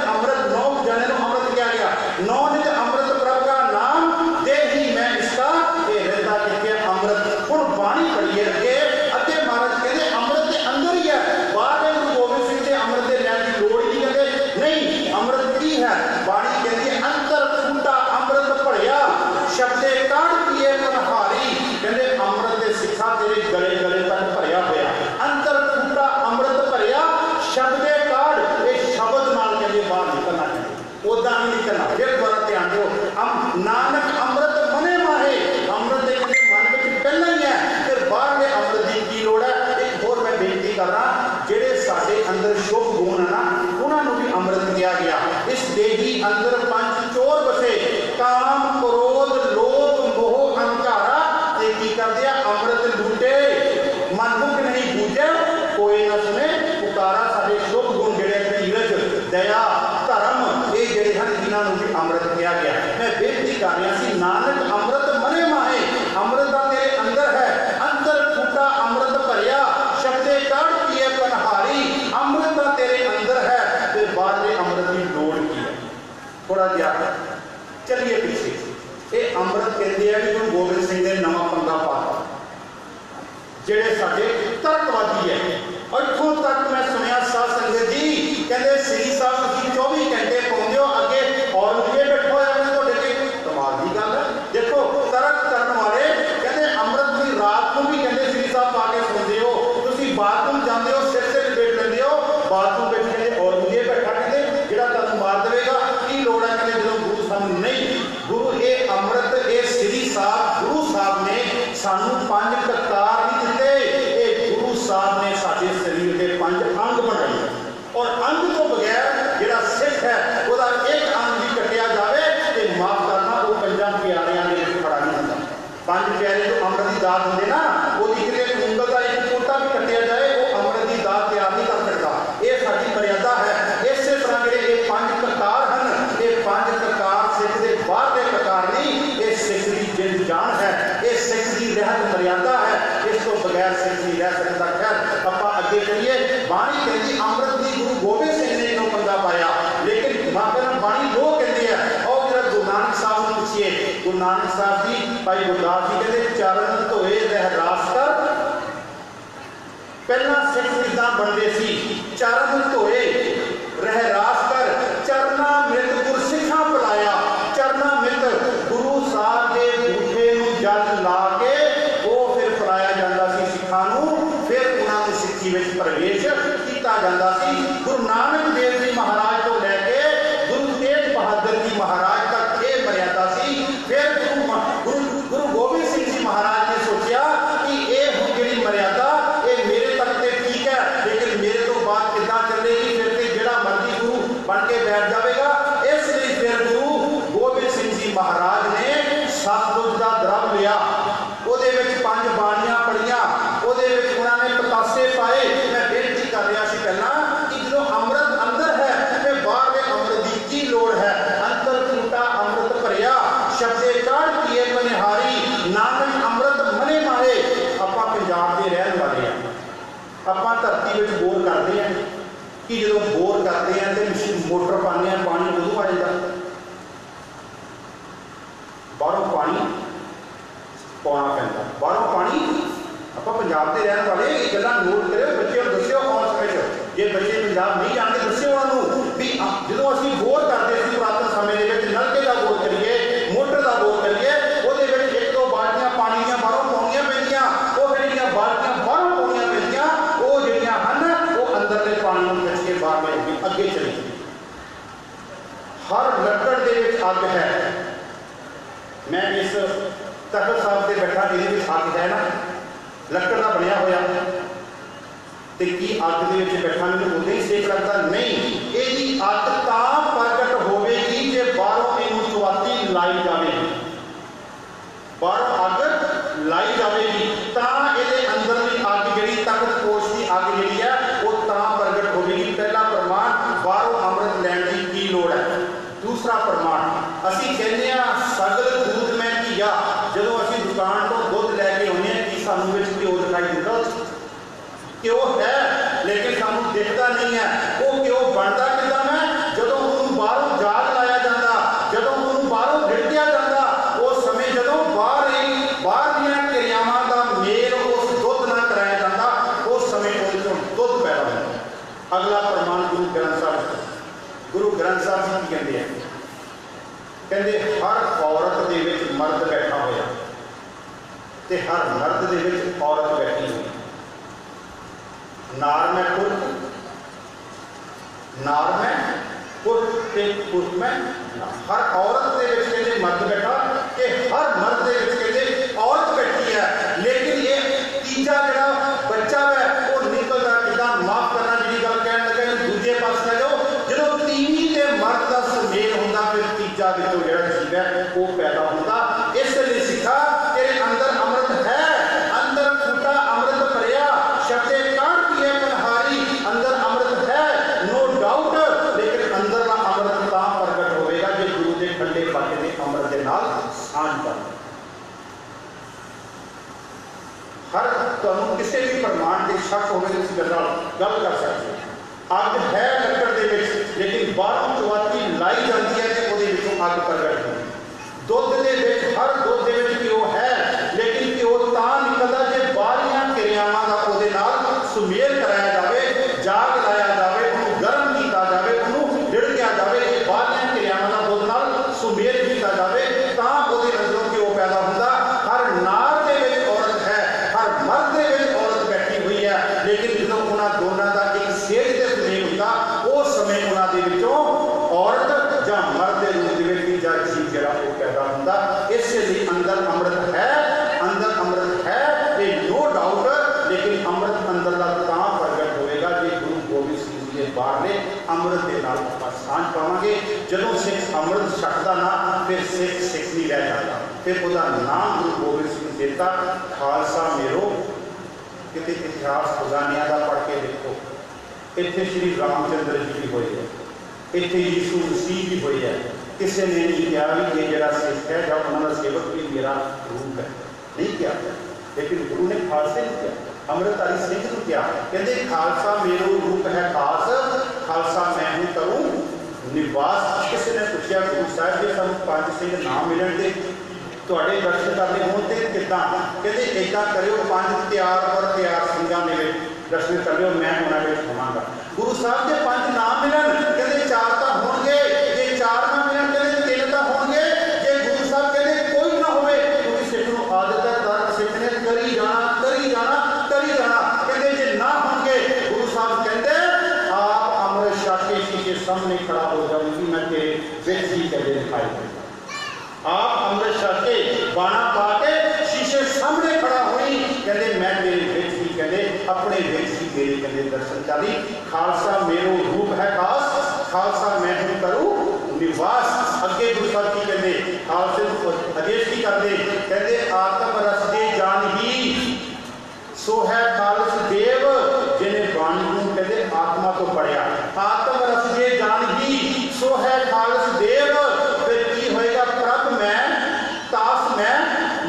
शुभ गुण है ना, उन्होंने भी अमृत किया गया। इस देही अंदर पंच चोर बसे, काम क्रोध लोभ मोह अहंकारा, ते की कर दिया अमृत लूटे, मनमुख नहीं बूझे कोई न सुने पुकारा। साडे शुभ गुण जिहड़े धीरज दया धर्म ये जिहड़े हैं इन्हों भी अमृत किया गया। मैं बेनती कर रहा सी, नानक अमृत मने माहे, अमृत दा तेरे अंदर है, अंदर फूटा अमृत भरिया, शब्दे कड़ पिए पनहारी, अमृत दा तेरे अंदर है, ते बाहर अमृत की लोड़ की है। थोड़ा जिहा चलिए पीछे, ये अमृत कहते हैं कि गुरु गोबिंद सिंह ने नवा पंगा पाता जिहड़े साडे तर्कवादी है। इत्थों तक मैं सुनिया साध संगत जी कहते श्री साहब तुसीं 24 घंटे पाउंदे हो, अगे और ये बैठो होया ने तुहाडे ते कमाल दी गल है। देखो तर्क करन वाले कहते अमृत की रात को भी कहते श्री साहब पा के सुनते हो, तुसीं बाथरूम जाते हो सिर से लपेट लेंदे हो, बाथरूम में कहते और ये बैठा कहते जिहड़ा तुहानूं मार देवेगा, की लोड़ है कहते जो गुरु सानूं नहीं। गुरु ये अमृत ये श्री साहब गुरु साहब ने सानूं 5 ककार नहीं दिते, साहब ने साडे शरीर के 5 अंग बनाए, और अंग तो बगैर जिहड़ा सिख है वह एक अंग भी कटिया जाए तो माफ करना वो 5 प्यारियां ने खड़ा नहीं होता। 5 प्यारे जो अमृत की दात होंगे ना, वो किसी उंगल का एक कोटा भी कटिया जाए वो अमृत की दात तैयार नहीं कर सकता। ये साडी मर्यादा है। इस तरह जिहड़े ये 5 ककार हैं, ये 5 ककार सिख के बाहर के ककार नहीं, ये सिख की जिंद जान है, ये सिख की रहत मर्यादा है, इस तो बगैर सिख नहीं रह सकता। खैर आप अगे चलिए, बाणी कहती अमृत की गुरु गोबिंद सिंह ने इन्हों पंगा पाया, लेकिन बाणी लोग कहते हैं। और जरा गुरु नानक साहब को पूछिए, गुरु नानक साहब जी भाई गुरदास जी कहते चरण धोए रहरास कर, पहला सिख किदां बनदे सी, चरण धोए रहरास कर, चरना मृत गुर सिखा पिलाया, चरना मृत गुरु साहब के बूठे नूं जल ला के वो फिर पिलाया जाता सी सिखां नूं, फिर उन्होंने सिक्खी में प्रवेश किया जाता सी। गुरु नानक देव जी महाराज को लैके गुरु तेग बहादुर जी महाराज तक ये मर्यादा सी। फिर गुरु गोबिंद सिंह जी महाराज ने सोचा कि ये जी मर्यादा ये मेरे तक तो ठीक है, लेकिन मेरे तो बात कितना चलेगी, फिर तो जिहड़ा मर्जी गुरु बन के बैठ जाएगा। इसलिए फिर गुरु गोबिंद सिंह जी महाराज ने सतगुज का द्रव लिया, ਉਹਦੇ ਵਿੱਚ 5 ਬਾਣੀਆਂ ਪੜੀਆਂ, ਉਹਦੇ ਵਿੱਚ ਉਹਨਾਂ ਨੇ ਪਤਾਸੇ ਪਾਏ। मैं बेनती कर रहा सी पहला कि जो अमृत अंदर है ते बाहर के अमृत की की लोड़ है। अंतर फूटा अमृत भरिया, शब्दे काढ़ पिए पनिहारी, नानक अमृत मने माहे। आपां पंजाब के रहने वाले हैं, आपां धरती में बोर करते हैं कि जो बोर करते हैं तो मोटर पाने हैं, पानी उदों आ जाता, बाहरों पानी पाना पैंदा, बाहरों पानी। आप पंजाब के रहने वाले ये गल्लां नोट करो, बच्चों को दस्यो आउण समय च, जे बच्चे पंजाब नहीं जानते दस्यो उन्होंने भी जो असीं बोर करते सी पुरातन समय के नलके का बोर करिए, मोटर का बोर करिए, वो 1-2 बाल्टियां पानी दी बाहरों पाउणियां पैंदियां, वो जिहड़ियां बाल्टियां बाहरों पाउणियां पैंदियां वो जिहड़ियां हन वो अंदरले पानी नूं खिच के बाहर ले जांदी अगे चली। हर लकड़ दे विच अग है। मैं इस तख्त साहब से बैठा, ये अग है ना लकड़ का बनया होया, तो की अग के बैठा मैंने उदा ही सेक लगता नहीं। यही अग तां प्रगट होगी जे बाहरों इनू चुआती लाई जाएगी, बाहरों अग लाई जाएगी तां ये अंदर की अग जी तख्त पोश की अग जी है वो तां प्रगट होगी। पहला प्रमाण बाहरों अमृत लैन की लोड़ है। दूसरा प्रमाण असी कहने सगल दूध मैं घीया, जो असी दुकान तो दुध लैके आने कि सानू घ्यो दिखाई दिता, घ्यो है लेकिन सानू दिखता नहीं है। वो घ्यो बनता किदां है, जो उन्होंने बाहरों जाग लाया जाता, जो उन्होंने बाहरों ढिड़किया जाता, उस समय जो बाहर दीयां क्रियावां दा मेल उस दुध नाल कराया जाता, उस समय उहदे दुध पैदा होंदा। अगला प्रमाण गुरु ग्रंथ साहिब, गुरु ग्रंथ साहिब जी कहते हैं, कहते हर औरत दे विच मर्द बैठा होया ते हर मर्द दे विच औरत बैठी हुई। नार में पुरुष, नार में पुरुष ते पुरुष में नार। हर औरत दे विच कहते मर्द बैठा कि हर मर्द दे विच कहते औरत बैठी है। लेकिन ये तीजा जिहड़ा बच्चा है वो निकलदा किदां, माफ करना जी गल कहण लगे गल कर सकते। अग है लकड़ दे विच, लेकिन बाहरों चवाती लाई जाती है तो उहदे विचों अग प्रगट होती। दुध दे विच हर दुध दे विच घ्यो है, लेकिन घ्यो तां निकलदा जे बाहरियां क्रियावां दा उहदे नाल सुमेल कराया जाए, जाग लाया जाए, उहनूं गर्म किया जाए, उहनूं रिड़किया जाए। ये बाहरियां क्रियावां दा दुध नाल सुमेल किया जाए तां उहदे अंदरों घ्यो पैदा हुंदा। हर नार दे विच औरत है, हर मर्द दे विच औरत बैठी हुई है, लेकिन जदों उन्हां दोनां दा एक सेज ते सुमेल हुंदा उस समय उन्हां दे विचों औरत जां मर्द दे रूप दे विच जां जीव जिहड़ा वो पैदा हुंदा। इस लई अंदर अमृत है, अंदर अमृत है, ये नो डाउट। लेकिन अमृत अंदर दा तां प्रगट होएगा जे गुरु गोबिंद सिंह जी दे बाहरले अमृत दे नाल आपां सांझ पावांगे। जदों सिख अमृत छकदा ना फिर सिख सिख नहीं रह जाता, फिर उसका नाम गुरु गोबिंद सिंह देता खालसा मेरो। किते इतिहास खुदानिया का पढ़ के देखो, इत्थे श्री रामचंद्र जी भी हुए है, इत्थे यीशु मसीह भी हुए है। किसी ने नहीं कहा भी ये जरा सिख है या उन्होंने सेवक भी मेरा रूप है, नहीं किया। लेकिन गुरु ने खालसे नहीं किया, अमृतधारी सिंह को किया। कहते खालसा मेरो रूप है खास, खालसा मैं हूँ करूँ निवास। किसी ने पूछा गुरु साहब जी सानू 5 सिंह नाम मिलन दे तुहाडे दर्शन करने होण ते किदां? कहते इदां करियो 5 तैयार पर तैयार सिंघां दे विच दर्शन करियो, मैं उन्हां विच होवांगा। गुरु साहब जे 5 नाम मिलन, कहते 4 तां होणगे, जे 4 ना मिलन कहते 3 तां होणगे। जे गुरु साहब कहते कोई ना होवे, क्योंकि सिख नूं आदत है दर सिख ने करी जाना करी जाना करी जाना। कहते जे ना होणगे गुरु साहब कहते आप अमृत छक के शीशे सामने खड़ा हो जाऊंगी, मैं तेरे विच ही कदे दिखाई दूंगा। आप अमृत छक के बाणा पा के शीशे सामने खड़ा हुई, कहते मैं तेरे विच ही कहते अपने विच ही मेरे कहते दर्शन चाली। खालसा मेरो रूप है खास, खालसा मैं हूं करूं निवास। अगे गुरु साहब की कहते खालसे आदेश की करते, कहते आत्म रस दे जान ही सो है खालस देव, जिन्हें बाणी को कहते आत्मा तो पढ़िया। आत्म रस दे जान ही सो है खालस देव, फिर की होएगा प्रभ मैं तास मैं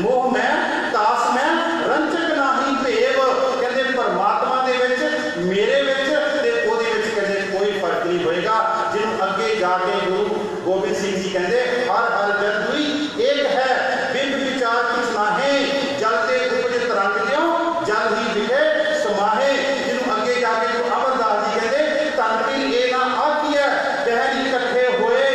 मोह मैं तास मैं रंचक नाही भेव। कहते परमात्मा दे विच मेरे विच ते ओदे विच कहते कोई फर्क नहीं होएगा। जिन्हों अगे जाके गुरु गोबिंद सिंह जी कहते हर हर जग दुई एक है, बिंब विचार कुछ नाहे, जलते उपज तरंग ज्यों जल ही दिखे समाहे। जिन्हों अगे जाके गुरु अमरदास जी कहते तन पीर ए ना आखिए बहन इकट्ठे होए,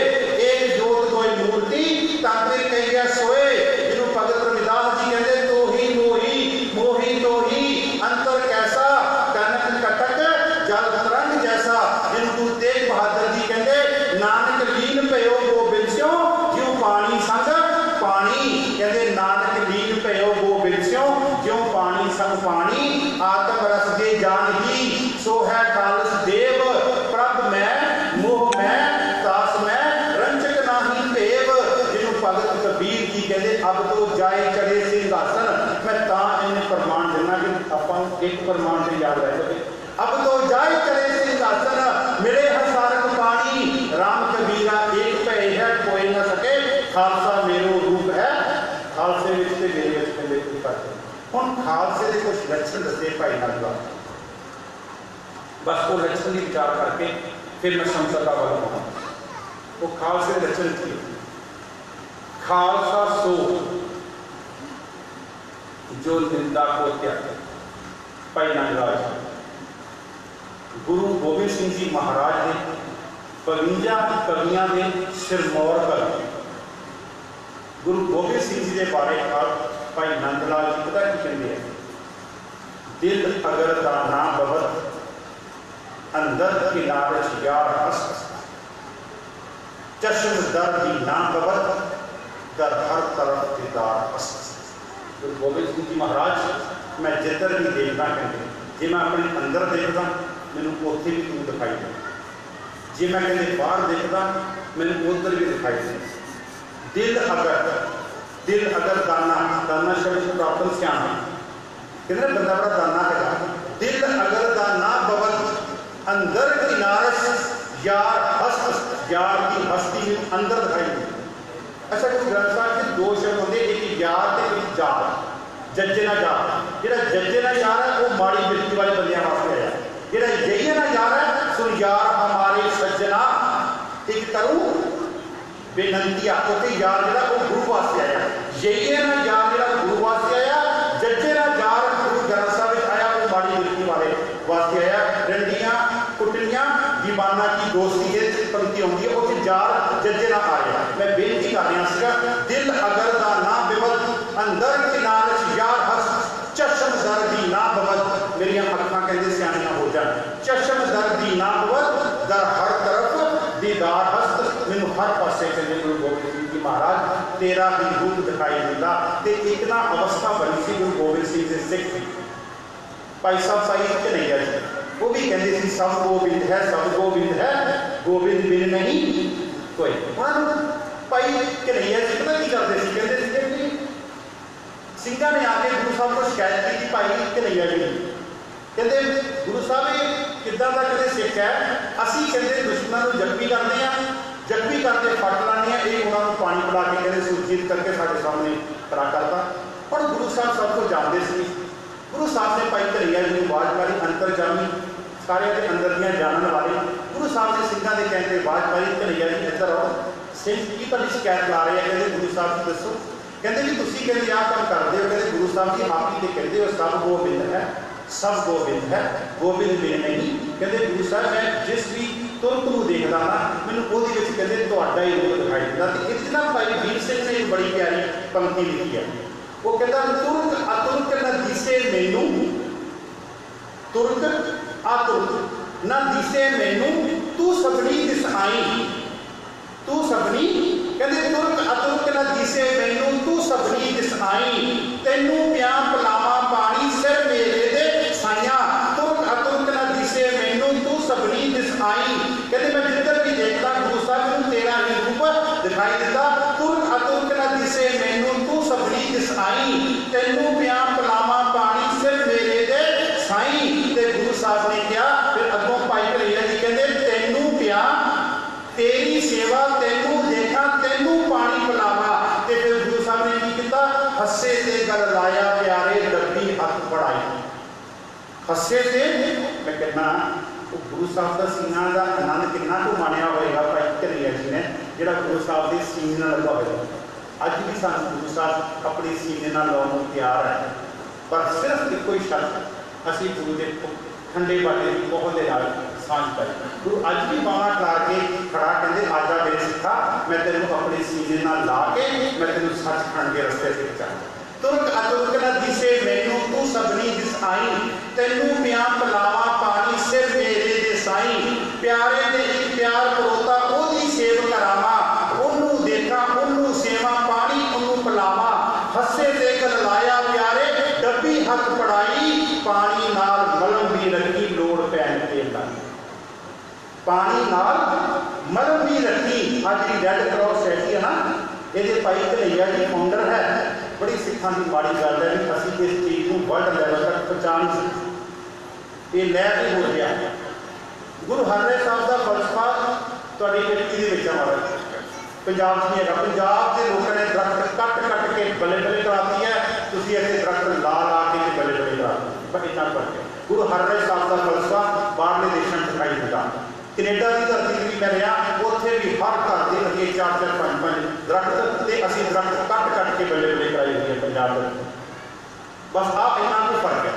एक जोत दोई मूर्ति तन पीर कहिए सोए। जिन्हों भगत रविदास जी कहते तो ही मोही मोही तो ही अंतर कैसा, कनक कटक जल तरंग जैसा। जिन्हों गुरु तेग बहादुर जी कहते नानक लीन भयो गोबिंद स्यों ज्यों पानी संग पानी। कहते नानक लीन भयो गोबिंद स्यों ज्यों पानी संग पानी। आत्म रस दे जान ही सो है खालस देव, प्रभ मैं मोह मैं तास मैं रंचक नाही भेव। जिन्हों भगत कबीर जी कहते अब तो जाए चढ़े सिंहासन। मैं तां इन्हें प्रमाण देना कि आपां एक प्रमाण से याद रह सके। अब तो जाए चढ़े सिंहासन मिले हसारक पानी, राम कबीरा एक भय है कोई ना सके। खालसा मेरो रूप है, खालसे विच ते मेरे विच कहंदे कोई फर्क नहीं। हुण खालसे दे कुछ लक्षण दसे भाई नानक, बस वो लक्षण की विचार करके फिर मैं संसद का वाल पाऊँ। वो खालसे लक्षण की खालसा सो जो निंदा को त्याग। भाई नागराज गुरु गोबिंद सिंह जी महाराज ने 52 कवियां के सिरमौर कर गुरु गोबिंद सिंह जी के बारे भाई नंद लाल जी पता की कहते हैं, दिल अगर दाना बवत अंदर किनारच यार हस, चश्म दर्द ना बवत दर हर तरफ दीदार हस। गुरु गोबिंद सिंह जी महाराज मैं जिधर भी देखता कहते जे मैं अपने अंदर देखता मैनू उत्थे भी तू दिखाई दे, जे मैं कहते बाहर देखता मैनू उधर भी दिखाई दे। दिल अगर दाना दाना शब्द प्राप्त सियाना कहते बंदा बड़ा दाना है। दिल अगर दाना बवत अंदर किनारस यार हस, यार की हस्ती अंदर दिखाई दे। अच्छा गुरु ग्रंथ साहिब के 2 शब्द होंगे, एक यार ते एक जार। जज्जे ना जार, जो जज्जे ना जार है वो माड़ी बिरती वाले बंदियां वास्ते आया। जेड़ा यही ना यार है सुन यार हमारे सज्जना एक करूं बेनती आते यार जरा वो गुरु वास्ते आया यही है ना यार जरा गुरु वास्ते आया जज्जे ना यार गुरु ग्रंथ साहिब आया वो माड़ी दुखी वाले वास्ते आया रंडियां कुटलियां दीवाना की दोस्ती है पंक्ति आती है उसे यार जज्जे ना आया मैं बेनती कर रहा सीगा दिल अगर दा ना बिवद अंदर किनारे यार हस चशम दर्दी ना बवद मेरिया अखा कहते सियाणियां हो जाए चशम दर्दी ना बवद दर हर तरफ दीदार हस्त मैनू हर पासे कहते गुरु गोबिंद सिंह जी महाराज तेरा ही रूप दिखाई दिता ते एक ना अवस्था बनी सी गुरु गोबिंद सिंह के सिख भाई साहब साई कन्हैया जी वो भी कहते सी सब गोबिंद है गोबिंद बिन नहीं कोई भाई कन्हैया जी पता की करते सी कहते सिंघा ने आके गुरु साहब को शिकायत की भाई कन्हैया जी कहते गुरु साहब ये किदा का कहते सिख है असी कहते दुश्मनों को जख्मी करते हैं जख्मी करके फट लाने ये उन्होंने पानी पिला के कहते सुरजीत करके साढ़े सामने खड़ा करता और गुरु साहब सब को जानते सी गुरु साहब ने भाई कन्हैया जी को आवाज मारी अंतरजामी सारे के अंदर दियाँ जानने वाले गुरु साहब ने सिंघा के कहते आवाज मारी कन्हैया जी इधर आओ सिंह की तुहाडी शिकायत ला रहे हैं कहते गुरु साहब जी दसो कहते जी तुसीं कहते आह काम करते हो कहते गुरु साहब जी आप ही कहते हो सब गोबिंद है सब गोबिंद है गोबिंद बिन नहीं कहते गुरु साहब मैं जिस भी तुरंत को देखता ना मैंने वो कहते तुहाडा ही रूप दिखाई दिता तो इतना भाई वीर सिंह ने एक बड़ी प्यारी पंक्ति लिखी है वो कहता तुरक अतुरक न दिसे मैनू तुरक अतुरक न दिसे मैनू तू सबनी दिस आई तू सबनी कहते तुरक अतुरक न दिसे मैनू तू सबनी दिस आई तेनू प्या पलावा पानी सिर मेरे दे साइया तुरक अतुरक न दिसे मैनू तू सबनी दिस आई कहते मैं जिधर भी देखता गुरु साहब तेरा ही रूप दिखाई देता तुरक अतुरक न दिसे मैनू तू सबनी दिस आई तेनू प्या पलावा पानी सिर मेरे दे साई ते गुरु साहब ने क्या फिर अगों भाई कन्हैया जी कहते तेनू प्या तेरी सेवा तेनू देखा तेनू पानी पिलावा ते फिर गुरु साहब ने की किया हस्से ते गल लाया प्यारे डब्बी हथ बढ़ाई हस्से ते मैं कहना गुरु साहब का सीना का आनंद कितना को मानिया होएगा भाई कन्हैया जी ने जिहड़ा गुरु साहब के सीने नाल लगा होएगा अज भी सानू गुरु साहब अपने सीने नाल लाउण नूं तैयार है पर सिर्फ इक्को ही शर्त असीं गुरु के ठंडे बाटे की बहुत दे नाल सांझ पाई गुरु अज भी बांह ला के खड़ा कहते आजा मेरे सिखा मैं तेनों अपने सीने नाल ला के मैं तेनों सचखंड के रस्ते ते चल तुरक अतुरक न दिसे मैनू तू सबनी दिस आई तेनू प्या पलावा पानी सिर मेरे दे साई प्यारे ने एक प्यार परोता ओदी सेव करावा ओनू देखा ओनू सेवा पानी ओनू पिलावा हस्से ते गल लाया प्यारे डब्बी हथ पड़ाई पानी नाल मलम भी रखी लोड़ पैन ते लाई पानी नाल मलम भी रखी अज की रैड क्रॉस सोसाइटी है ना ये भाई कन्हैया जी फाउंडर है बड़ी सिखा की माड़ी गल है कि असीं इस चीज़ को वर्ल्ड लैवल तक पहुँचा नहीं सकते ये लैब ही हो गया गुरु हरराय साहब का फलसफा तुहाडी गिणती दे विच आ पंजाब नहीं है पंजाब के लोगों ने दरख्त कट कट के बल्ले बल्ले कराती है तुसीं इत्थे दरख्त ला ला के बल्ले बल्ले करा पर इतना फर्क है गुरु हरराय साहब का फलसफा बाहरले देशों में दिखाई दिता कनेडा की धरती भी मैं रहा उत्थे भी हर घर के अगे 4-4 5-5 दरख्त ते असीं दरख्त कट कट के बल्ले बल्ले कराई हुई है पंजाब में बस आप इतना को फर्क है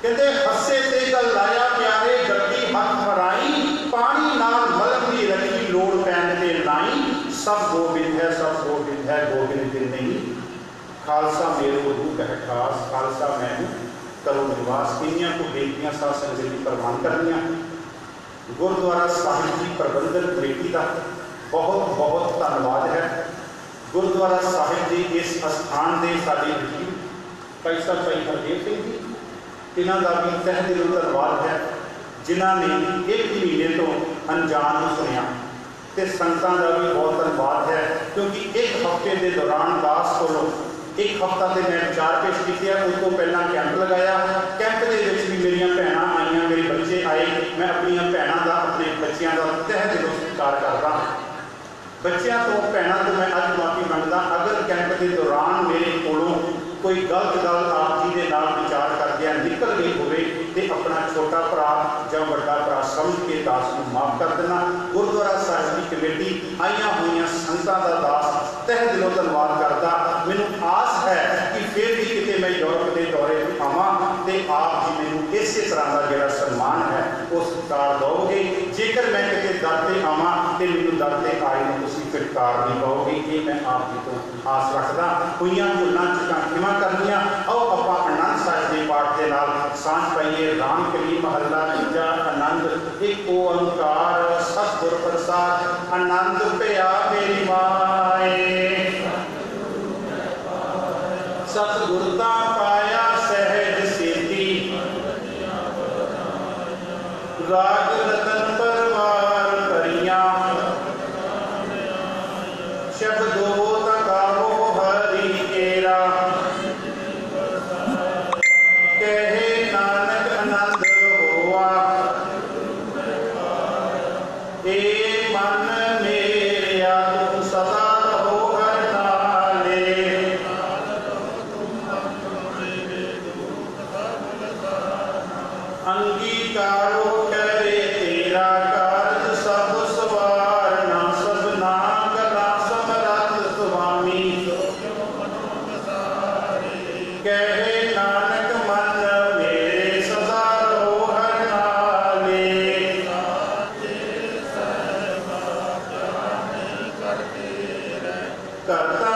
कहते हस्से ते गल लाया प्यारे गड्डी हथ फराई पानी नाल मलम भी रखी लोड़ पैन ते लाई सब गोबिंद है गोबिंद बिन नहीं खालसा मेरो रूप है खास खालसा मैनू करो निवास इन्नियां को बेटियां साथ संगत की प्रवान करनियां गुरुद्वारा साहिब की प्रबंधन कमेटी का बहुत बहुत धन्यवाद है गुरुद्वारा साहिब के इस स्थान के साडे वकील भाई साहब भाई हरदेव सिंह जी इन्हों का भी तह दिलों धन्यवाद है जिन्होंने एक महीने तो अनजान को सुनिया तो संगतां का भी बहुत धन्यवाद है क्योंकि एक हफ्ते के दौरान दास को एक हफ्ता तो मैं विचार पेश किए उस तो पहला कैंप लगाया कैंप के भी मेरिया भैन आईया मेरे बच्चे आए मैं अपन भैनों का अपने बच्चों का तह दिलों सत्कार करता बच्चों तो भैनों तो मैं अज माफ़ी मंगता अगर कैंप के दौरान मेरे कोलों कोई गलत गल आप जी के नाल विचार कर करदियां निकल गई होवे ते अपना छोटा भरा जां वड्डा भरा समझ के दास नूं माफ कर देना। गुरुद्वारा साहिब की कमेटी आईयां होईयां संगतां दा दास तह दिलों धन्नवाद करदा। मैनूं आस है कि फिर भी किते मैं यूरोप के दौरे पर आवां ते आप जी मैनूं इस तरह का जिहड़ा सन्मान है वो सत्कार दोगे। जेकर मैं किते दर ते आवां ते मैनूं दर ते आए नूं तुसीं फिटकार नहीं पाओगे। ये मैं आप जी तो आस रखदा। होईयां भुल्लां चुकां खिमा करनियां। आओ आपां आनंद साहिब के पाठ के नाल सांझ पाइए। राम कली महला तीजा आनंद एक ओंकार सतगुर प्रसाद आनंद पिया मेरी माए। सतगुरता पाया सहज सेती राग रतन परवार करिया शब्दो तकाओ हरि केरा कहे नानक आनंद होआ ए मन मेरा तुम सदा रहो हर नाले। अंगीकारो करे तेरा कारज सब सवारना सबना गला समरथ स्वामी कहे नानक मन मेरे सदा रहो हर नाले। करता